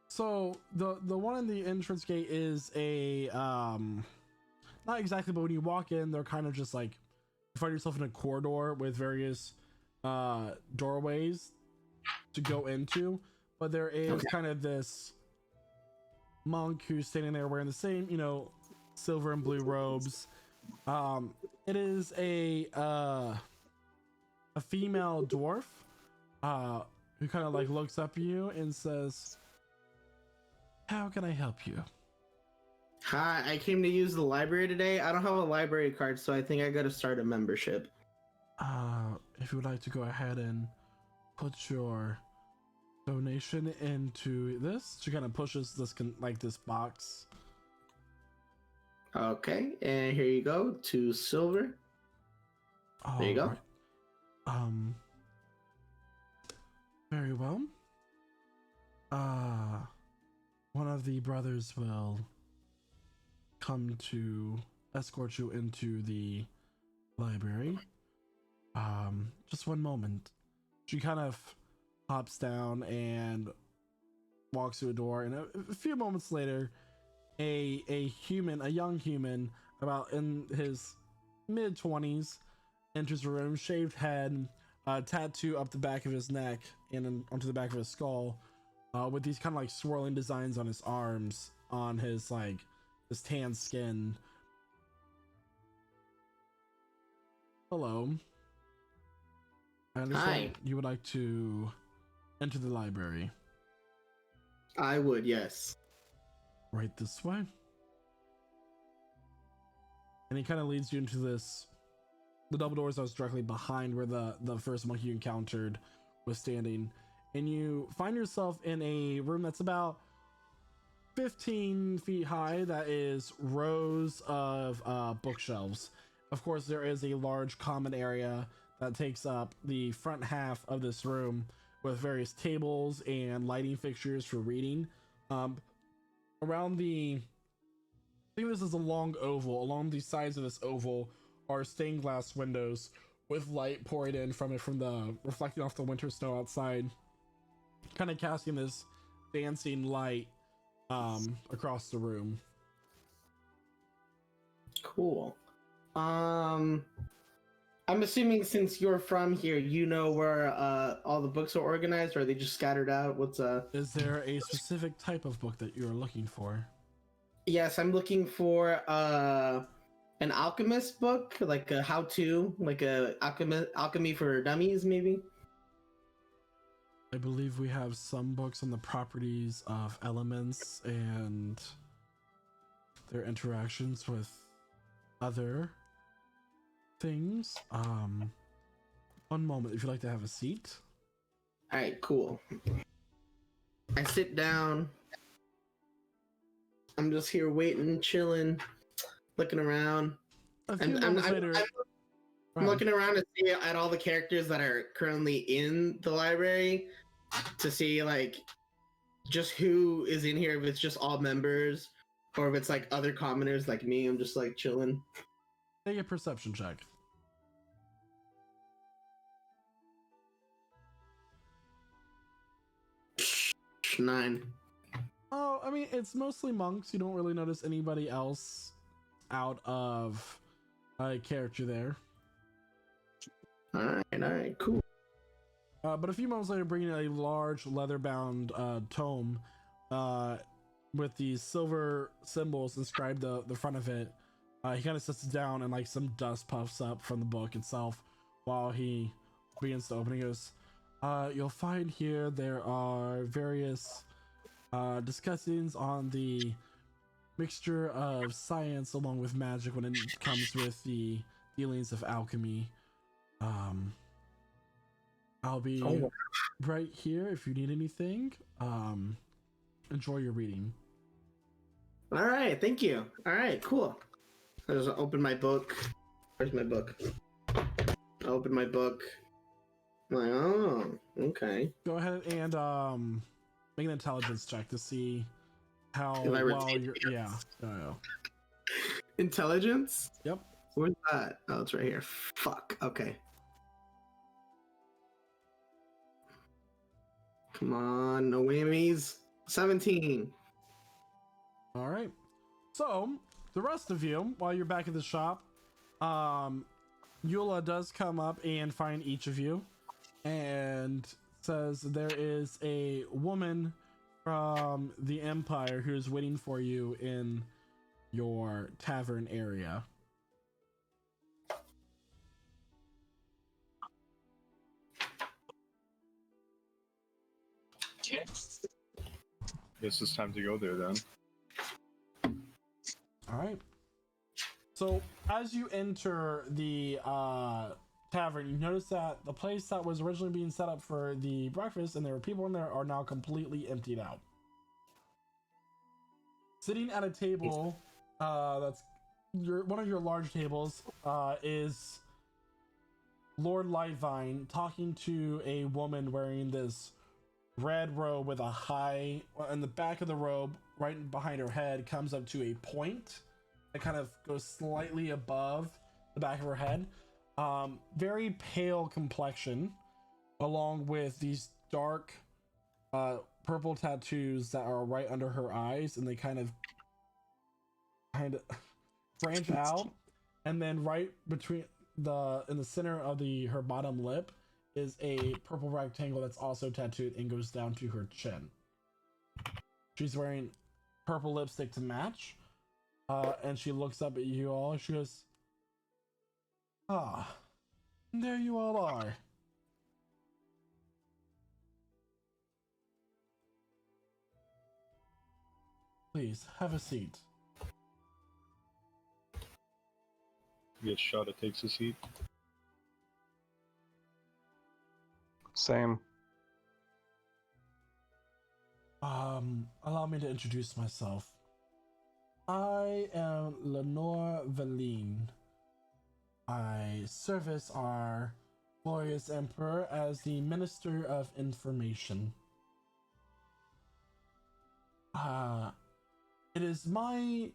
So the one in the entrance gate is a not exactly, but when you walk in, they're kind of just like you find yourself in a corridor with various doorways to go into, but there is kind of this monk who's standing there wearing the same, silver and blue robes. It is a female dwarf who kind of like looks up at you and says, "How can I help you?" Hi, I came to use the library today. I don't have a library card, so I think I gotta start a membership. If you would like to go ahead and put your donation into this, she kind of pushes this this box. Okay, and here you go, 2 silver. There you go. Right. Very well. One of the brothers will come to escort you into the library. Just one moment. She kind of hops down and walks through a door, and a few moments later, a young human, about in his mid-20s, enters the room, shaved head, tattoo up the back of his neck and onto the back of his skull, with these kind of like swirling designs on his arms, on his his tan skin. Hello. I understand you would like to enter the library. I would, yes. Right this way. And he kind of leads you into the double doors that was directly behind where the first monkey you encountered was standing. And you find yourself in a room that's about 15 feet high, that is rows of bookshelves. Of course, there is a large common area that takes up the front half of this room with various tables and lighting fixtures for reading. Around I think this is a long oval. Along the sides of this oval are stained glass windows with light pouring in from the reflecting off the winter snow outside, kind of casting this dancing light across the room. Cool. I'm assuming since you're from here, you know where all the books are organized, or are they just scattered out? Is there a specific type of book that you're looking for? Yes, I'm looking for an alchemist book, like a how-to, like a alchemy for dummies, maybe. I believe we have some books on the properties of elements and their interactions with other things. One moment, if you'd like to have a seat. All right, cool. I sit down. I'm just here waiting, chilling, looking around. I'm looking around to see at all the characters that are currently in the library to see like just who is in here, if it's just all members or if it's like other commoners like me. I'm just like chilling. Make a perception check. 9. Oh, I mean, it's mostly monks. You don't really notice anybody else out of a character there. All right, cool. But a few moments later, bringing a large leather-bound tome with these silver symbols inscribed the front of it. He kind of sits it down, and like some dust puffs up from the book itself while he begins to open. He goes, "You'll find here there are various discussings on the mixture of science along with magic when it comes with the dealings of alchemy. I'll be right here if you need anything. Enjoy your reading." All right, thank you. All right, cool. I just open my book. Where's my book? I open my book. I'm like, oh, okay. Go ahead and make an intelligence check to see how If I well retain you're. Yeah. Intelligence? Yep. Where's that? Oh, it's right here. Fuck. Okay. Come on, no whammies. 17. All right. So the rest of you, while you're back at the shop, Eula does come up and find each of you, and says there is a woman from the Empire who's waiting for you in your tavern area. Okay. Guess it's time to go there then. All right. So as you enter the tavern, you notice that the place that was originally being set up for the breakfast and there were people in there are now completely emptied out. Sitting at a table that's one of your large tables is Lord Lightvine talking to a woman wearing this red robe with a high, and the back of the robe right behind her head comes up to a point that kind of goes slightly above the back of her head. Very pale complexion, along with these dark purple tattoos that are right under her eyes, and they kind of branch out, and then right between in the center of her bottom lip is a purple rectangle that's also tattooed and goes down to her chin. She's wearing purple lipstick to match, and she looks up at you all. She goes, "Ah, there you all are. Please, have a seat." Guess Shada takes a seat. Same. Allow me to introduce myself. I am Lenore Valine. I service our glorious emperor as the Minister of Information. It is my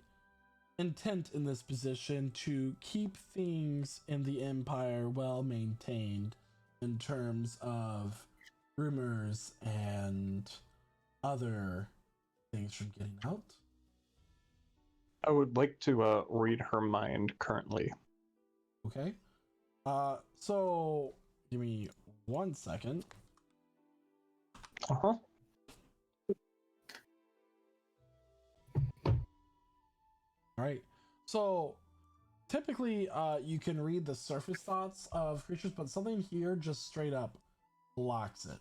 intent in this position to keep things in the Empire well maintained in terms of rumors and other things from getting out. I would like to read her mind currently. Okay. So give me 1 second. Uh-huh. All right. So typically, you can read the surface thoughts of creatures, but something here just straight up blocks it.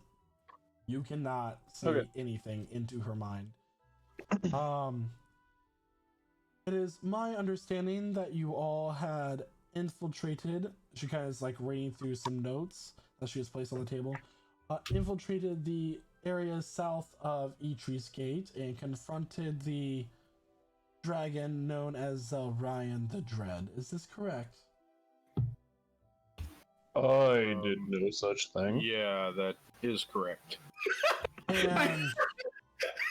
You cannot see anything into her mind. It is my understanding that you all had infiltrated. She kind of is like reading through some notes that she has placed on the table. Infiltrated the area south of Etree's Gate and confronted the dragon known as Ryan the Dread. Is this correct? I did no such thing. Yeah, that is correct. And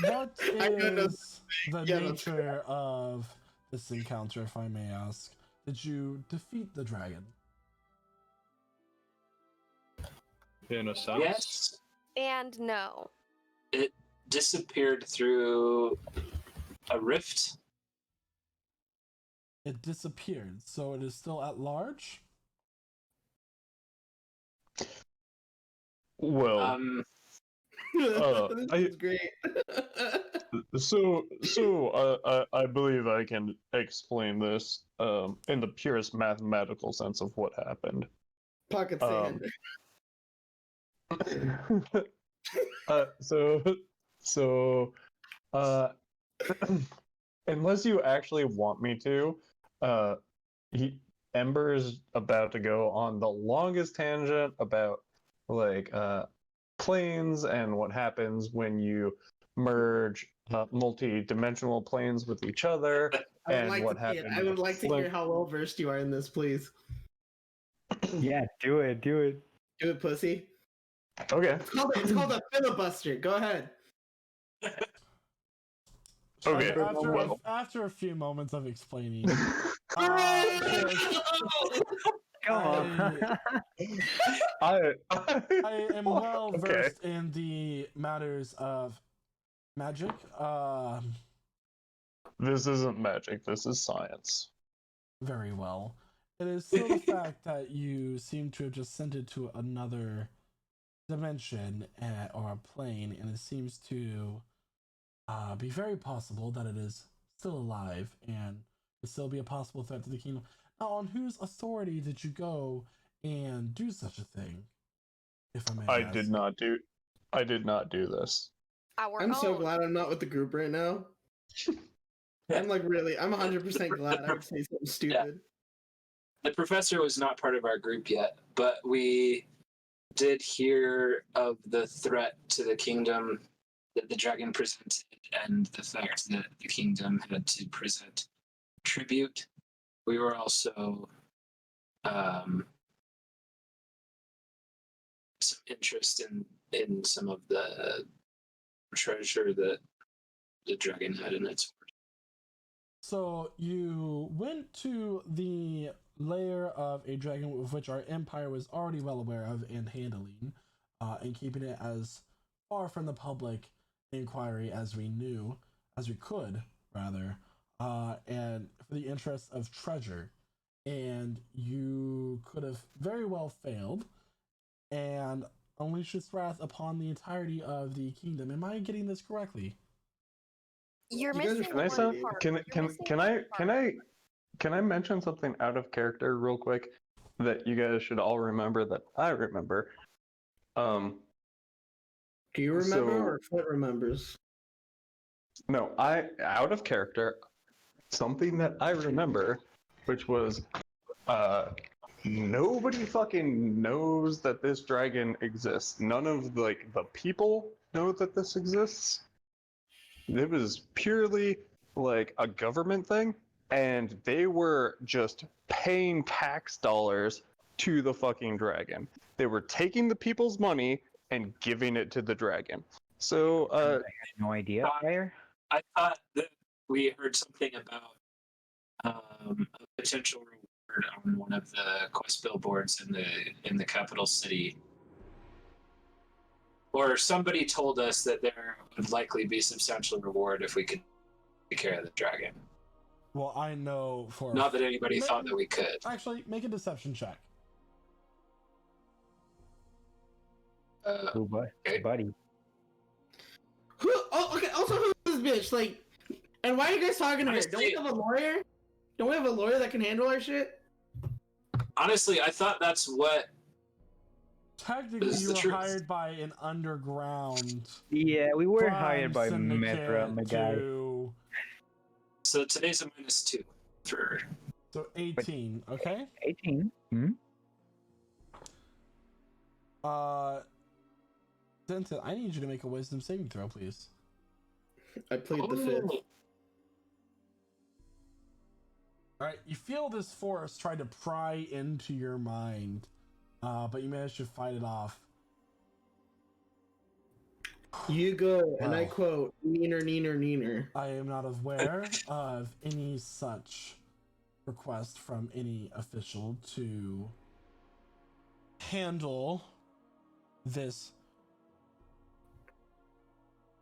what is the nature of this encounter, if I may ask? Did you defeat the dragon? In a sense. Yes, And no. it disappeared through a rift it disappeared. So it is still at large. Well, This I is great. I believe I can explain this in the purest mathematical sense of what happened. Pocket Um, sand. so so uh unless you actually want me to, uh he Ember is about to go on the longest tangent about like planes and what happens when you merge multi-dimensional planes with each other I would and like what to see it. happens. I would like to hear how well versed you are in this, please. Yeah, do it. Do it, pussy. Okay. It's called a filibuster. Go ahead. Okay. After a few moments of explaining, Come I, I I am well Okay. versed in the matters of magic. This isn't magic. This is science. Very well. It is still the fact that you seem to have just sent it to another dimension or a plane, and it seems to be very possible that it is still alive and could still be a possible threat to the kingdom. Now, on whose authority did you go and do such a thing? If I may I ask. did not do this. I'm so glad I'm not with the group right now. I'm 100% glad I would say something stupid. The professor was not part of our group yet, but we did hear of the threat to the kingdom that the dragon presented and the fact that the kingdom had to present tribute. We were also some interest in some of the treasure that the dragon had in its hoard. So you went to the lair of a dragon with which our empire was already well aware of and handling, and keeping it as far from the public inquiry as we could, rather, and for the interest of treasure. And you could have very well failed and unleashed its wrath upon the entirety of the kingdom. Am I getting this correctly? You're You guys are missing Can I one sound, part. can You're can missing can one I part. can I mention something out of character real quick that you guys should all remember that I remember? Do you remember So- or Flint remembers? No, out of character, something that I remember, which was nobody fucking knows that this dragon exists. None of the people know that this exists. It was purely like a government thing, and they were just paying tax dollars to the fucking dragon. They were taking the people's money and giving it to the dragon. So no idea. Fire. I thought that we heard something about a potential reward on one of the quest billboards in the capital city, or somebody told us that there would likely be substantial reward if we could take care of the dragon. Well, I know for Not that anybody thought that we could. Actually, make a deception check. Oh, boy. Okay. Buddy. Okay. Also, who's this bitch? And why are you guys talking to her? Don't we Honestly- have a lawyer? Don't we have a lawyer that can handle our shit? Honestly, I thought that's what. Technically, This is you the were truth. hired by an underground Yeah, we were crime hired by syndicate Mezra, my guy. So today's a -2 for. So 18, okay? 18. Denton, I need you to make a wisdom saving throw, please. I plead the fifth. Alright, you feel this force try to pry into your mind, but you manage to fight it off. You go, and I Wow. quote, neener, neener, neener. I am not aware of any such request from any official to handle this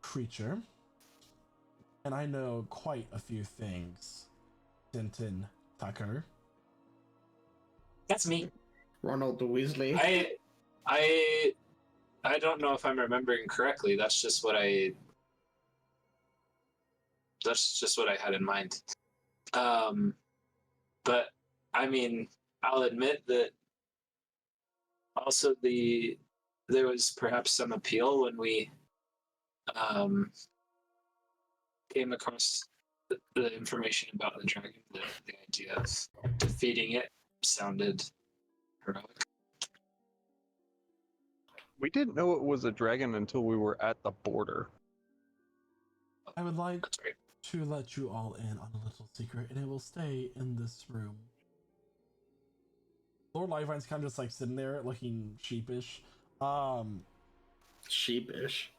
creature. And I know quite a few things, Denton Tucker. That's me. Ronald Weasley. I don't know if I'm remembering correctly. That's just what I had in mind. But I mean, I'll admit that also there was perhaps some appeal when we came across the information about the dragon. The idea of defeating it sounded heroic. We didn't know it was a dragon until we were at the border. I would like That's right. to let you all in on a little secret, and it will stay in this room. Lord Livevine's kind of just like sitting there looking sheepish. Sheepish.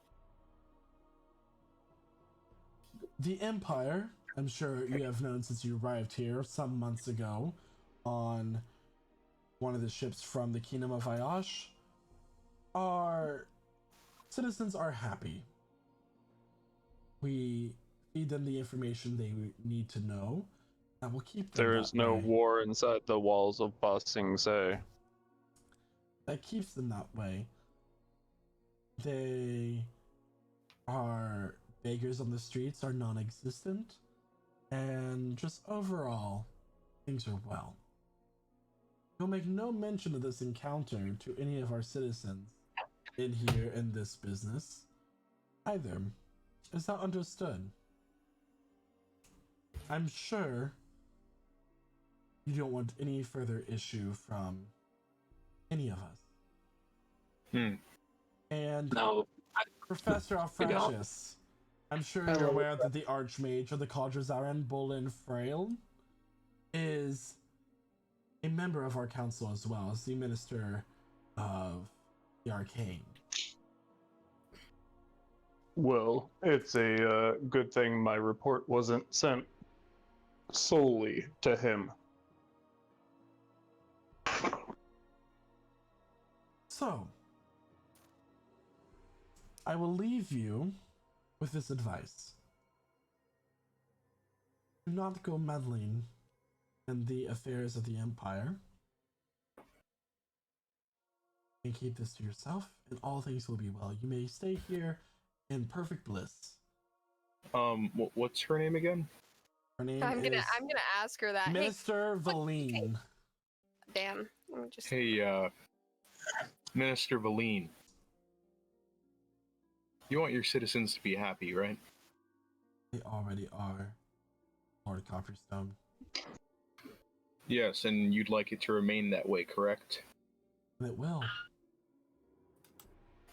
The Empire, I'm sure you have known since you arrived here some months ago on one of the ships from the Kingdom of Ayash, our citizens are happy. We feed them the information they need to know, and we'll keep them There that is no way. war inside the walls of Ba Sing Se. That keeps them that way. They are beggars on the streets are non-existent, and just overall, things are well. We'll make no mention of this encounter to any of our citizens in here in this business either. Is that understood? I'm sure you don't want any further issue from any of us. And No, Professor we don't. Alfratius, I'm sure you're aware that the Archmage of the Cauldron Bolin Frail is a member of our council as well as the Minister of the Arcane. Well, it's a good thing my report wasn't sent solely to him. So, I will leave you with this advice. Do not go meddling in the affairs of the Empire. And keep this to yourself, and all things will be well. You may stay here in perfect bliss. What's her name again? Her name I'm gonna is ask her that. Hey, Minister Valine. damn. Let me just. Hey, Minister Valine. You want your citizens to be happy, right? They already are, Lord Copperstone. Yes, and you'd like it to remain that way, correct? And it will.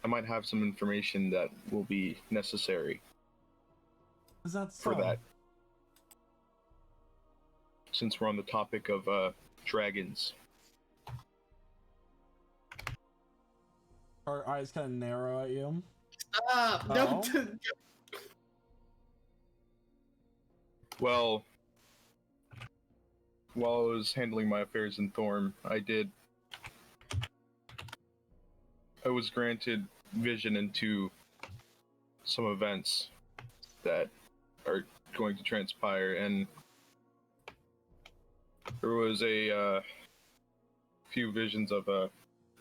I might have some information that will be necessary Is that so? for that. Since we're on the topic of dragons. Her eyes kind of narrow at you. Stop! Oh. Don't. Well, while I was handling my affairs in Thorm, I was granted vision into some events that are going to transpire, and there was a few visions of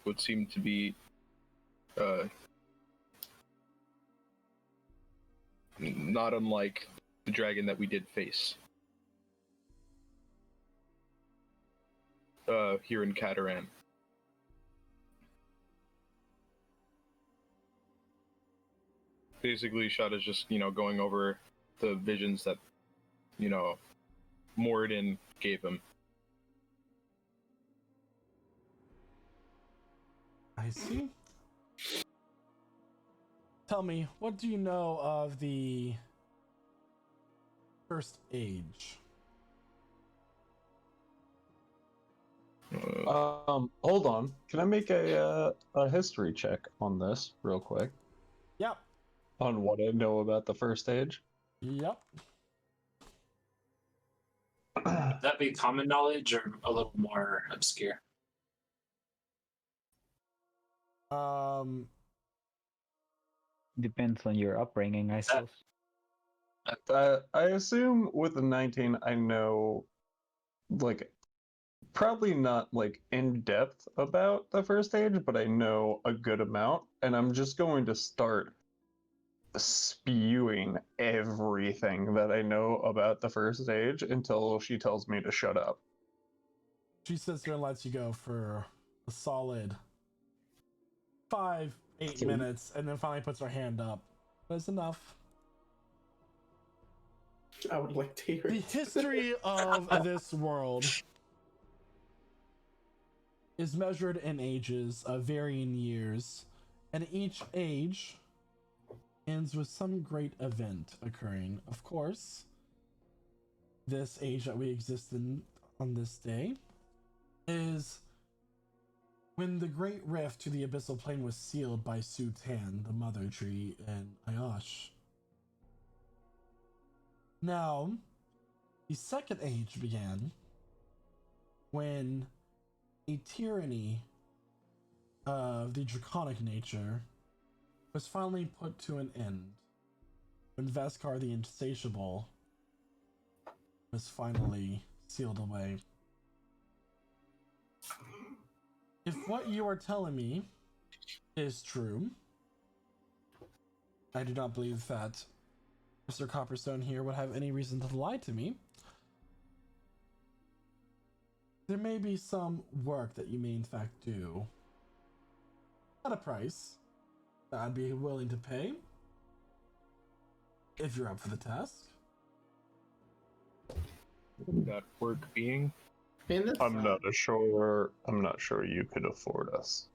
what seemed to be not unlike the dragon that we did face here in Cataran. Basically, Shada's just, going over the visions that, Moradin gave him. I see. Tell me, what do you know of the First Age? Hold on. Can I make a history check on this real quick? Yep. On what I know about the First Age? Yep. Would that be common knowledge or a little more obscure? Depends on your upbringing, I suppose. I assume with the 19, I know like probably not like in depth about the first age, but I know a good amount, and I'm just going to start spewing everything that I know about the first age until she tells me to shut up. She sits there and lets you go for a solid 5-8 minutes, and then finally puts her hand up. That's enough. I would like to hear The it. history of this world is measured in ages of varying years, and each age ends with some great event occurring. Of course, this age that we exist in on this day is when the great rift to the abyssal plane was sealed by Sutan, the mother tree, and Ayash. Now, the second age began when a tyranny of the draconic nature was finally put to an end, when Veskar the Insatiable was finally sealed away. If what you are telling me is true, I do not believe that Mr. Copperstone here would have any reason to lie to me. There may be some work that you may in fact do at a price that I'd be willing to pay if you're up for the task. That work being? Man, I'm not sure you could afford us.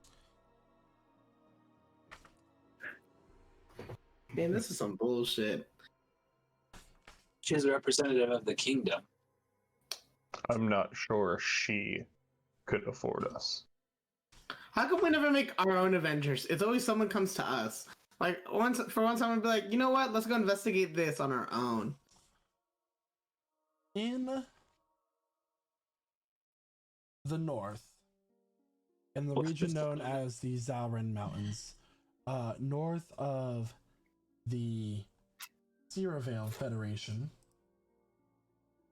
Man, this is some bullshit. She's a representative of the kingdom. I'm not sure she could afford us. How come we never make our own Avengers? It's always someone comes to us. Like once I'm be like, you know what? Let's go investigate this on our own. In the north, in the What's region this known planet? as the Zalren Mountains, north of the Sierravale Federation,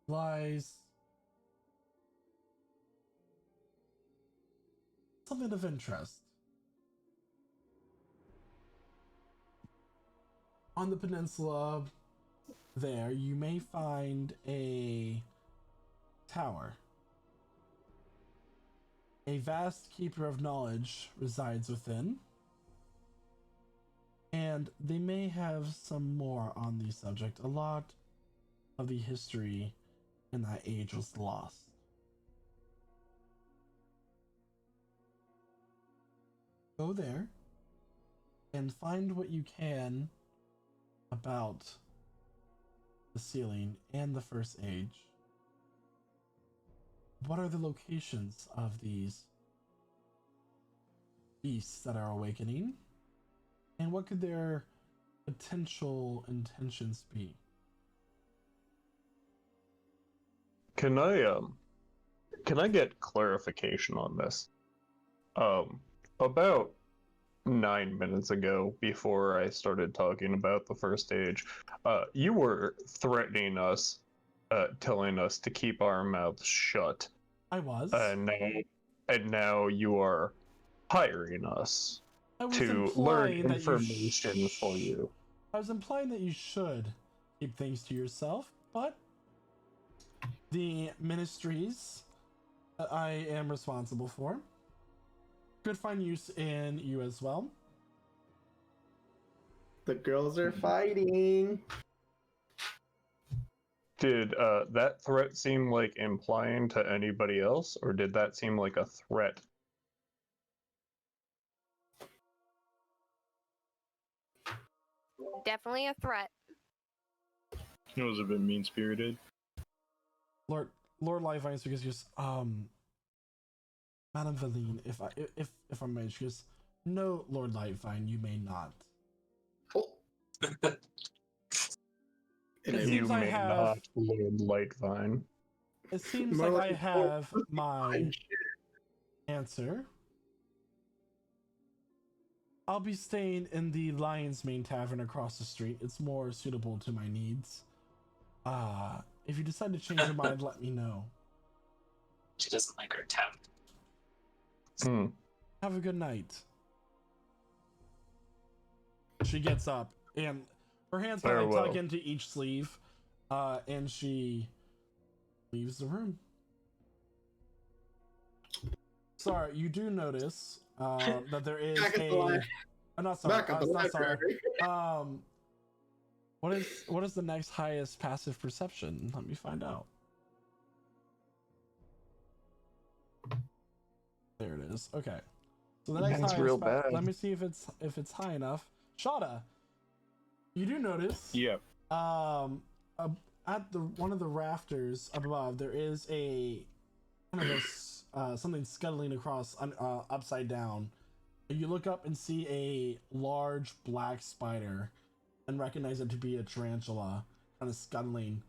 lies something of interest. On the peninsula there, you may find a tower. A vast keeper of knowledge resides within, and they may have some more on the subject. A lot of the history in that age was lost. Go there and find what you can about the ceiling and the first age. What are the locations of these beasts that are awakening? And what could their potential intentions be? Can I get clarification on this? About 9 minutes ago, before I started talking about the first age, you were threatening us, telling us to keep our mouths shut. I was. And now you are hiring us I was to learn implying that information for you. I was implying that you should keep things to yourself, but the ministries that I am responsible for could find use in you as well. The girls are fighting. Did that threat seem like implying to anybody else, or did that seem like a threat? Definitely a threat. It was a bit mean spirited. Lord Livevine because just Madame Valine, if I may, she goes, no, Lord Livevine, you may not. Oh. It You seems I may have- not, Lord Lightvine. It seems More like I like have my answer. I'll be staying in the Lion's Mane Tavern across the street. It's more suitable to my needs. If you decide to change your mind, let me know. She doesn't like her temp. Hmm. Have a good night. She gets up and her hands kind of Farewell. tuck into each sleeve, and she leaves the room. Sorry, you do notice that there is Back at the a. library. I'm not sorry. Back at the Not sorry. library. What is the next highest passive perception? Let me find out. There it is. Okay. So the next That's highest real bad. let me see if it's high enough. Shada, you do notice. Yeah. At the one of the rafters up above, there is a kind of something scuttling across upside down. You look up and see a large black spider, and recognize it to be a tarantula, kind of scuttling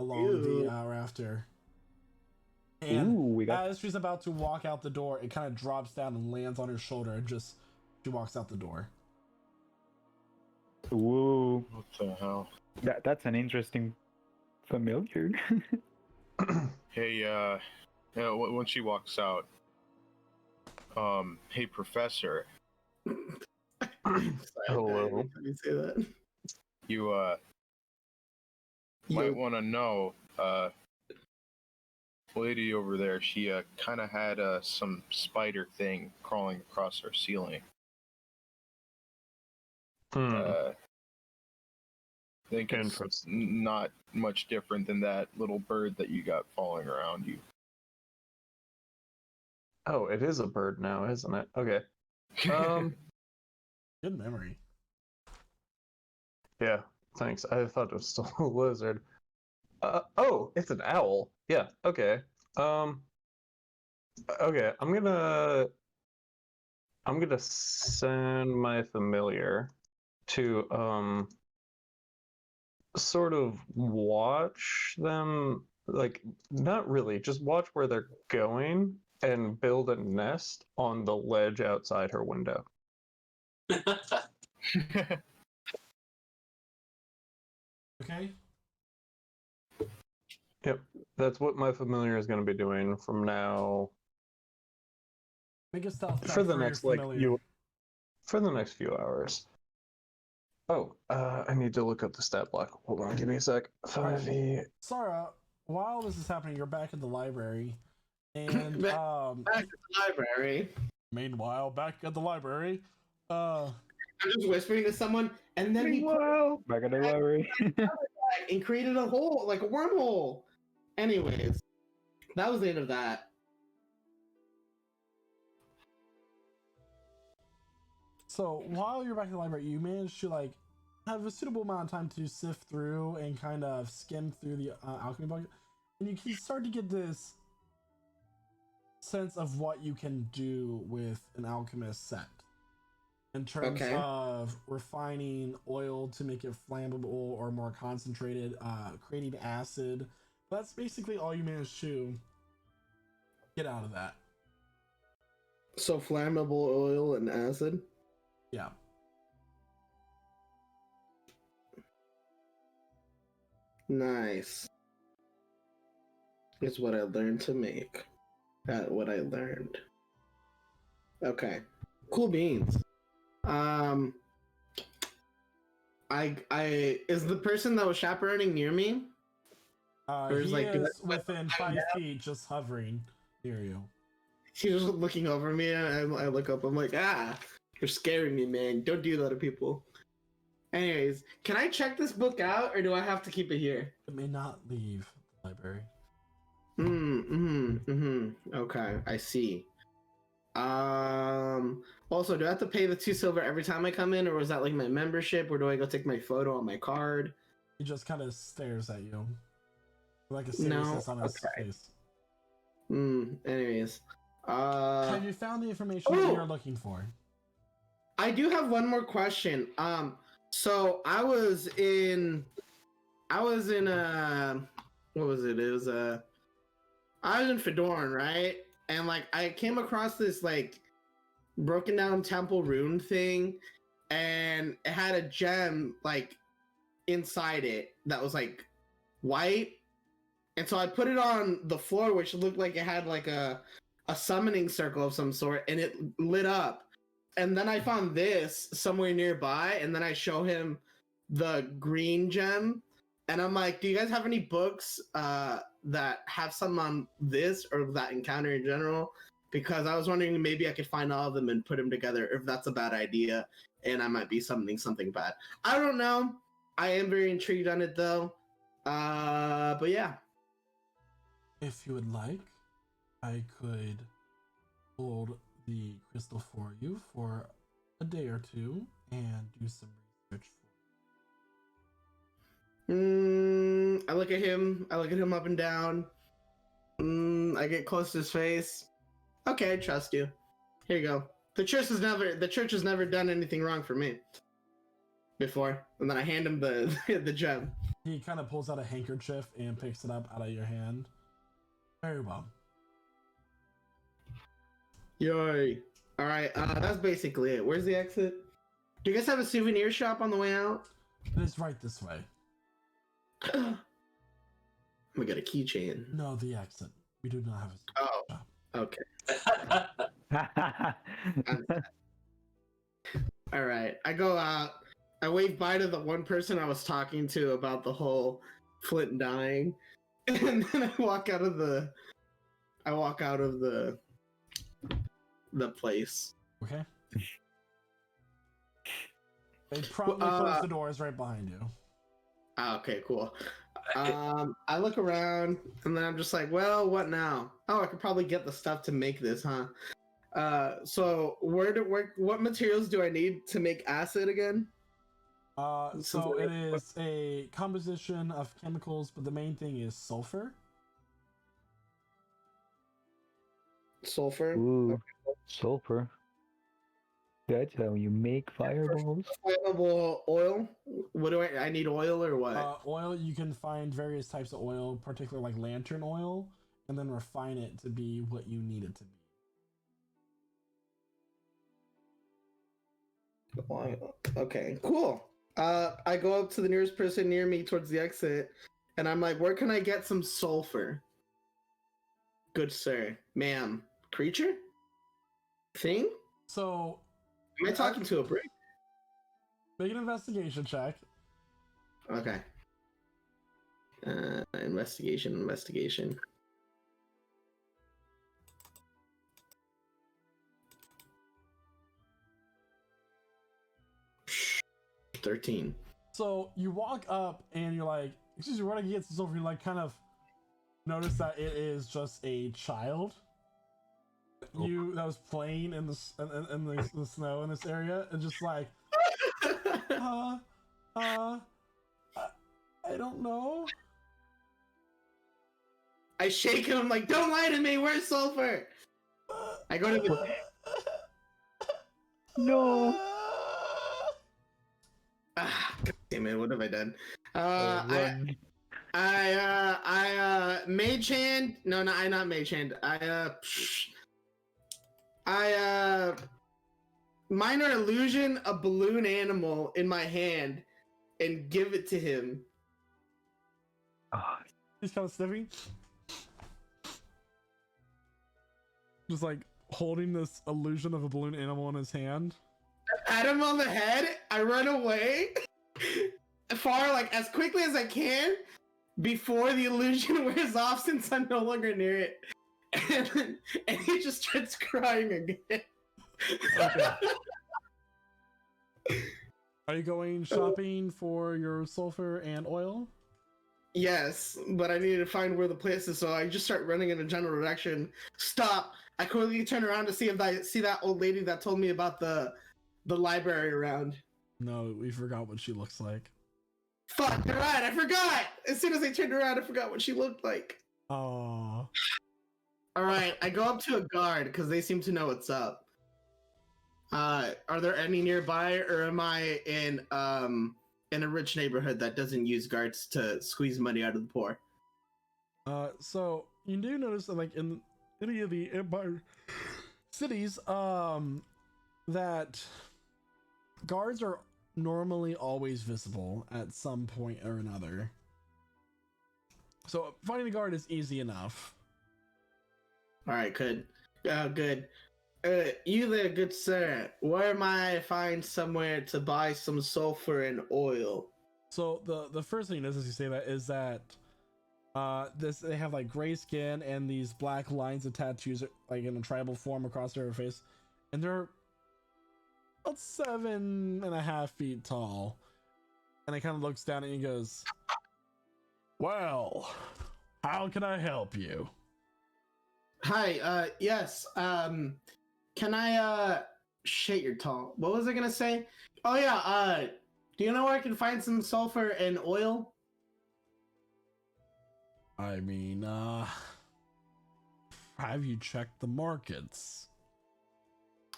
along the rafter. And Ooh, as she's about to walk out the door, it kind of drops down and lands on her shoulder, and she walks out the door. Ooh, What the hell? that's an interesting familiar. Hey, when she walks out, hey, Professor, Hello. Let me say that. you might want to know, lady over there, she kind of had some spider thing crawling across her ceiling. I think it's Interesting. not much different than that little bird that you got following around you. Oh, it is a bird now, isn't it? Okay. Good memory. Yeah, thanks. I thought it was still a lizard. Oh, it's an owl. Yeah, okay. Okay, I'm gonna send my familiar to sort of watch them, like, not really, just watch where they're going and build a nest on the ledge outside her window. Okay. Yep, that's what my familiar is going to be doing from now Make a stealth check for the your next familiar. for the next few hours. Oh, I need to look up the stat block. Hold on, give me a sec. 5e. Sarah, while this is happening, you're back at the library, and Back at the library. meanwhile, back at the library, I'm just whispering to someone, and then he put Meanwhile, back at the library. and created a hole, like a wormhole. Anyways, that was the end of that. so while you're back at the library, you manage to like have a suitable amount of time to sift through and kind of skim through the alchemy book, and you can start to get this sense of what you can do with an alchemist set in terms of refining oil to make it flammable or more concentrated, creating acid. That's basically all you manage to get out of that. So flammable oil and acid. Yeah. Nice. Is what I learned to make. What I learned. Okay. Cool beans. I is the person that was chaperoning near me? Or He like, is within 5 feet, just hovering near you. She's just looking over me, and I look up. I'm like, you're scaring me, man. Don't do that to people. Anyways, can I check this book out, or do I have to keep it here? It may not leave the library. Okay, I see. Also, do I have to pay the 2 silver every time I come in, or was that like my membership, or do I go take my photo on my card? He just kind of stares at you, like a seriousness on his face. Anyways, have you found the information that you're looking for? I do have one more question. So I was in what was it? I was in Fedoran, right? And like I came across this like broken down temple rune thing, and it had a gem like inside it that was like white, And so I put it on the floor, which looked like it had like a summoning circle of some sort, and it lit up. And then I found this somewhere nearby, and then I show him the green gem, and I'm like, do you guys have any books that have something on this or that encounter in general? Because I was wondering maybe I could find all of them and put them together, if that's a bad idea, and I might be something bad. I don't know. I am very intrigued on it though. But yeah. If you would like, I could hold the crystal for you for a day or two and do some research for you. I look at him. I look at him up and down. I get close to his face. Okay, I trust you. Here you go. The church has never done anything wrong for me before. And then I hand him the gem. He kind of pulls out a handkerchief and picks it up out of your hand. Very well. Yay. All right, that's basically it. Where's the exit? Do you guys have a souvenir shop on the way out? It is right this way. We got a keychain. No, the exit. We do not have a Oh, shop. okay. All right, I go out. I wave bye to the one person I was talking to about the whole Flint dying, and then I walk out of the place. Okay. They probably close the doors right behind you. Okay, cool. I look around and then I'm just like, well, what now? Oh, I could probably get the stuff to make this, huh? So what materials do I need to make acid again? So it is a composition of chemicals, but the main thing is sulfur. Sulfur? Ooh, Okay. sulfur. That's how you make fireballs. Flammable oil? What do I need oil or what? Oil, you can find various types of oil, particularly like lantern oil, and then refine it to be what you need it to be. Oil. Okay, cool. I go up to the nearest person near me towards the exit, and I'm like, where can I get some sulfur? Good sir. Ma'am. Creature? Thing? So, am I talking to a brick? Make an investigation check. Okay. Investigation. 13. So you walk up and you're like, excuse me, where do I get this over? You like kind of notice that it is just a child. That was playing in the snow in this area, and just like, I don't know. I shake him. I'm like, don't lie to me. Where's sulfur? I go to the. No. God damn it! What have I done? I mage hand. No, not mage hand. I minor illusion a balloon animal in my hand and give it to him. Oh, He's kind of sniffing. Just like holding this illusion of a balloon animal in his hand. Pat him on the head. I run away far, like as quickly as I can before the illusion wears off, since I'm no longer near it. And he just starts crying again. Okay. Are you going shopping for your sulfur and oil? Yes, but I need to find where the place is, so I just start running in a general direction. Stop! I quickly turn around to see if I see that old lady that told me about the library around. No, we forgot what she looks like. Fuck, you're right, I forgot! As soon as I turned around, I forgot what she looked like. Oh. Alright, I go up to a guard, because they seem to know what's up. Are there any nearby, or am I in a rich neighborhood that doesn't use guards to squeeze money out of the poor? So you do notice that, like, in any of the Empire cities, that guards are normally always visible at some point or another. So finding the guard is easy enough. All right, good. Good. You there, good sir. Where might I find somewhere to buy some sulfur and oil? So the first thing is, as you say that, is that they have like gray skin and these black lines of tattoos like in a tribal form across their face, and they're about 7.5 feet tall. And he kind of looks down and he goes, "Well, how can I help you?" Hi, yes, can I, shit, you're tall. What was I gonna say? Oh yeah, do you know where I can find some sulfur and oil? I mean, have you checked the markets?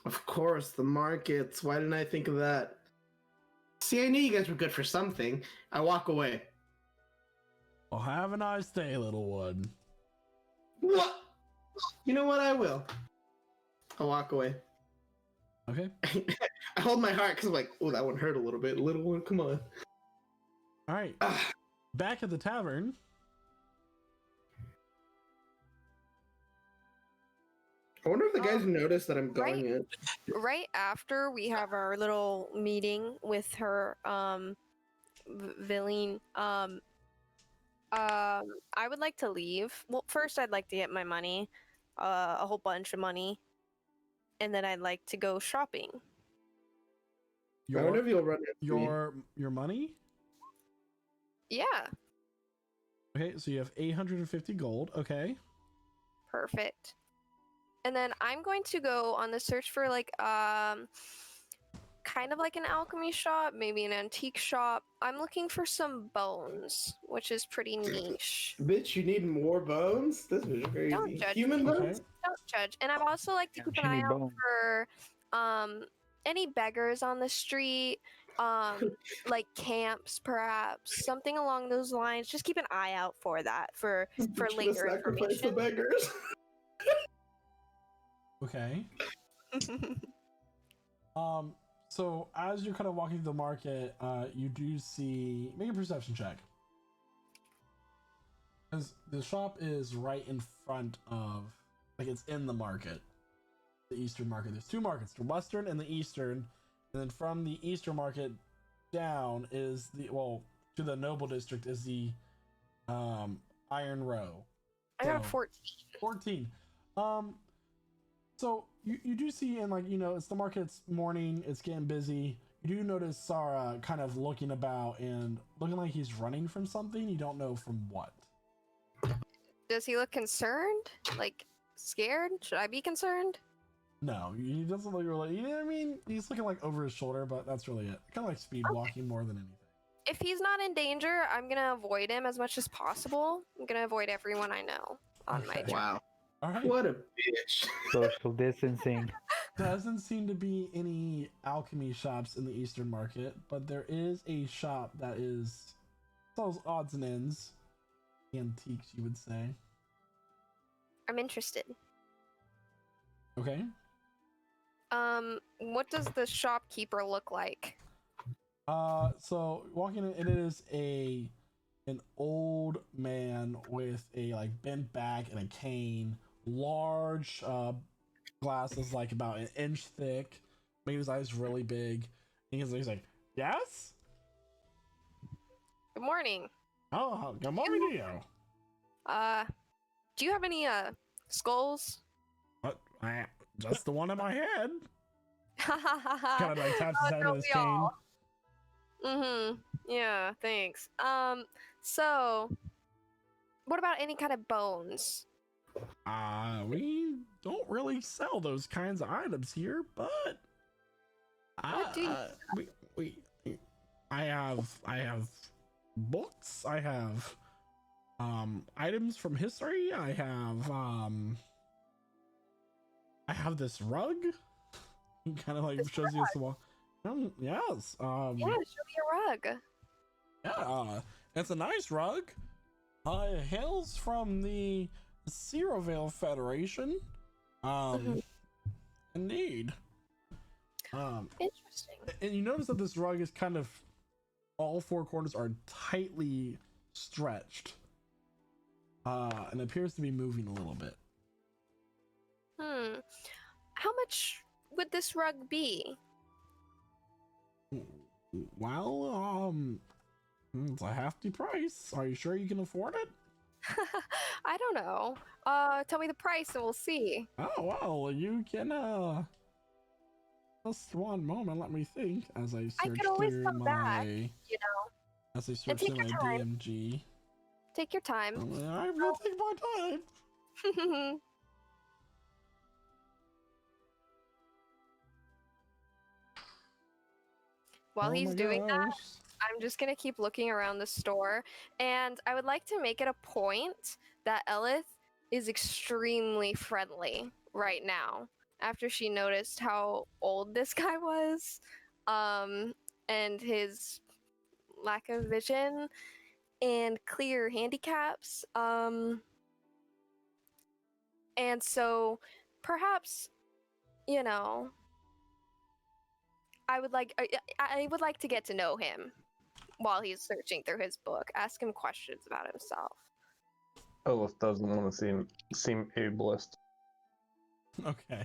Of course, the markets. Why didn't I think of that? See, I knew you guys were good for something. I walk away. Well, have a nice day, little one. What? You know what? I will. I walk away. Okay. I hold my heart because I'm like, oh, that one hurt a little bit. Little one, come on. All right. Back at the tavern. I wonder if the guys noticed that I'm going in. Right after we have our little meeting with her, Villain, I would like to leave. Well, first I'd like to get my money, a whole bunch of money, and then I'd like to go shopping. I wonder if you'll run into me. Your money? Yeah, Okay, so you have 850 gold. Okay. perfect. And then I'm going to go on the search for like kind of like an alchemy shop, maybe an antique shop. I'm looking for some bones, which is pretty niche. Bitch, you need more bones? This is crazy. Don't judge Human me. bones? Don't judge. And I'd also like to keep an She eye need out bones. for any beggars on the street, like camps perhaps, something along those lines. Just keep an eye out for that for Bitch, later gonna sacrifice the information. beggars. Okay. So as you're kind of walking through the market, you do see, make a perception check. Because the shop is right in front of, like it's in the market. The Eastern market. There's two markets, the Western and the Eastern. And then from the Eastern market down is to the Noble District is the Iron Row. I got a So, 14. 14. So you do see, and like, it's the market, it's morning, it's getting busy. You do notice Sarah kind of looking about and looking like he's running from something. You don't know from what. Does he look concerned? Like scared? Should I be concerned? No, he doesn't look really. I mean, he's looking like over his shoulder, but that's really it. Kind of like speed walking more than anything. If he's not in danger, I'm gonna avoid him as much as possible. I'm gonna avoid everyone I know on my Okay. trip. Wow. All right. What a bitch. Social distancing. Doesn't seem to be any alchemy shops in the Eastern market, but there is a shop that sells odds and ends, antiques, you would say. I'm interested. Okay. What does the shopkeeper look like? So walking in, it is an old man with a like bent back and a cane, large glasses like about an inch thick, made his eyes really big. And he's like, yes? Good morning. Oh, good morning to you. Do you have any skulls? What? Just the one in my head. Kind kind of like taps his head with his cane. Mm-hmm. Yeah, thanks. So what about any kind of bones? We don't really sell those kinds of items here, but What do you I have books, I have items from history, I have this rug. He kind of like This shows you this wall. Yes. Yeah, show me a rug. Yeah, it's a nice rug. It hails from the Cerovale Federation. Indeed. Interesting. And you notice that this rug is kind of, all four corners are tightly stretched. and appears to be moving a little bit. How much would this rug be? Well, it's a hefty price. Are you sure you can afford it? I don't know. Tell me the price and we'll see. Oh, well, you can, just one moment, let me think, as I search could always through come my... back, you know. As I search take through my your time. DMG. Take your time. I will take my time. While Oh he's my doing that, gosh. I'm just gonna keep looking around the store, and I would like to make it a point that Elith is extremely friendly right now after she noticed how old this guy was, and his lack of vision and clear handicaps, and so perhaps, you know, I would like to get to know him while he's searching through his book. Ask him questions about himself. Elif doesn't want to seem ableist. Okay.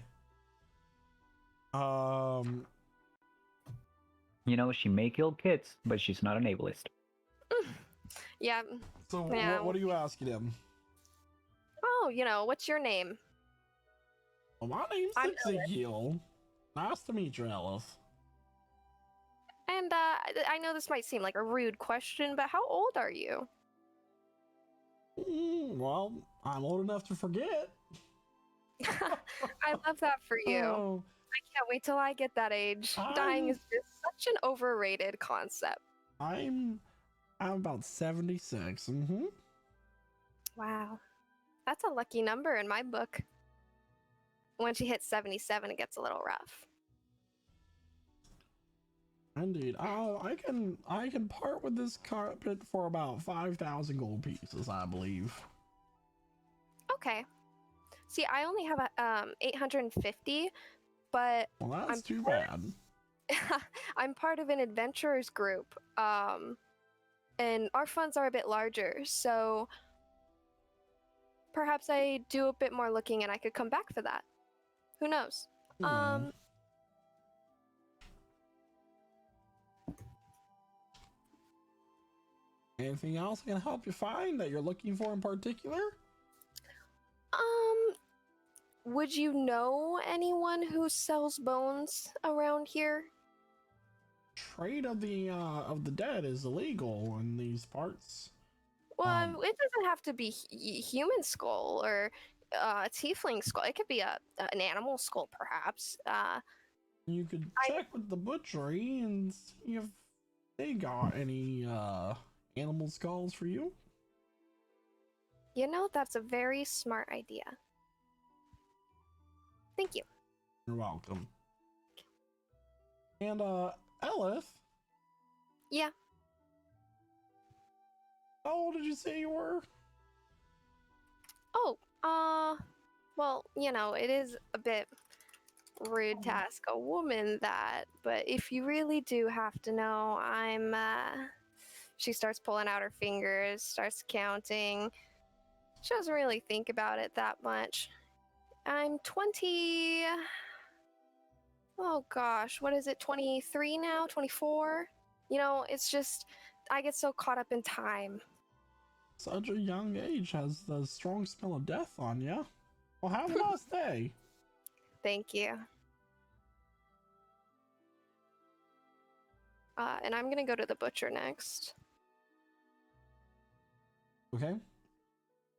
You know, she may kill kids, but she's not an ableist. Yeah. So Yeah. what are you asking him? Oh, you know, what's your name? Well, my name's I'm Ezekiel. Nice to meet you, Ellis. And I know this might seem like a rude question, but how old are you? Well, I'm old enough to forget. I love that for you. Oh, I can't wait till I get that age. Dying is just such an overrated concept. I'm about 76. Wow. That's a lucky number in my book. Once you hit 77, it gets a little rough. Indeed. I can part with this carpet for about 5,000 gold pieces, I believe. Okay. See, I only have 850, but Well, that's too bad. I'm part of an adventurers group, and our funds are a bit larger, so perhaps I do a bit more looking and I could come back for that. Who knows? Anything else I can help you find that you're looking for in particular? Would you know anyone who sells bones around here? Trade of the dead is illegal in these parts. Well, it doesn't have to be human skull or a tiefling skull. It could be an animal skull, perhaps. You could check with the butchery and see if they got any animal skulls for you. You know, that's a very smart idea. Thank you. You're welcome. And Elif? Yeah. How old did you say you were? Oh, well, you know, it is a bit rude to ask a woman that, but if you really do have to know, she starts pulling out her fingers, starts counting. She doesn't really think about it that much. I'm 20... Oh gosh, what is it, 23 now? 24? You know, it's just, I get so caught up in time. Such a young age has the strong smell of death on you. Well, have a nice day. Thank you. And I'm gonna go to the butcher next. Okay.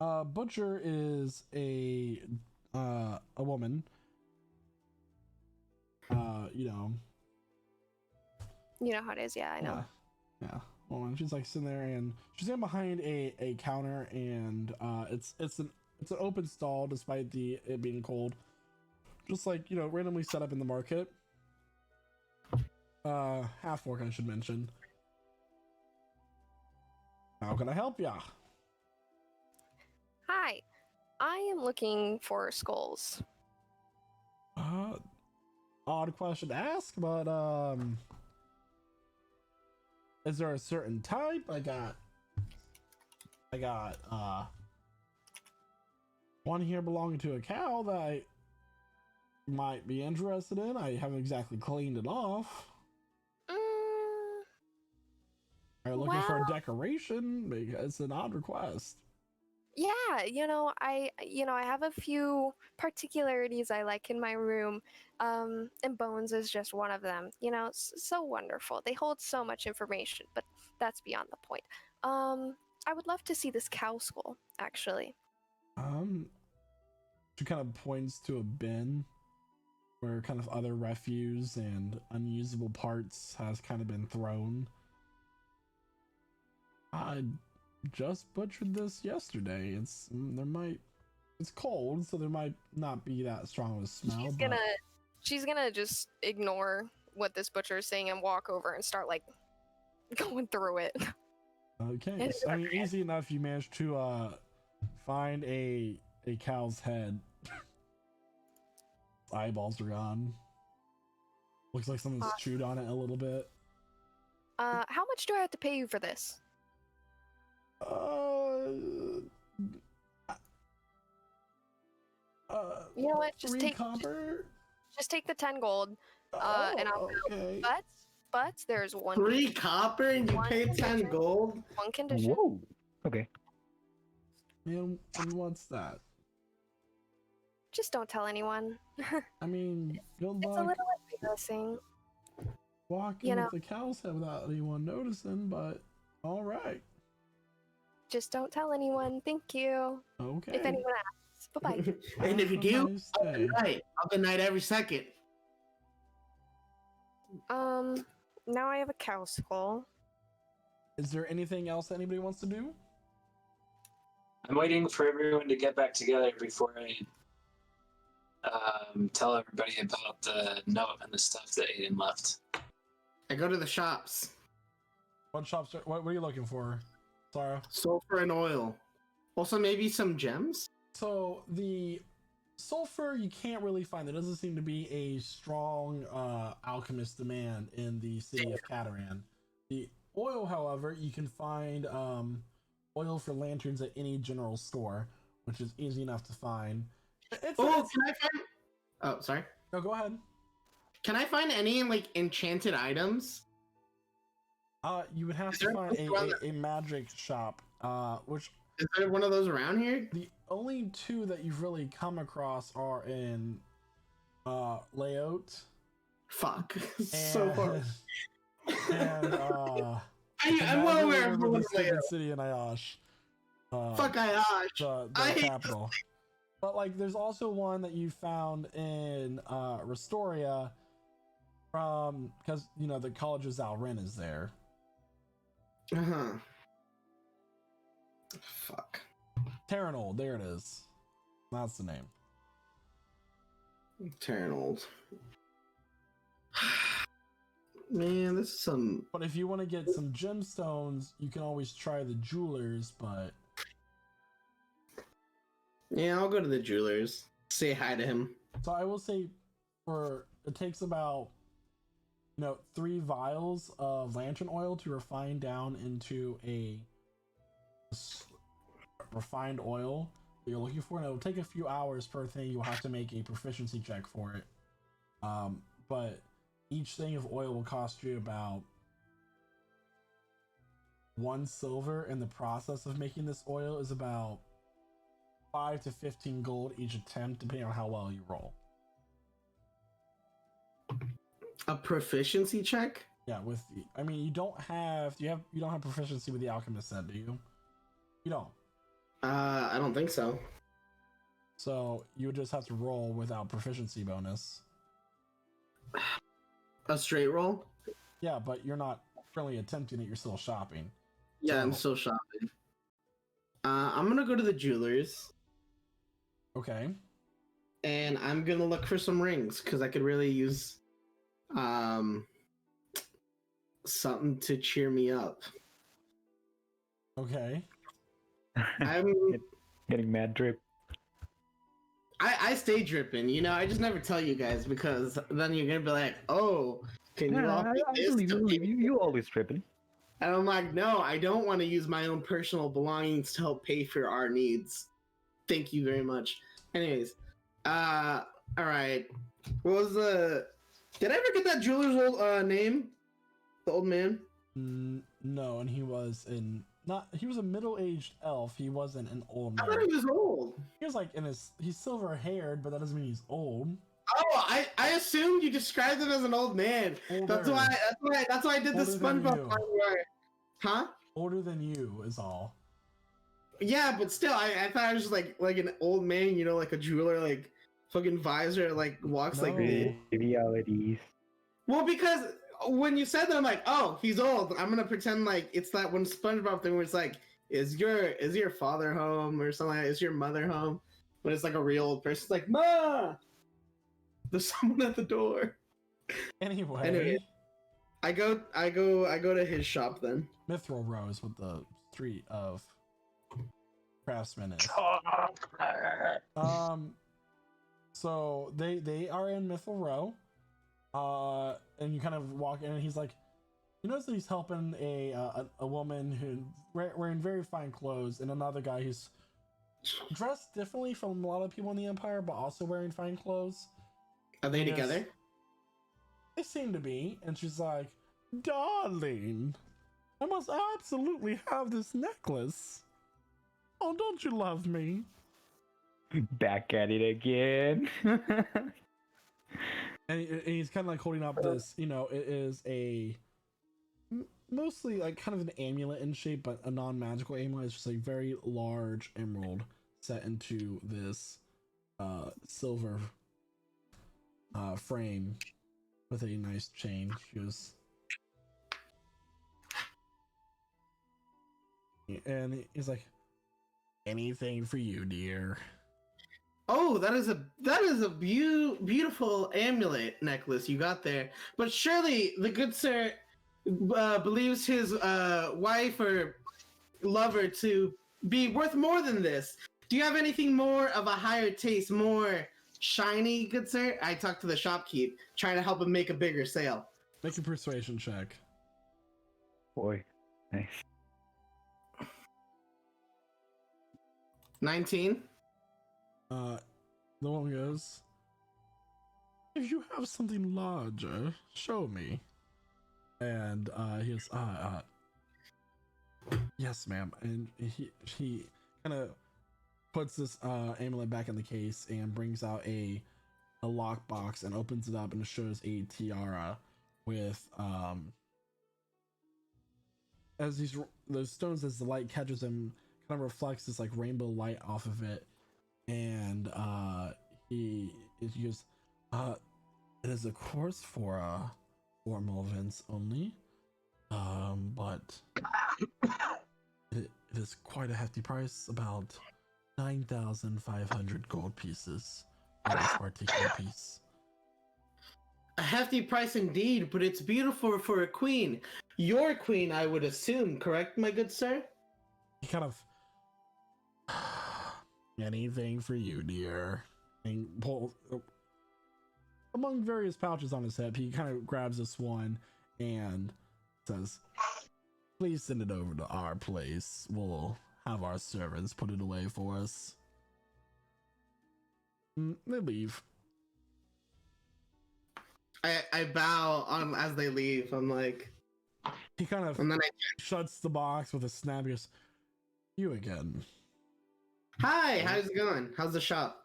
Butcher is a woman. You know. You know how it is, yeah, I know. Yeah. Woman. She's like sitting there, and she's in behind a counter, and it's an open stall despite it being cold. Just like, you know, randomly set up in the market. Half orc, I should mention. How can I help ya? Hi, I am looking for skulls. Odd question to ask, but is there a certain type? I got one here belonging to a cow that I might be interested in. I haven't exactly cleaned it off. Are you looking for a decoration? Because it's an odd request. Yeah, I have a few particularities I like in my room, and bones is just one of them. So wonderful. They hold so much information, but that's beyond the point. I would love to see this cow skull, actually. She kind of points to a bin where kind of other refuse and unusable parts has kind of been thrown. I just butchered this yesterday. It's cold, so there might not be that strong of a smell. She's gonna just ignore what this butcher is saying and walk over and start like going through it. Okay, so, I mean, easy enough. You managed to find a cow's head. Eyeballs are gone. Looks like someone's chewed on it a little bit. How much do I have to pay you for this? You know what? Just take the 10 gold. And I'll okay. go. But there's one. 3 copper and you paid 10 gold? One condition. Whoa. Okay. And what's that? Just don't tell anyone. I mean, good It's a luck little embarrassing. walking with the cow's head without anyone noticing, but all right. Just don't tell anyone. Thank you. Okay. If anyone asks. Bye-bye. And if you Have a do, nice I'll day. be night every second. Now I have a cow skull. Is there anything else that anybody wants to do? I'm waiting for everyone to get back together before I tell everybody about the note and the stuff that Aden left. I go to the shops. What shops? What are you looking for, Sarah? Sulfur and oil. Also, maybe some gems? So the sulfur you can't really find. There doesn't seem to be a strong alchemist demand in the city of Cataran. The oil, however, you can find oil for lanterns at any general store, which is easy enough to find. Can I find? Oh, sorry. No, go ahead. Can I find any like enchanted items? You would have Is to there find a a magic shop, which Is there one of those around here? the only two that you've really come across are in layout Fuck. So far. and I'm well aware of the the stupid city in Ayash. Fuck Ayash. The I hate capital. But like, there's also one that you found in Restoria, from because the College of Zalrin is there. Uh-huh. Fuck. Terranol, there it is. That's the name. Terranold. Man, this is some. But if you want to get some gemstones, you can always try the jewelers. But Yeah, I'll go to the jewelers. Say hi to him. so I will say, it takes about 3 vials of lantern oil to refine down into a refined oil that you're looking for, and it'll take a few hours per thing. You'll have to make a proficiency check for it. But each thing of oil will cost you about 1 silver, and the process of making this oil is about 5 to 15 gold each attempt, depending on how well you roll. A proficiency check? Yeah, you don't have proficiency with the alchemist set, do you? You don't. I don't think so. So you would just have to roll without proficiency bonus. A straight roll? Yeah, but you're not currently attempting it, you're still shopping. Yeah, I'm still shopping. I'm gonna go to the jewelers. Okay. And I'm gonna look for some rings, because I could really use something to cheer me up. Okay. I'm Getting mad drip. I stay dripping, I just never tell you guys, because then you're gonna be like, oh, can you offer I this believe to you. me? You always tripping. And I'm like, no, I don't want to use my own personal belongings to help pay for our needs. Thank you very much. Anyways, all right. What was the? Did I ever get that jeweler's old name? The old man. No, and he was a middle-aged elf. He wasn't an old man. I thought he was old. He was like he's silver-haired, but that doesn't mean he's old. Oh, I assumed you described him as an old man. Older. That's why I did the Older than SpongeBob you. part where, huh? Older than you is all. Yeah, but still, I thought I was just like an old man, like a jeweler, like fucking visor, like walks like this. Realities. Well, because when you said that, I'm like, oh, he's old. I'm gonna pretend like it's that one SpongeBob thing where it's like, is your father home or something? Like that. Is your mother home? But it's like a real old person. It's like, Ma, there's someone at the door. Anyway, I go to his shop then. Mithril Row is what the street of craftsmen is. So they are in Mithril Row. And you kind of walk in, and he's like, you notice that he's helping a woman who wearing very fine clothes, and another guy who's dressed differently from a lot of people in the Empire, but also wearing fine clothes. Are they together? They seem to be. And she's like, darling, I must absolutely have this necklace. Oh, don't you love me? Back at it again. And he's kind of like holding up this, it is a mostly like kind of an amulet in shape, but a non-magical amulet. It's just a very large emerald set into this silver frame with a nice chain. She goes, and he's like, anything for you, dear. Oh, that is a beautiful amulet necklace you got there. But surely the good sir believes his wife or lover to be worth more than this. Do you have anything more of a higher taste, more shiny, good sir? I talked to the shopkeep, trying to help him make a bigger sale. Make a persuasion check. Boy, nice. 19. The woman goes, if you have something larger, show me. And he goes, yes, ma'am. And he kind of puts this amulet back in the case and brings out a lockbox and opens it up, and it shows a tiara with as those stones, as the light catches them, kind of reflects this like rainbow light off of it. And he goes, it is of course for formal events only, but it is quite a hefty price, about 9,500 gold pieces for this particular piece. A hefty price indeed, but it's beautiful for a queen. Your queen, I would assume, correct, my good sir? He kind of, anything for you, dear. And pull among various pouches on his hip, he kind of grabs this one and says, please send it over to our place. We'll have our servants put it away for us. They leave. I bow as they leave. I'm like, he kind of, and then shuts the box with a snap. He goes, you again. Hi, how's it going? How's the shop?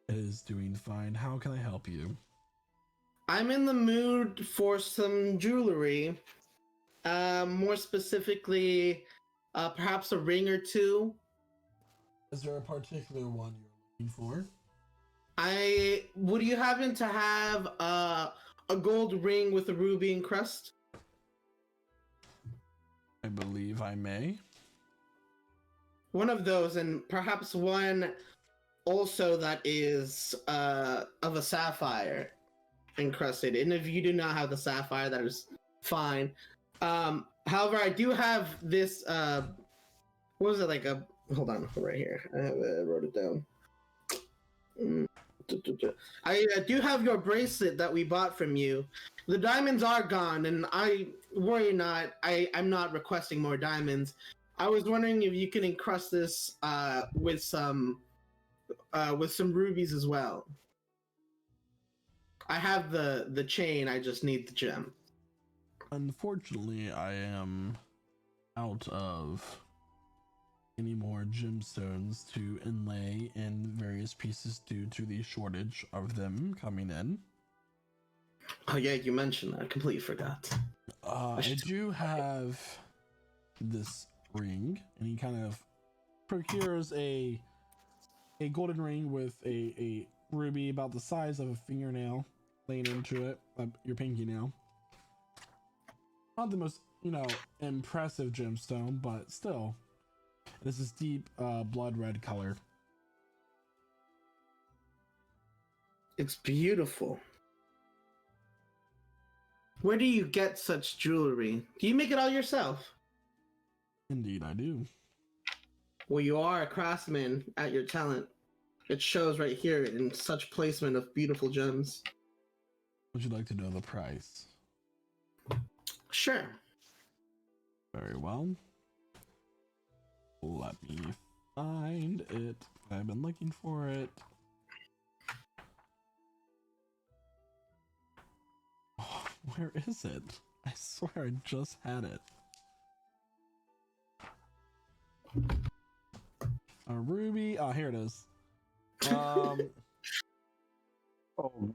It is doing fine. How can I help you? I'm in the mood for some jewelry. More specifically, perhaps a ring or two. Is there a particular one you're looking for? Would you happen to have a gold ring with a ruby encrust? I believe I may. One of those, and perhaps one also that is of a sapphire encrusted. And if you do not have the sapphire, that is fine. However, I do have this. What was it like? Hold on, right here. I wrote it down. I do have your bracelet that we bought from you. The diamonds are gone, and I worry not. I'm not requesting more diamonds. I was wondering if you can encrust this with some rubies as well. I have the chain. I just need the gem. Unfortunately, I am out of any more gemstones to inlay in various pieces due to the shortage of them coming in. Oh yeah, you mentioned that. I completely forgot. I do have this ring, and he kind of procures a golden ring with a ruby about the size of a fingernail laying into it, your pinky nail. Not the most, impressive gemstone, but still. This is deep blood red color. It's beautiful. Where do you get such jewelry? Do you make it all yourself? Indeed, I do. Well, you are a craftsman at your talent. It shows right here in such placement of beautiful gems. Would you like to know the price? Sure. Very well. Let me find it. I've been looking for it. Oh, where is it? I swear I just had it. A ruby. Oh, here it is.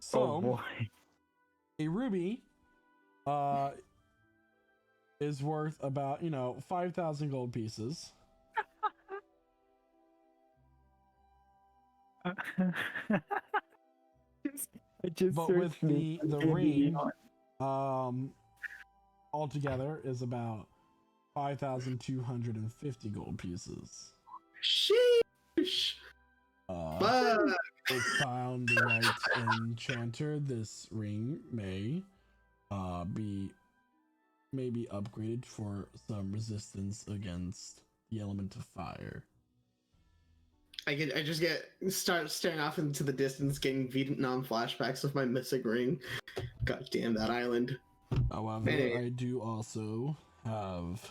So, boy. a ruby is worth about 5,000 gold pieces. But with the ring altogether is about 5,250 gold pieces. Sheesh. If found the right enchanter, this ring may be upgraded for some resistance against the element of fire. I just start staring off into the distance, getting Vietnam flashbacks of my missing ring. God damn that island. However, I do also have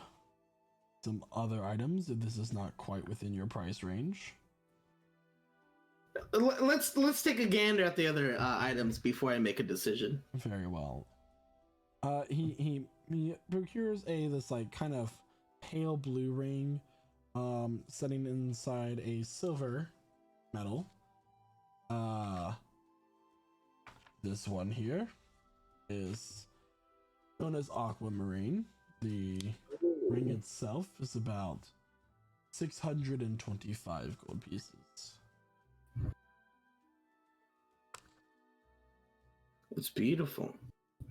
some other items if this is not quite within your price range. Let's take a gander at the other items before I make a decision. Very well. He procures this like kind of pale blue ring, setting inside a silver medal. This one here is known as aquamarine. The ring itself is about 625 gold pieces. It's beautiful.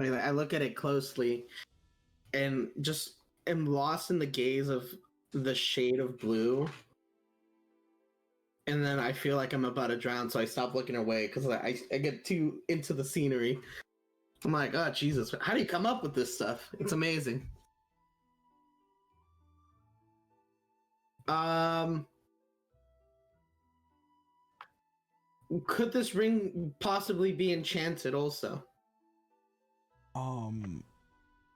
I look at it closely and just am lost in the gaze of the shade of blue. And then I feel like I'm about to drown, so I stop looking away because I get too into the scenery. I'm like, oh, Jesus, how do you come up with this stuff? It's amazing. Could this ring possibly be enchanted also?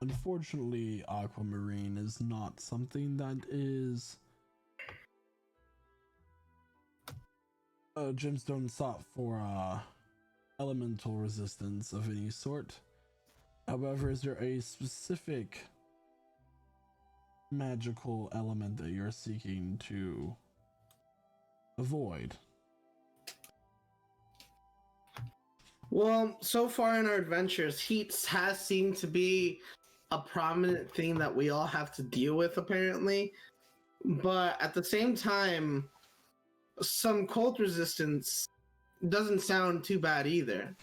Unfortunately, aquamarine is not something that is a gemstone sought for elemental resistance of any sort. However, is there a specific magical element that you're seeking to avoid? Well, so far in our adventures, heat has seemed to be a prominent thing that we all have to deal with, apparently. But at the same time, some cold resistance doesn't sound too bad either.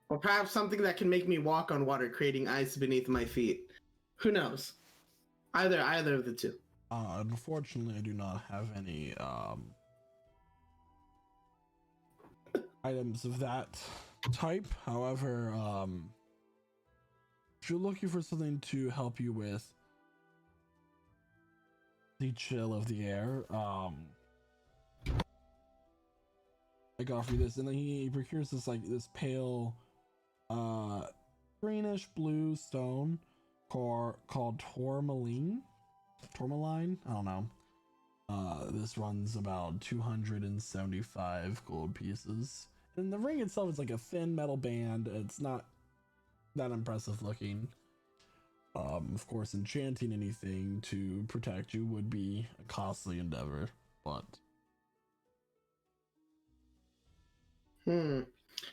Or perhaps something that can make me walk on water, creating ice beneath my feet. Who knows? Either of the two. Unfortunately, I do not have any items of that type. However, if you're looking for something to help you with the chill of the air, I can offer you this. And then he procures this pale greenish blue stone called tourmaline. tourmaline. I don't know. This runs about 275 gold pieces. And the ring itself is like a thin metal band. It's not that impressive looking. Of course, enchanting anything to protect you would be a costly endeavor, but...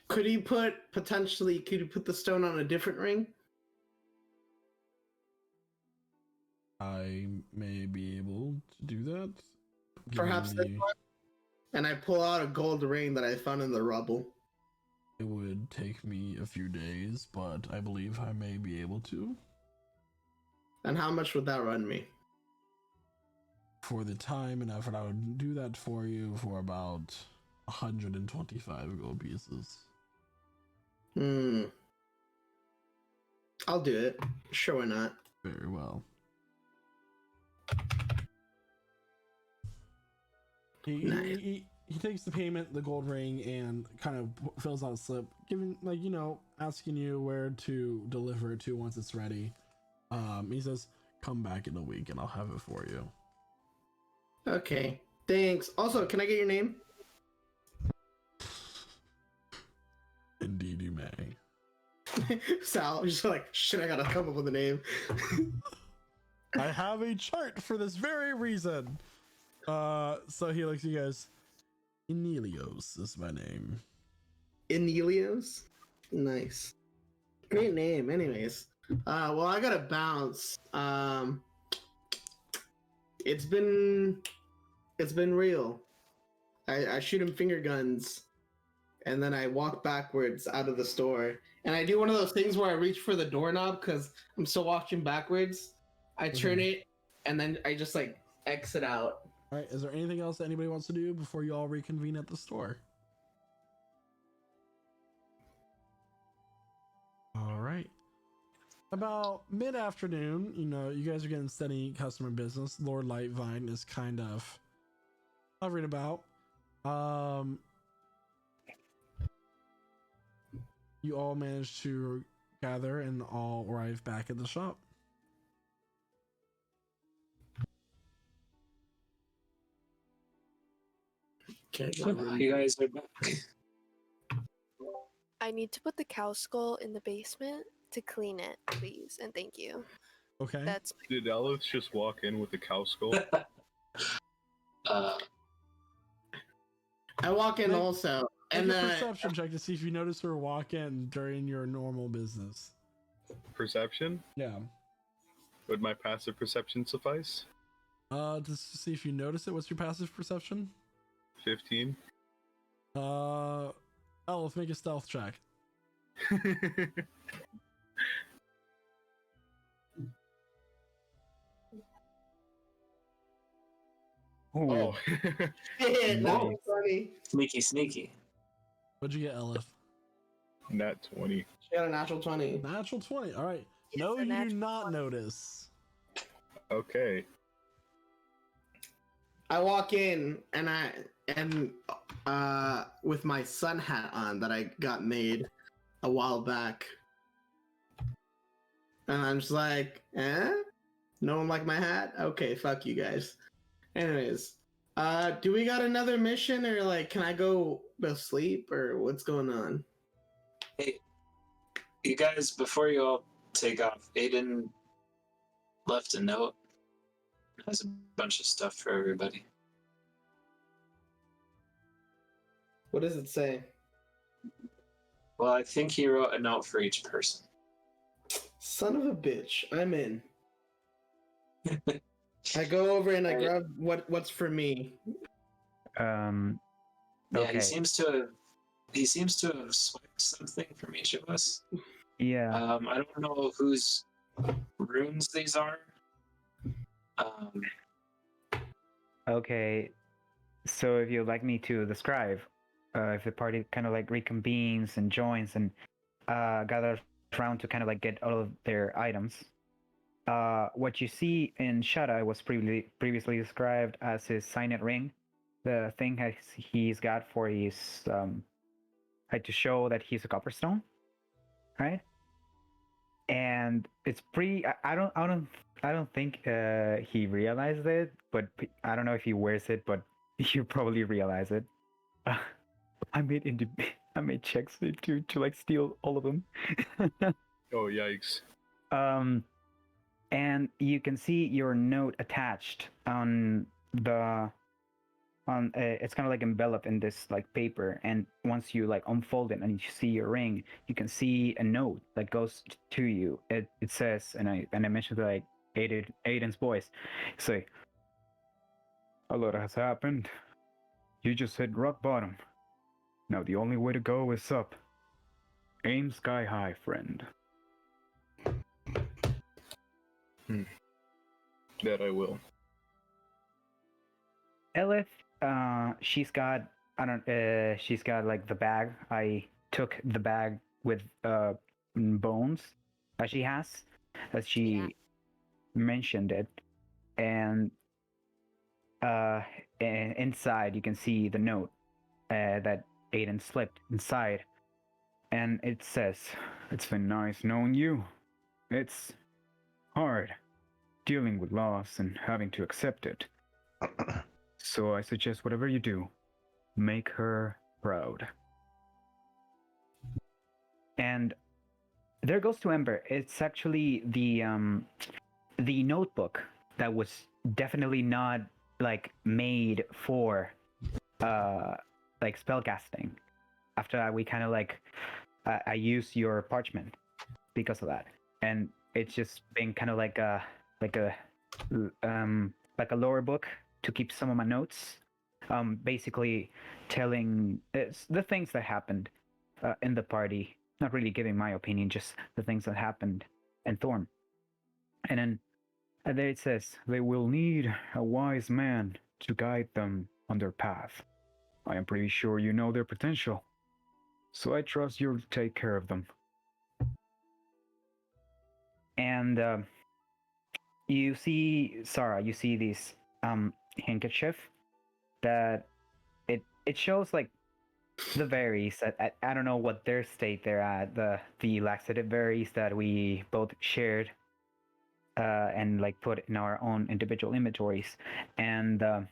Could you put the stone on a different ring? I may be able to do that. Perhaps this one? And I pull out a gold ring that I found in the rubble. It would take me a few days, but I believe I may be able to. And how much would that run me? For the time and effort, I would do that for you for about 125 gold pieces. I'll do it. Sure, why not? Very well. Nice. He takes the payment, the gold ring, and kind of fills out a slip, giving, like, you know, asking you where to deliver it to once it's ready. He says, come back in a week and I'll have it for you. Okay, thanks. Also, can I get your name? Indeed you may. Sal, just like, shit, I gotta come up with a name. I have a chart for this very reason. So he looks at you guys. Enelios is my name. Enelios? Nice. Great name, anyways. Well, I gotta bounce. It's been real. I shoot him finger guns, and then I walk backwards out of the store. And I do one of those things where I reach for the doorknob because I'm still walking backwards. I turn it, and then I just like exit out. All right. Is there anything else that anybody wants to do before you all reconvene at the store? All right. About mid-afternoon, you know, you guys are getting steady customer business. Lord Lightvine is kind of hovering about. You all manage to gather and all arrive back at the shop. Okay, You guys are back. I need to put the cow skull in the basement to clean it, please, and thank you. Okay. That's Did Ellis just walk in with a cow skull? I walk in Make- also, Make and a then perception check to see if you notice her walk in during your normal business. Perception? Yeah. Would my passive perception suffice? Just to see if you notice it. What's your passive perception? 15. Elf, make a stealth check. Oh. shit, that Whoa. was funny. Sneaky. What'd you get, Elif? Nat 20. She got a natural 20. Natural 20. All right. Yes, No, a you do natural not 20. notice. Okay. I walk in and with my sun hat on that I got made a while back. And I'm just like, no one like my hat? Okay, fuck you guys. Anyways, do we got another mission, or like can I go to sleep, or what's going on? Hey, you guys, before you all take off, Aden left a note. It has a bunch of stuff for everybody. What does it say? Well, I think he wrote a note for each person. Son of a bitch, I'm in. I go over and I Alright. grab what's for me. Yeah, Okay. he seems to have swiped something from each of us. Yeah. I don't know whose runes these are. Okay. So if you'd like me to describe, if the party kind of like reconvenes and joins and gathers around to kind of like get all of their items, what you see in Shada was previously described as his signet ring. The thing he's got for his to show that he's a copperstone, right? And it's pretty. I don't don't think he realized it, but I don't know if he wears it, but you probably realize it. I made I made checks to like steal all of them. Oh, yikes. And you can see your note attached on the it's kind of like enveloped in this like paper, and once you like unfold it and you see your ring, you can see a note that goes to you. It says, and I mentioned like Aiden's voice, say, a lot has happened. You just hit rock bottom. Now the only way to go is up. Aim sky high, friend. That I will. Elith, she's got she's got like the bag. I took the bag with bones that she has, as she mentioned it, and inside you can see the note that Aden slipped inside, and it says, "It's been nice knowing you. It's hard dealing with loss and having to accept it. So I suggest whatever you do, make her proud." And there goes to Ember. It's actually the notebook that was definitely not like made for like spellcasting. After that, we kind of like I use your parchment because of that, and it's just been kind of like a lower book to keep some of my notes, basically telling the things that happened in the party, not really giving my opinion, just the things that happened in Thorn. And then there it says, they will need a wise man to guide them on their path. I am pretty sure you know their potential, so I trust you'll take care of them. And you see, Sarah, you see this handkerchief that it shows like the berries. I don't know what their state they're at. The laxative berries that we both shared and like put in our own individual inventories. And the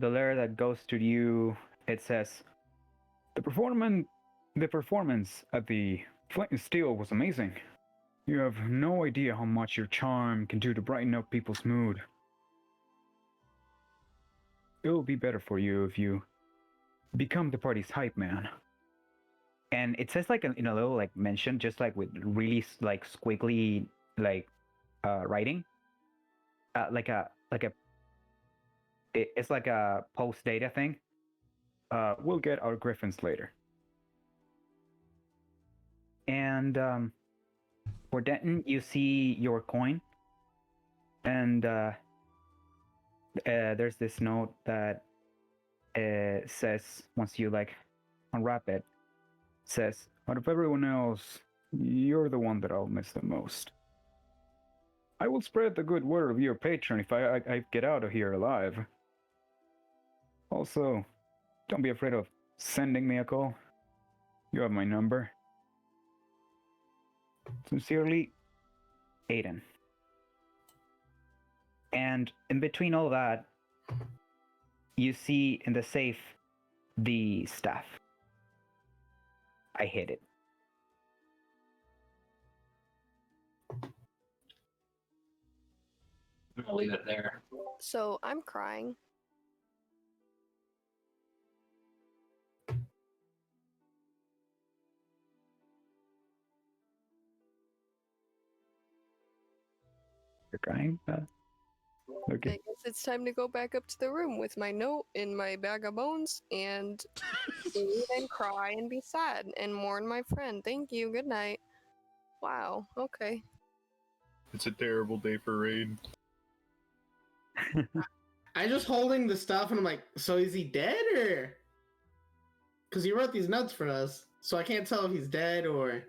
letter that goes to you, it says, the performance at the Flint and Steel was amazing. You have no idea how much your charm can do to brighten up people's mood. It will be better for you if you become the party's hype man. And it says like in a little like mention, just like with really like squiggly like writing, it's like a post data thing. We'll get our griffins later. And for Denton, you see your coin, and there's this note that says, once you like unwrap it, says, out of everyone else, you're the one that I'll miss the most. I will spread the good word of your patron if I get out of here alive. Also, don't be afraid of sending me a call. You have my number. Sincerely, Aden. And in between all that, you see in the safe the staff. I hid it. I'll leave it there. So I'm crying. You're crying? Okay. I guess it's time to go back up to the room with my note in my bag of bones and eat and cry and be sad and mourn my friend. Thank you. Good night. Wow. Okay. It's a terrible day for raid. I just holding the stuff and I'm like, so is he dead or? Because he wrote these notes for us, so I can't tell if he's dead or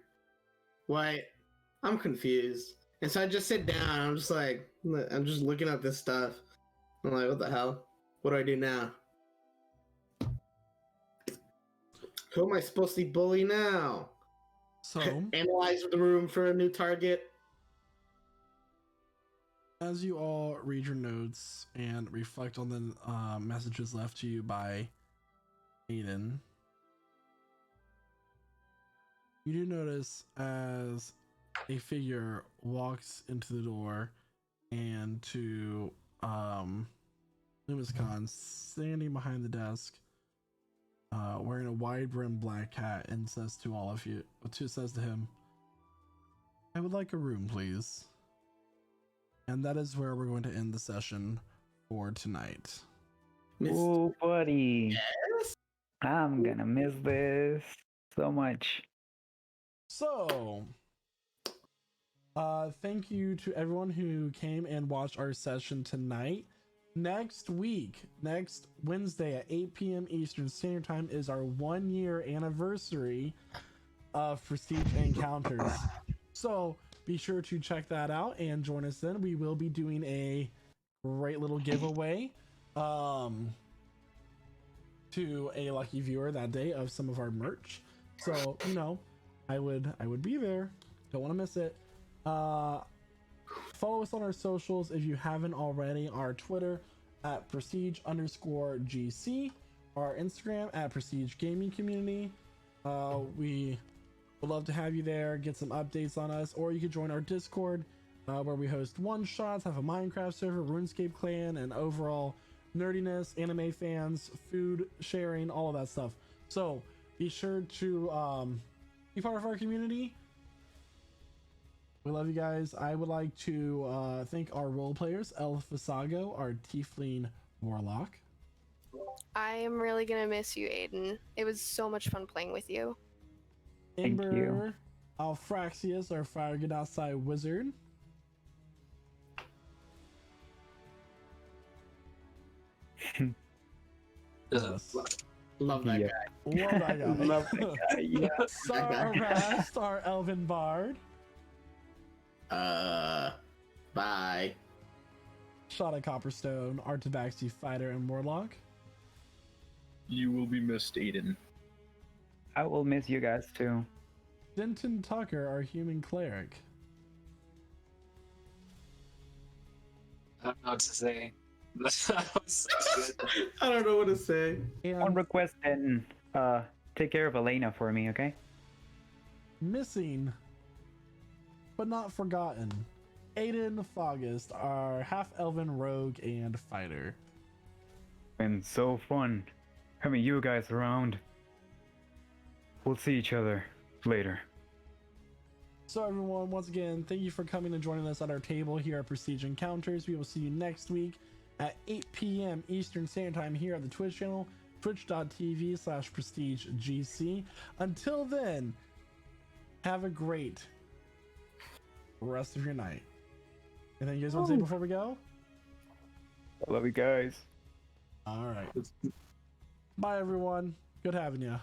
what. I'm confused. And so I just sit down. I'm just like, I'm just looking at this stuff. I'm like, what the hell? What do I do now? Who am I supposed to bully now? So, Analyze the room for a new target. As you all read your notes and reflect on the messages left to you by Aden, you do notice as a figure walks into the door and to Lumiscon standing behind the desk, wearing a wide brimmed black hat, and says to all of you, says to him, "I would like a room, please." And that is where we're going to end the session for tonight. Oh, buddy. Yes? I'm gonna miss this so much. So, thank you to everyone who came and watched our session tonight. Next week, next Wednesday at 8 p.m. Eastern Standard Time is our 1-year anniversary of Prestige Encounters. So be sure to check that out and join us then. We will be doing a great little giveaway to a lucky viewer that day of some of our merch. So, you know, I would be there. Don't want to miss it. Follow us on our socials if you haven't already. Our Twitter at prestige_GC, our Instagram at Prestige Gaming Community. We would love to have you there, get some updates on us, or you could join our Discord where we host one-shots, have a Minecraft server, RuneScape clan, and overall nerdiness, anime fans, food sharing, all of that stuff. So be sure to be part of our community. We love you guys. I would like to thank our role players, El Fasago, our Tiefling Warlock. I am really gonna miss you, Aiden. It was so much fun playing with you. Thank you. Ember Alfraxius, our Fire Genasi Wizard. Yes. Love that Yeah. guy. Love that guy. Love that guy, yeah. Sarast, our Elven Bard. Bye. Shada Copperstone, our Tabaxi Fighter and Warlock. You will be missed, Aiden. I will miss you guys too. Denton Tucker, our Human Cleric. I don't know what to say. That was such good. I don't know what to say. On And request, then take care of Elena for me, okay? missing, but not forgotten, Aden Foggist, our half-elven rogue and fighter. Been so fun having you guys around. We'll see each other later. So everyone, once again, thank you for coming and joining us at our table here at Prestige Encounters. We will see you next week at 8 p.m. Eastern Standard Time here at the Twitch channel, twitch.tv/prestigegc. Until then, have a great rest of your night. Anything you guys want to say before we go? I love you guys. All right. Bye, everyone. Good having you.